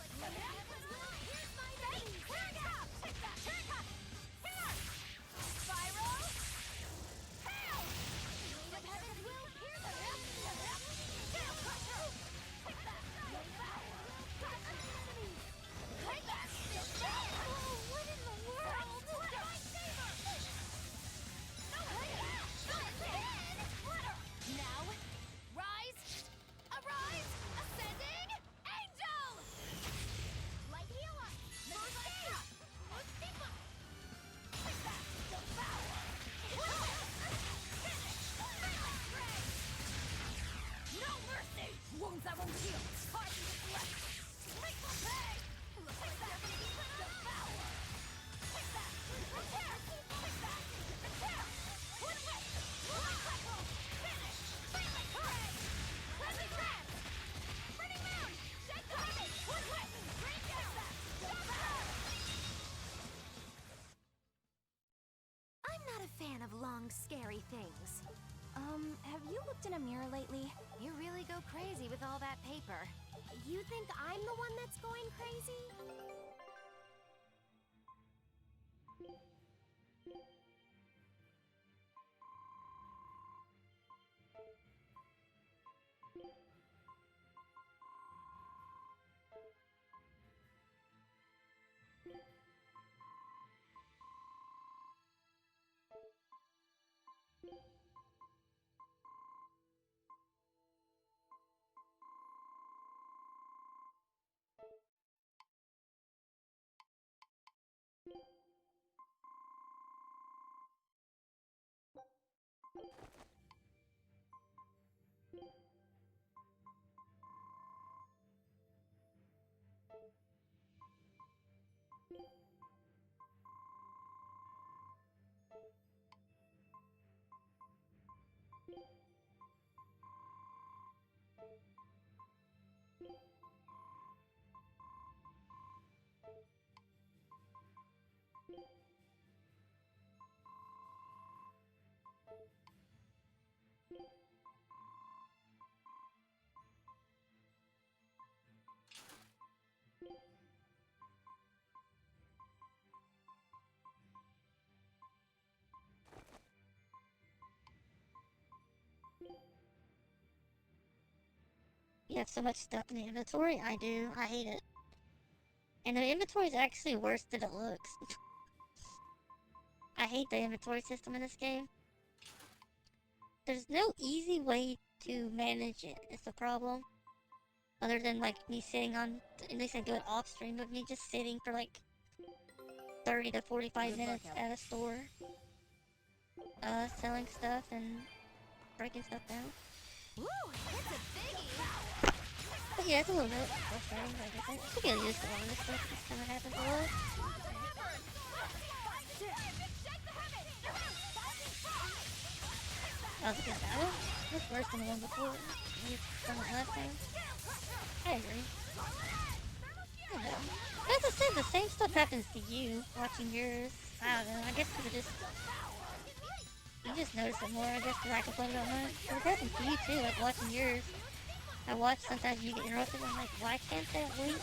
Here's my fate. Turret cup. Take that. Turret cup. Here. Spiral. Hail. Like heaven's will. Here's the Tail crusher. Take that. Devour. Take that. Oh, what in the world? Lightsaber. Now, rise, arise, ascending angel. Light healer. Take that. Devour. No mercy. Wounds that won't heal. Hard to deflect. Make my pay. Looks like they're gonna be devour. Take that. Repair. Take that. Repair. Twin whip. Moonlight cycle. Finish. Melee spray. Cleansing trance. Burning moon. Dead to heaven. Twin whip. Rain down. Devour. I'm not a fan of long, scary things. Have you looked in a mirror lately? You really go crazy with all that paper. You think I'm the one that's going crazy? You have so much stuff in the inventory. I do. I hate it. And the inventory is actually worse than it looks. I hate the inventory system in this game. There's no easy way to manage it, is the problem. Other than like me sitting on, at least I do it off stream, but me just sitting for like 30 to 45 minutes at a store. Selling stuff and breaking stuff down. Woo, it's a biggie. But yeah, it's a little bit frustrating, I guess. I should get used to all this stuff. This kind of happens a lot. That was a good battle. It was worse than the one before. We done it last time. I agree. I don't know. As I said, the same stuff happens to you watching yours. I don't know. I guess you just notice it more, I guess, because I complain about mine. But it happens to you too, like watching yours. I watch sometimes you get interrupted and I'm like, why can't that wait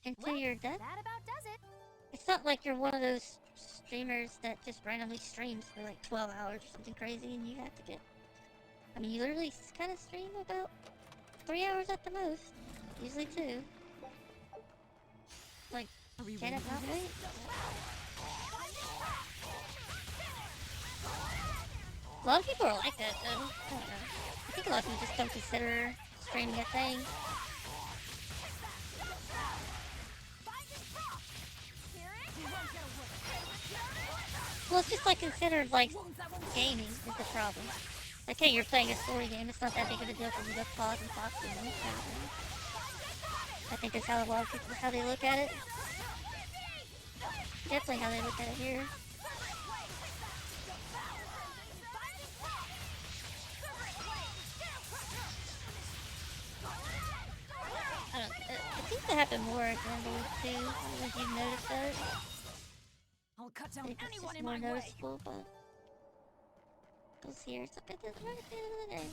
until you're done? That about does it. It's not like you're one of those streamers that just randomly streams for like 12 hours or something crazy and you have to get... I mean, you literally kind of stream about 3 hours at the most. Usually 2. Like, can it not wait? A lot of people are like that though. I don't know. I think a lot of people just don't consider streaming a thing. Well, it's just like considered like gaming is the problem. Like, hey, you're playing a story game, it's not that big of a deal for you to pause and talk to them. I think that's how a lot of people, how they look at it. Definitely how they look at it here. It seems to happen more at the end of week too. I don't know if you've noticed that. I'll cut down It's anyone just in more my way. noticeable, but goes here. It's up at the right at the end of the day.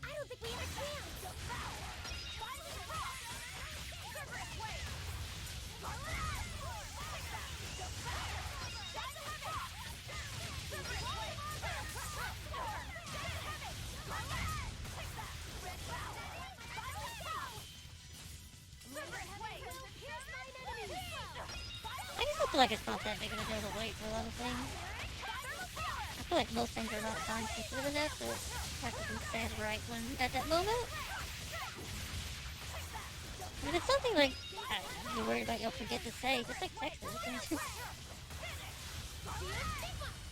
I don't think we have a chance. I just feel like it's not that big of a deal to wait for a lot of things. I feel like most things are not time sensitive enough to have to be said right when at that moment. If it's something like you're worried about you'll forget to say, just like text it.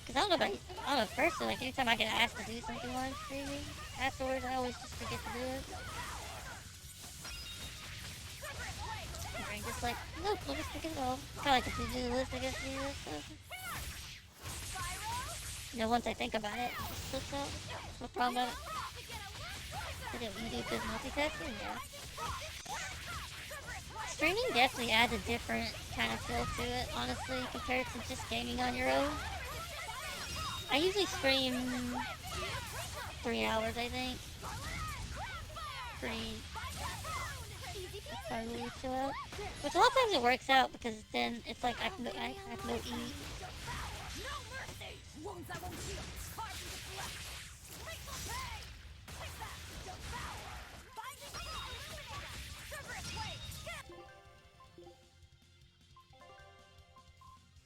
Cause I don't know about you, I don't know personally, like anytime I get asked to do something while I'm streaming, afterwards I always just forget to do it. Just like, nope, we'll just forget it all. Kinda like the to-do list, I guess, to do this stuff. You know, once I think about it, it just slips out. No problem about it. But yeah, you do good multitasking, yeah. Streaming definitely adds a different kind of feel to it, honestly, compared to just gaming on your own. I usually stream 3 hours, I think. Pretty... probably chill out. Which a lot of times it works out because then it's like I have no eat.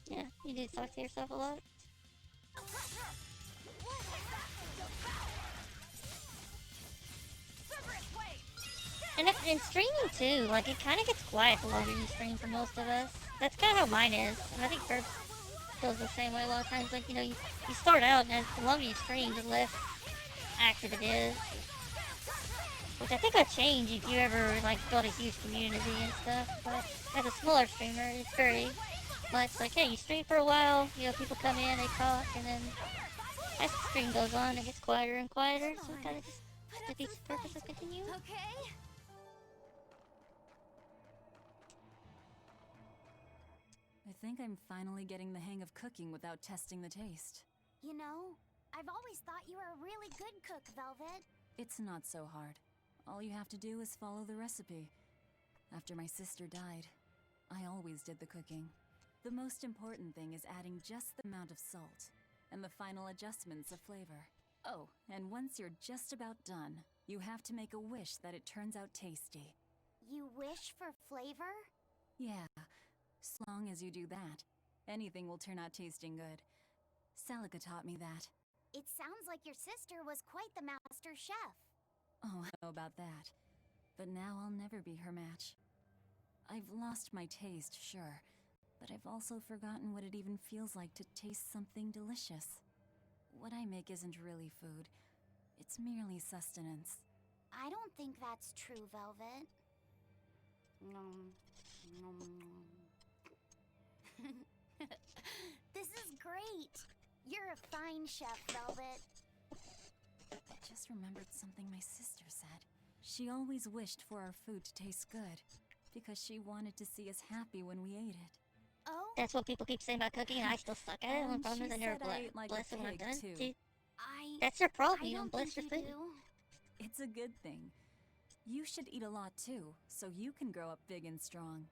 Yeah, you do talk to yourself a lot. And streaming too, like it kind of gets quiet the longer you stream for most of us. That's kind of how mine is, and I think Burp feels the same way a lot of times. Like, you know, you start out and the longer you stream, the less active it is. Which I think will change if you ever like build a huge community and stuff. But as a smaller streamer, it's very much like, hey, you stream for a while, you know, people come in, they talk, and then as the stream goes on, it gets quieter and quieter. So it kind of just defeats the purpose of continuing. Okay. I think I'm finally getting the hang of cooking without testing the taste. You know, I've always thought you were a really good cook, Velvet. It's not so hard. All you have to do is follow the recipe. After my sister died, I always did the cooking. The most important thing is adding just the amount of salt, and the final adjustments of flavor. Oh, and once you're just about done, You have to make a wish that it turns out tasty. You wish for flavor? Yeah, as long as you do that, anything will turn out tasting good. Celica taught me that. It sounds like your sister was quite the master chef. Oh, I know about that. But now I'll never be her match. I've lost my taste, sure, but I've also forgotten what it even feels like to taste something delicious. What I make isn't really food. It's merely sustenance. I don't think that's true, Velvet. This is great! You're a fine chef, Velvet. I just remembered something my sister said. She always wished for our food to taste good, because she wanted to see us happy when we ate it. Oh? That's what people keep saying about cooking, and I still suck at it. The And problem is I she never said I ate like a bless it when I'm pig, done. too. See, that's your problem. I You don't bless your think you food. do. It's a good thing. You should eat a lot too, so you can grow up big and strong.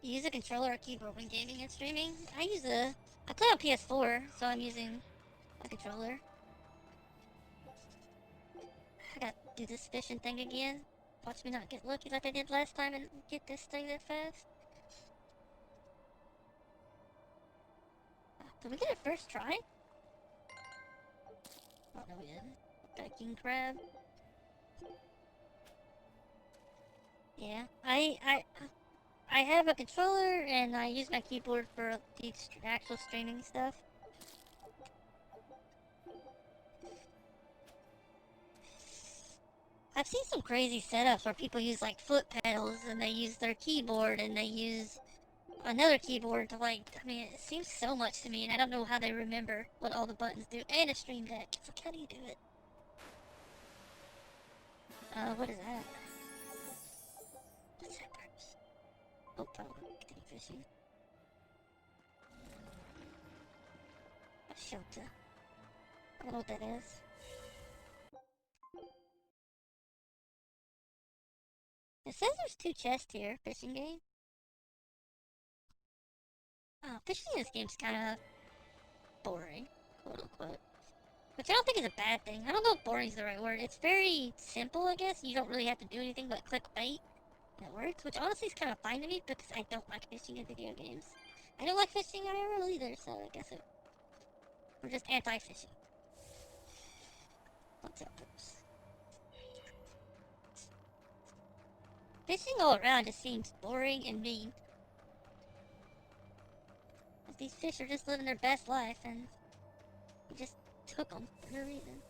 You use a controller or keyboard when gaming and streaming? I play on PS4, so I'm using a controller. I gotta do this fishing thing again. Watch me not get lucky like I did last time and get this thing that fast. Did we get it first try? Oh no, we didn't. Got a king crab. Yeah, I have a controller and I use my keyboard for the actual streaming stuff. I've seen some crazy setups where people use like foot pedals and they use their keyboard and they use another keyboard to like, I mean, it seems so much to me and I don't know how they remember what all the buttons do. And a stream deck. It's like, how do you do it? What is that? What's that purpose? Oh, probably getting fishing. A shelter. I don't know what that is. It says there's 2 chests here, fishing game. Oh, fishing in this game's kinda boring, quote unquote. Which I don't think is a bad thing. I don't know if boring is the right word. It's very simple, I guess. You don't really have to do anything but click bait. And it works, which honestly is kind of fine to me because I don't like fishing in video games. I don't like fishing IRL either, so I guess we're just anti-fishing. What's that purpose? Fishing all around just seems boring and mean. These fish are just living their best life and you just took them for no reason.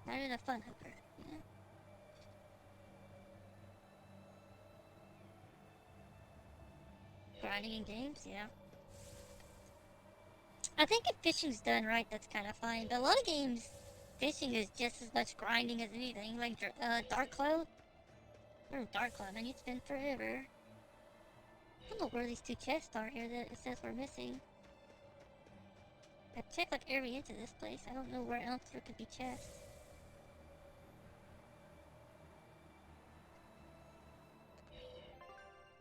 Not even a fun hooker, you know? Grinding in games, yeah. I think if fishing's done right, that's kind of fine. But a lot of games, fishing is just as much grinding as anything. Like Dark Cloud. Or Dark Cloud, man, it's been forever. I don't know where these 2 chests are here that it says we're missing. I checked like every inch of this place. I don't know where else there could be chests.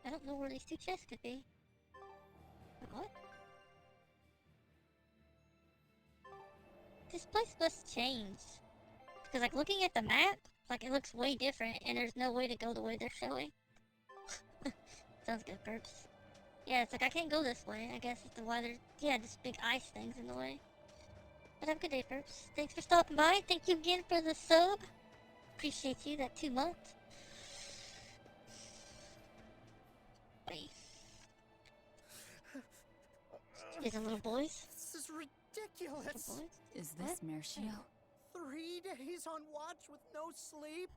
I don't know where these 2 chests could be. What? This place must change. Because like looking at the map, like it looks way different and there's no way to go the way they're showing. Sounds good, Perps. Yeah, it's like I can't go this way. I guess it's the why there's, yeah, just big ice things in the way. But have a good day, Perps. Thanks for stopping by. Thank you again for the sub. Appreciate you, that 2 months. Wait. Is it little boys? This is ridiculous. Little boys? Is this Mercio? 3 days on watch with no sleep?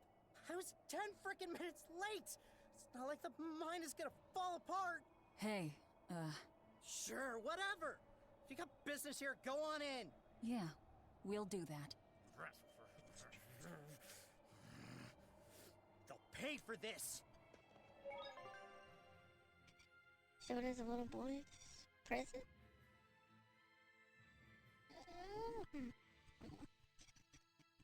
I was 10 frickin' minutes late! It's not like the mine is gonna fall apart! Hey, Sure, whatever! If you got business here, go on in! yeah, we'll do that. They'll pay for this! So it is a little boy's present?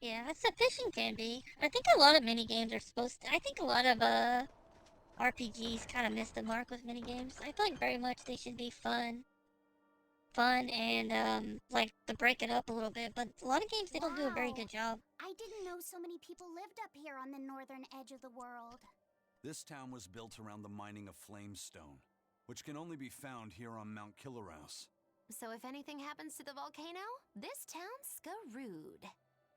Yeah, that's what fishing can be. I think a lot of minigames are supposed to... I think a lot of, RPGs kind of miss the mark with minigames. I feel like very much they should be fun. Fun and, like, to break it up a little bit. But a lot of games, they don't do a very good job. I didn't know so many people lived up here on the northern edge of the world. This town was built around the mining of flamestone, which can only be found here on Mount Killerhouse. So if anything happens to the volcano, this town's screwed.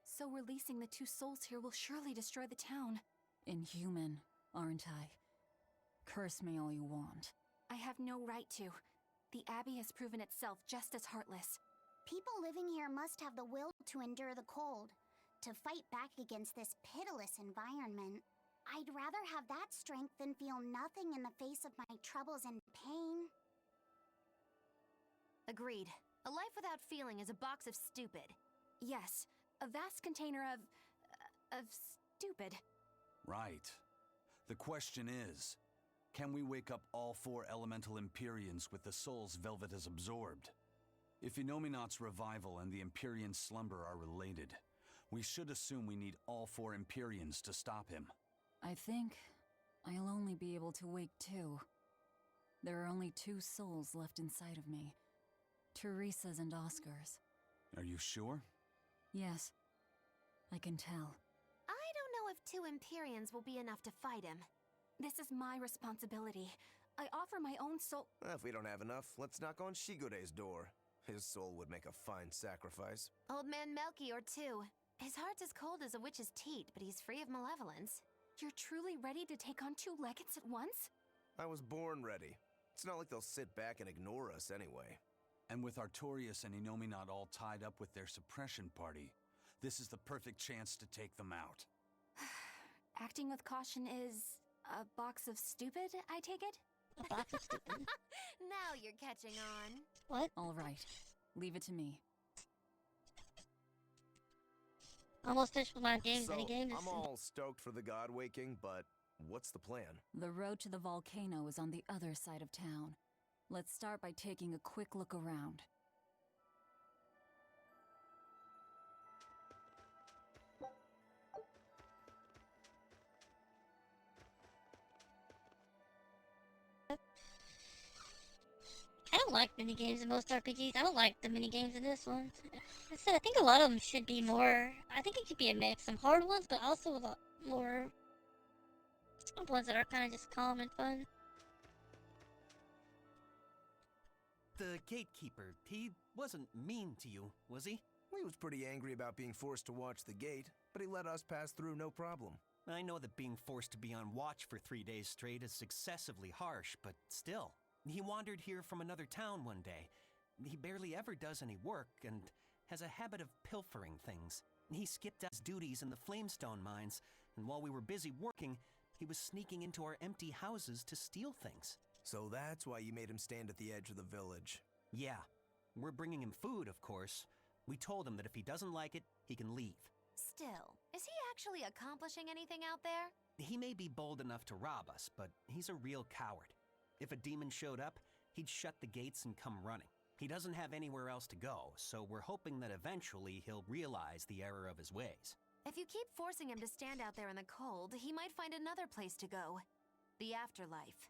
So releasing the two souls here will surely destroy the town. Inhuman, aren't I? Curse me all you want. I have no right to. The Abbey has proven itself just as heartless. People living here must have the will to endure the cold, to fight back against this pitiless environment. I'd rather have that strength than feel nothing in the face of my troubles and pain. Agreed. A life without feeling is a box of stupid. Yes, a vast container of stupid. Right. The question is, can we wake up all 4 elemental Empyreans with the souls Velvet has absorbed? If Inominat's revival and the Empyrean slumber are related, we should assume we need all 4 Empyreans to stop him. I think I'll only be able to wake 2. There are only 2 souls left inside of me. Teresa's and Oscar's. Are you sure? Yes. I can tell. I don't know if 2 Empyreans will be enough to fight him. This is my responsibility. I offer my own soul— If we don't have enough, let's knock on Shigure's door. His soul would make a fine sacrifice. Old man Melchior, too. His heart's as cold as a witch's teat, but he's free of malevolence. You're truly ready to take on 2 legates at once? I was born ready. It's not like they'll sit back and ignore us anyway. And with Artorias and Inominat all tied up with their suppression party, this is the perfect chance to take them out. Acting with caution is a box of stupid, I take it? A box of stupid? Now you're catching on. What? All right. Leave it to me. Almost finished with my games, So, minigames. I'm all stoked for the god waking, but what's the plan? The road to the volcano is on the other side of town. Let's start by taking a quick look around. I don't like minigames in most RPGs. I don't like the minigames in this one. I said I think a lot of them should be more. I think it could be a mix. Some hard ones, but also a lot more ones that are kind of just calm and fun. The gatekeeper, he wasn't mean to you, was he? He was pretty angry about being forced to watch the gate, but he let us pass through no problem. I know that being forced to be on watch for 3 days straight is excessively harsh, but still. He wandered here from another town one day. He barely ever does any work and has a habit of pilfering things. He skipped his duties in the Flamestone mines, and while we were busy working, he was sneaking into our empty houses to steal things. So that's why you made him stand at the edge of the village. Yeah. We're bringing him food, of course. We told him that if he doesn't like it, he can leave. Still, is he actually accomplishing anything out there? He may be bold enough to rob us, but he's a real coward. If a demon showed up, he'd shut the gates and come running. He doesn't have anywhere else to go, so we're hoping that eventually he'll realize the error of his ways. If you keep forcing him to stand out there in the cold, he might find another place to go. The afterlife.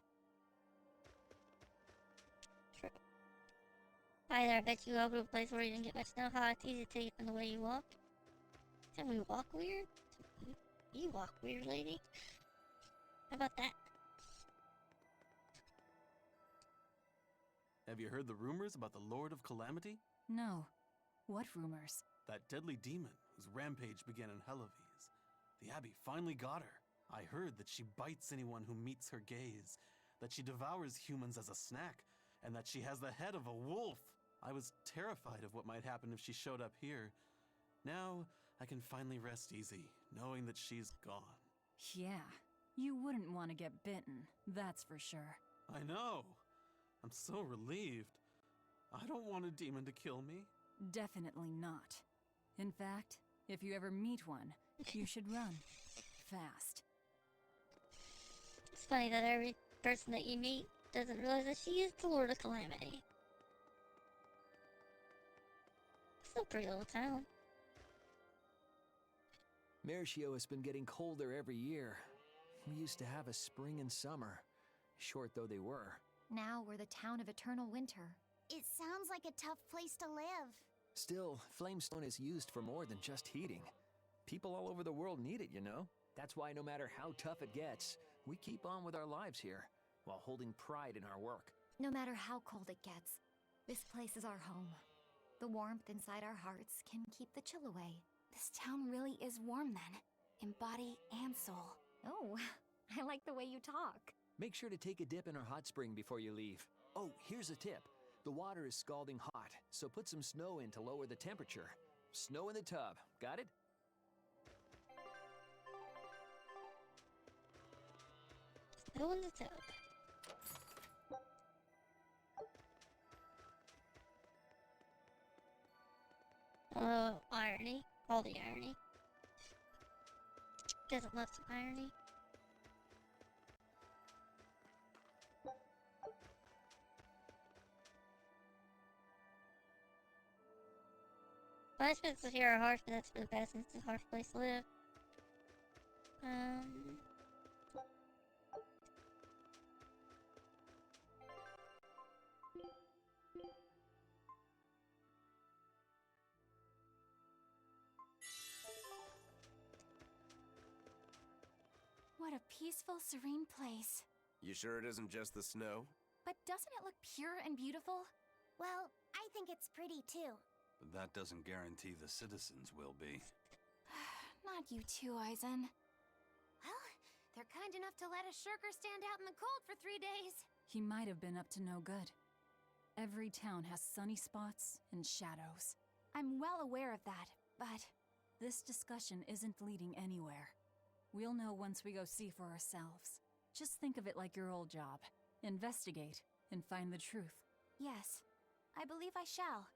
Hi there, I bet you go to a place where you didn't get much snow. How it's easy to tell you from the way you walk. Tell me, walk weird? You walk weird, lady. How about that? Have you heard the rumors about the Lord of Calamity? No. What rumors? That deadly demon whose rampage began in Helaves. The Abbey finally got her. I heard that she bites anyone who meets her gaze, that she devours humans as a snack, and that she has the head of a wolf. I was terrified of what might happen if she showed up here. Now, I can finally rest easy, knowing that she's gone. Yeah. You wouldn't want to get bitten, that's for sure. I know. I'm so relieved. I don't want a demon to kill me. Definitely not. In fact, if you ever meet one, you should run. Fast. It's funny that every person that you meet doesn't realize that she is the Lord of Calamity. It's a pretty little town. Mershio has been getting colder every year. We used to have a spring and summer, short though they were. Now we're the town of eternal winter. It sounds like a tough place to live. Still, Flamestone is used for more than just heating. People all over the world need it, you know? That's why no matter how tough it gets, we keep on with our lives here, while holding pride in our work. No matter how cold it gets, this place is our home. The warmth inside our hearts can keep the chill away. This town really is warm then, in body and soul. Oh, I like the way you talk. Make sure to take a dip in our hot spring before you leave. Oh, here's a tip. The water is scalding hot, so put some snow in to lower the temperature. Snow in the tub, got it? Snow in the tub. Oh, irony. All the irony. Doesn't love some irony. Punishments here are harsh, but that's for the best since it's a harsh place to live. What a peaceful, serene place. You sure it isn't just the snow? But doesn't it look pure and beautiful? Well, I think it's pretty too. But that doesn't guarantee the citizens will be. Not you too, Eisen. Well, they're kind enough to let a shirker stand out in the cold for 3 days. He might have been up to no good. Every town has sunny spots and shadows. I'm well aware of that, but... This discussion isn't leading anywhere. We'll know once we go see for ourselves. Just think of it like your old job. Investigate and find the truth. Yes, I believe I shall.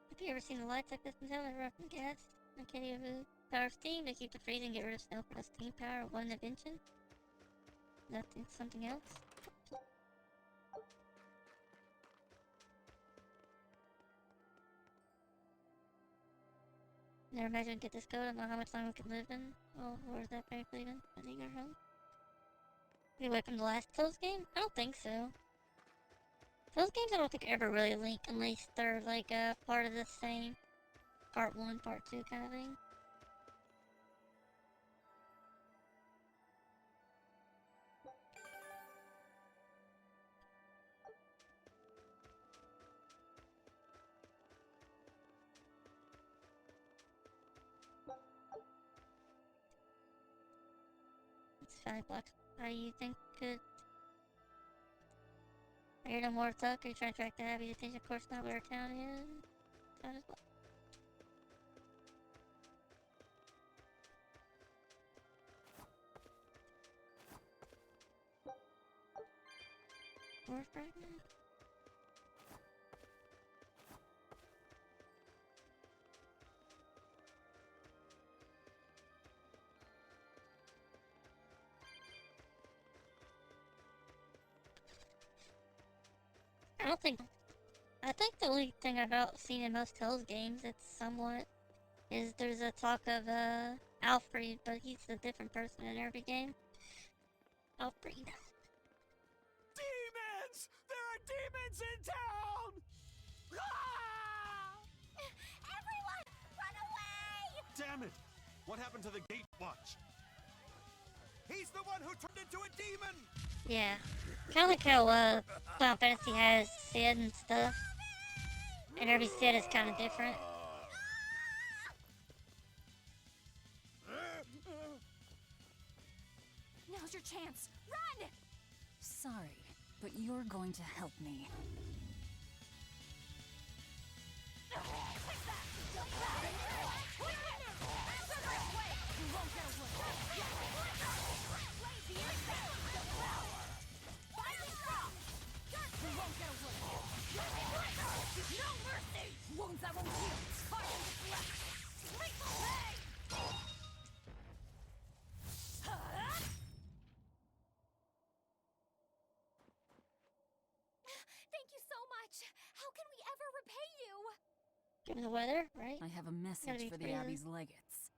Have you ever seen the lights like this in town? They're rough and gas. I can't even power of steam to keep the freeze and get rid of snow plus steam power. One invention. Nothing, something else. Never imagined we'd get this code. I don't know how much longer we can live in. Oh, where's that bank leaving? I think our home. Are we away from the last Tales game? I don't think so. Those games I don't think ever really link unless they're like part of the same part 1, part 2 kind of thing. It's 5 bucks. How do you think could... Are you no more tuck? Are you trying to track the Abby's attention? Of course not, where our town is. Town is what? More fragment? I think the only thing I've seen in most Tales games that's somewhat is there's a talk of Alfred, but he's a different person in every game. Alfred. Demons! There are demons in town! Ah! Everyone, run away! Damn it! What happened to the gate watch? He's the one who turned into a demon! Yeah. Kinda like how Final Fantasy has Sid and stuff. And every Sid is kinda different. Now's your chance. Run! Sorry, but you're going to help me. No mercy! Wounds that won't heal! Heart is left! Lethal pain! Thank you so much! How can we ever repay you? Given the weather, right? I have a message for the Abbey's legates.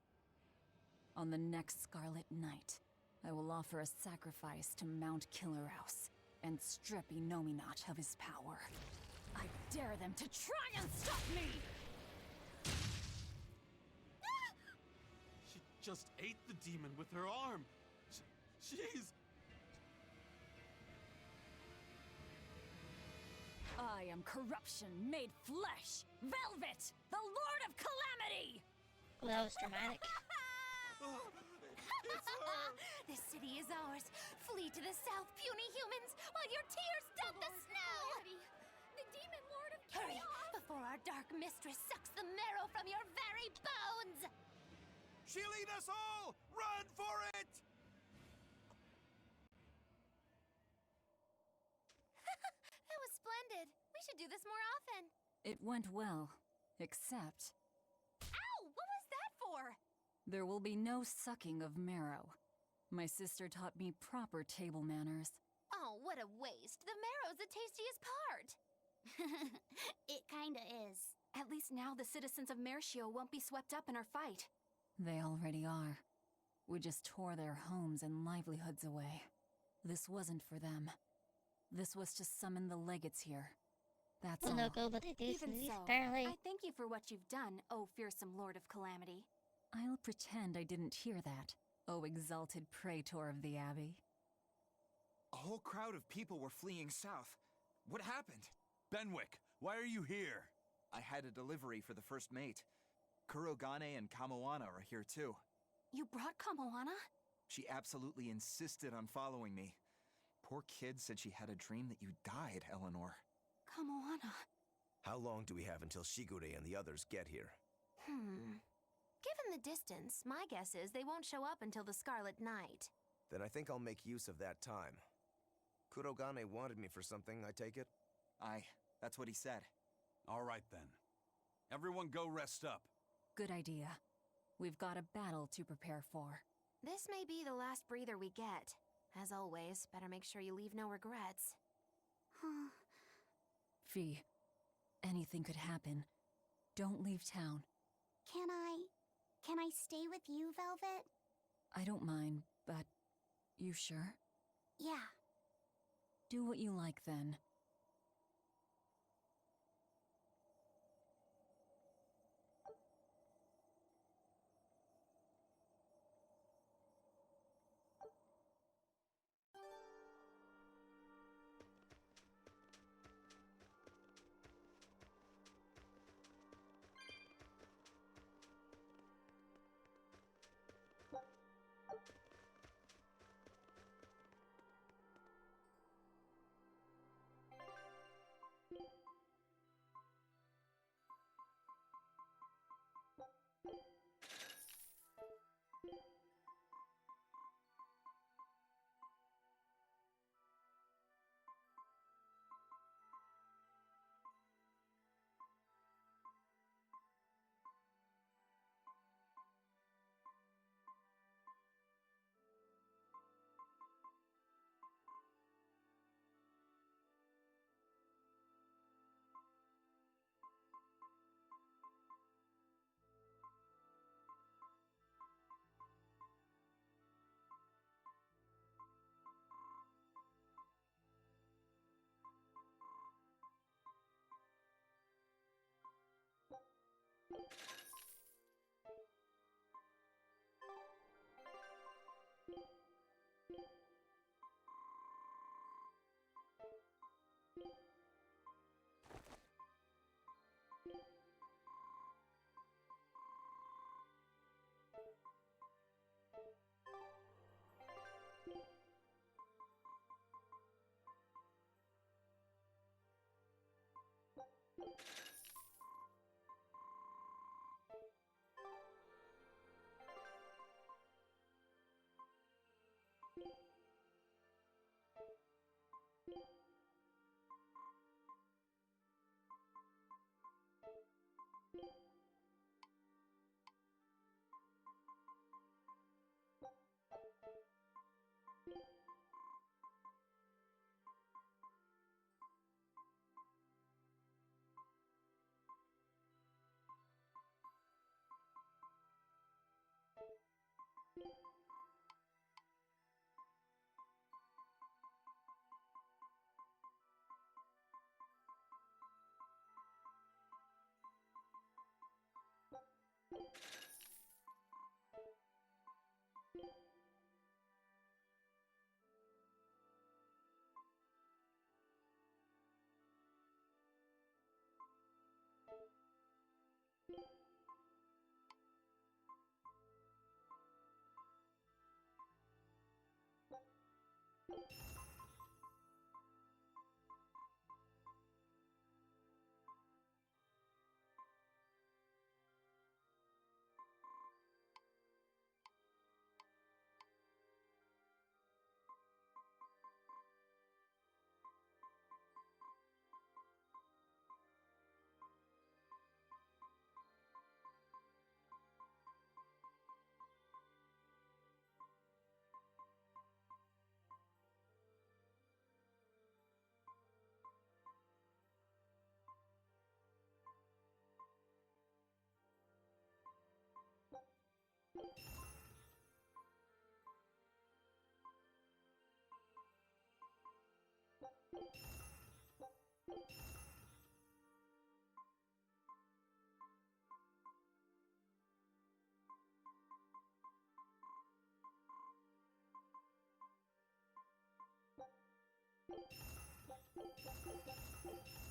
On the next Scarlet Night, I will offer a sacrifice to Mount Killerhouse and strip Inominat of his power. I dare them to try and stop me! She just ate the demon with her arm. She's... I am corruption made flesh! Velvet! The Lord of Calamity! Well, that was dramatic. This city is ours. Flee to the south, puny humans, while your tears dump the snow! The demon lord of Hurry, chaos! before our dark mistress sucks the marrow from your very bones! She'll eat us all! Run for it! That was splendid. We should do this more often. It went well, except Ow! What was that for? there will be no sucking of marrow. My sister taught me proper table manners. Oh, what a waste. The marrow's the tastiest part. It kinda is. At least now the citizens of Mercio won't be swept up in our fight. They already are. We just tore their homes and livelihoods away. This wasn't for them. This was to summon the legates here. That's Well, all. no go, but they do Even some so, apparently. I thank you for what you've done, O fearsome Lord of Calamity. I'll pretend I didn't hear that, O exalted praetor of the Abbey. A whole crowd of people were fleeing south. What happened? Benwick, why are you here? I had a delivery for the first mate. Kurogane and Kamoana are here too. You brought Kamoana? She absolutely insisted on following me. Poor kid said she had a dream that you died, Eleanor. Kamoana. How long do we have until Shigure and the others get here? Given the distance, my guess is they won't show up until the Scarlet Night. Then I think I'll make use of that time. Kurogane wanted me for something, I take it? Aye, that's what he said. All right then. Everyone go rest up. Good idea. We've got a battle to prepare for. This may be the last breather we get. As always, better make sure you leave no regrets. Fee, anything could happen. Don't leave town. Can I stay with you, Velvet? I don't mind, but you sure? Yeah. Do what you like then. Thank you.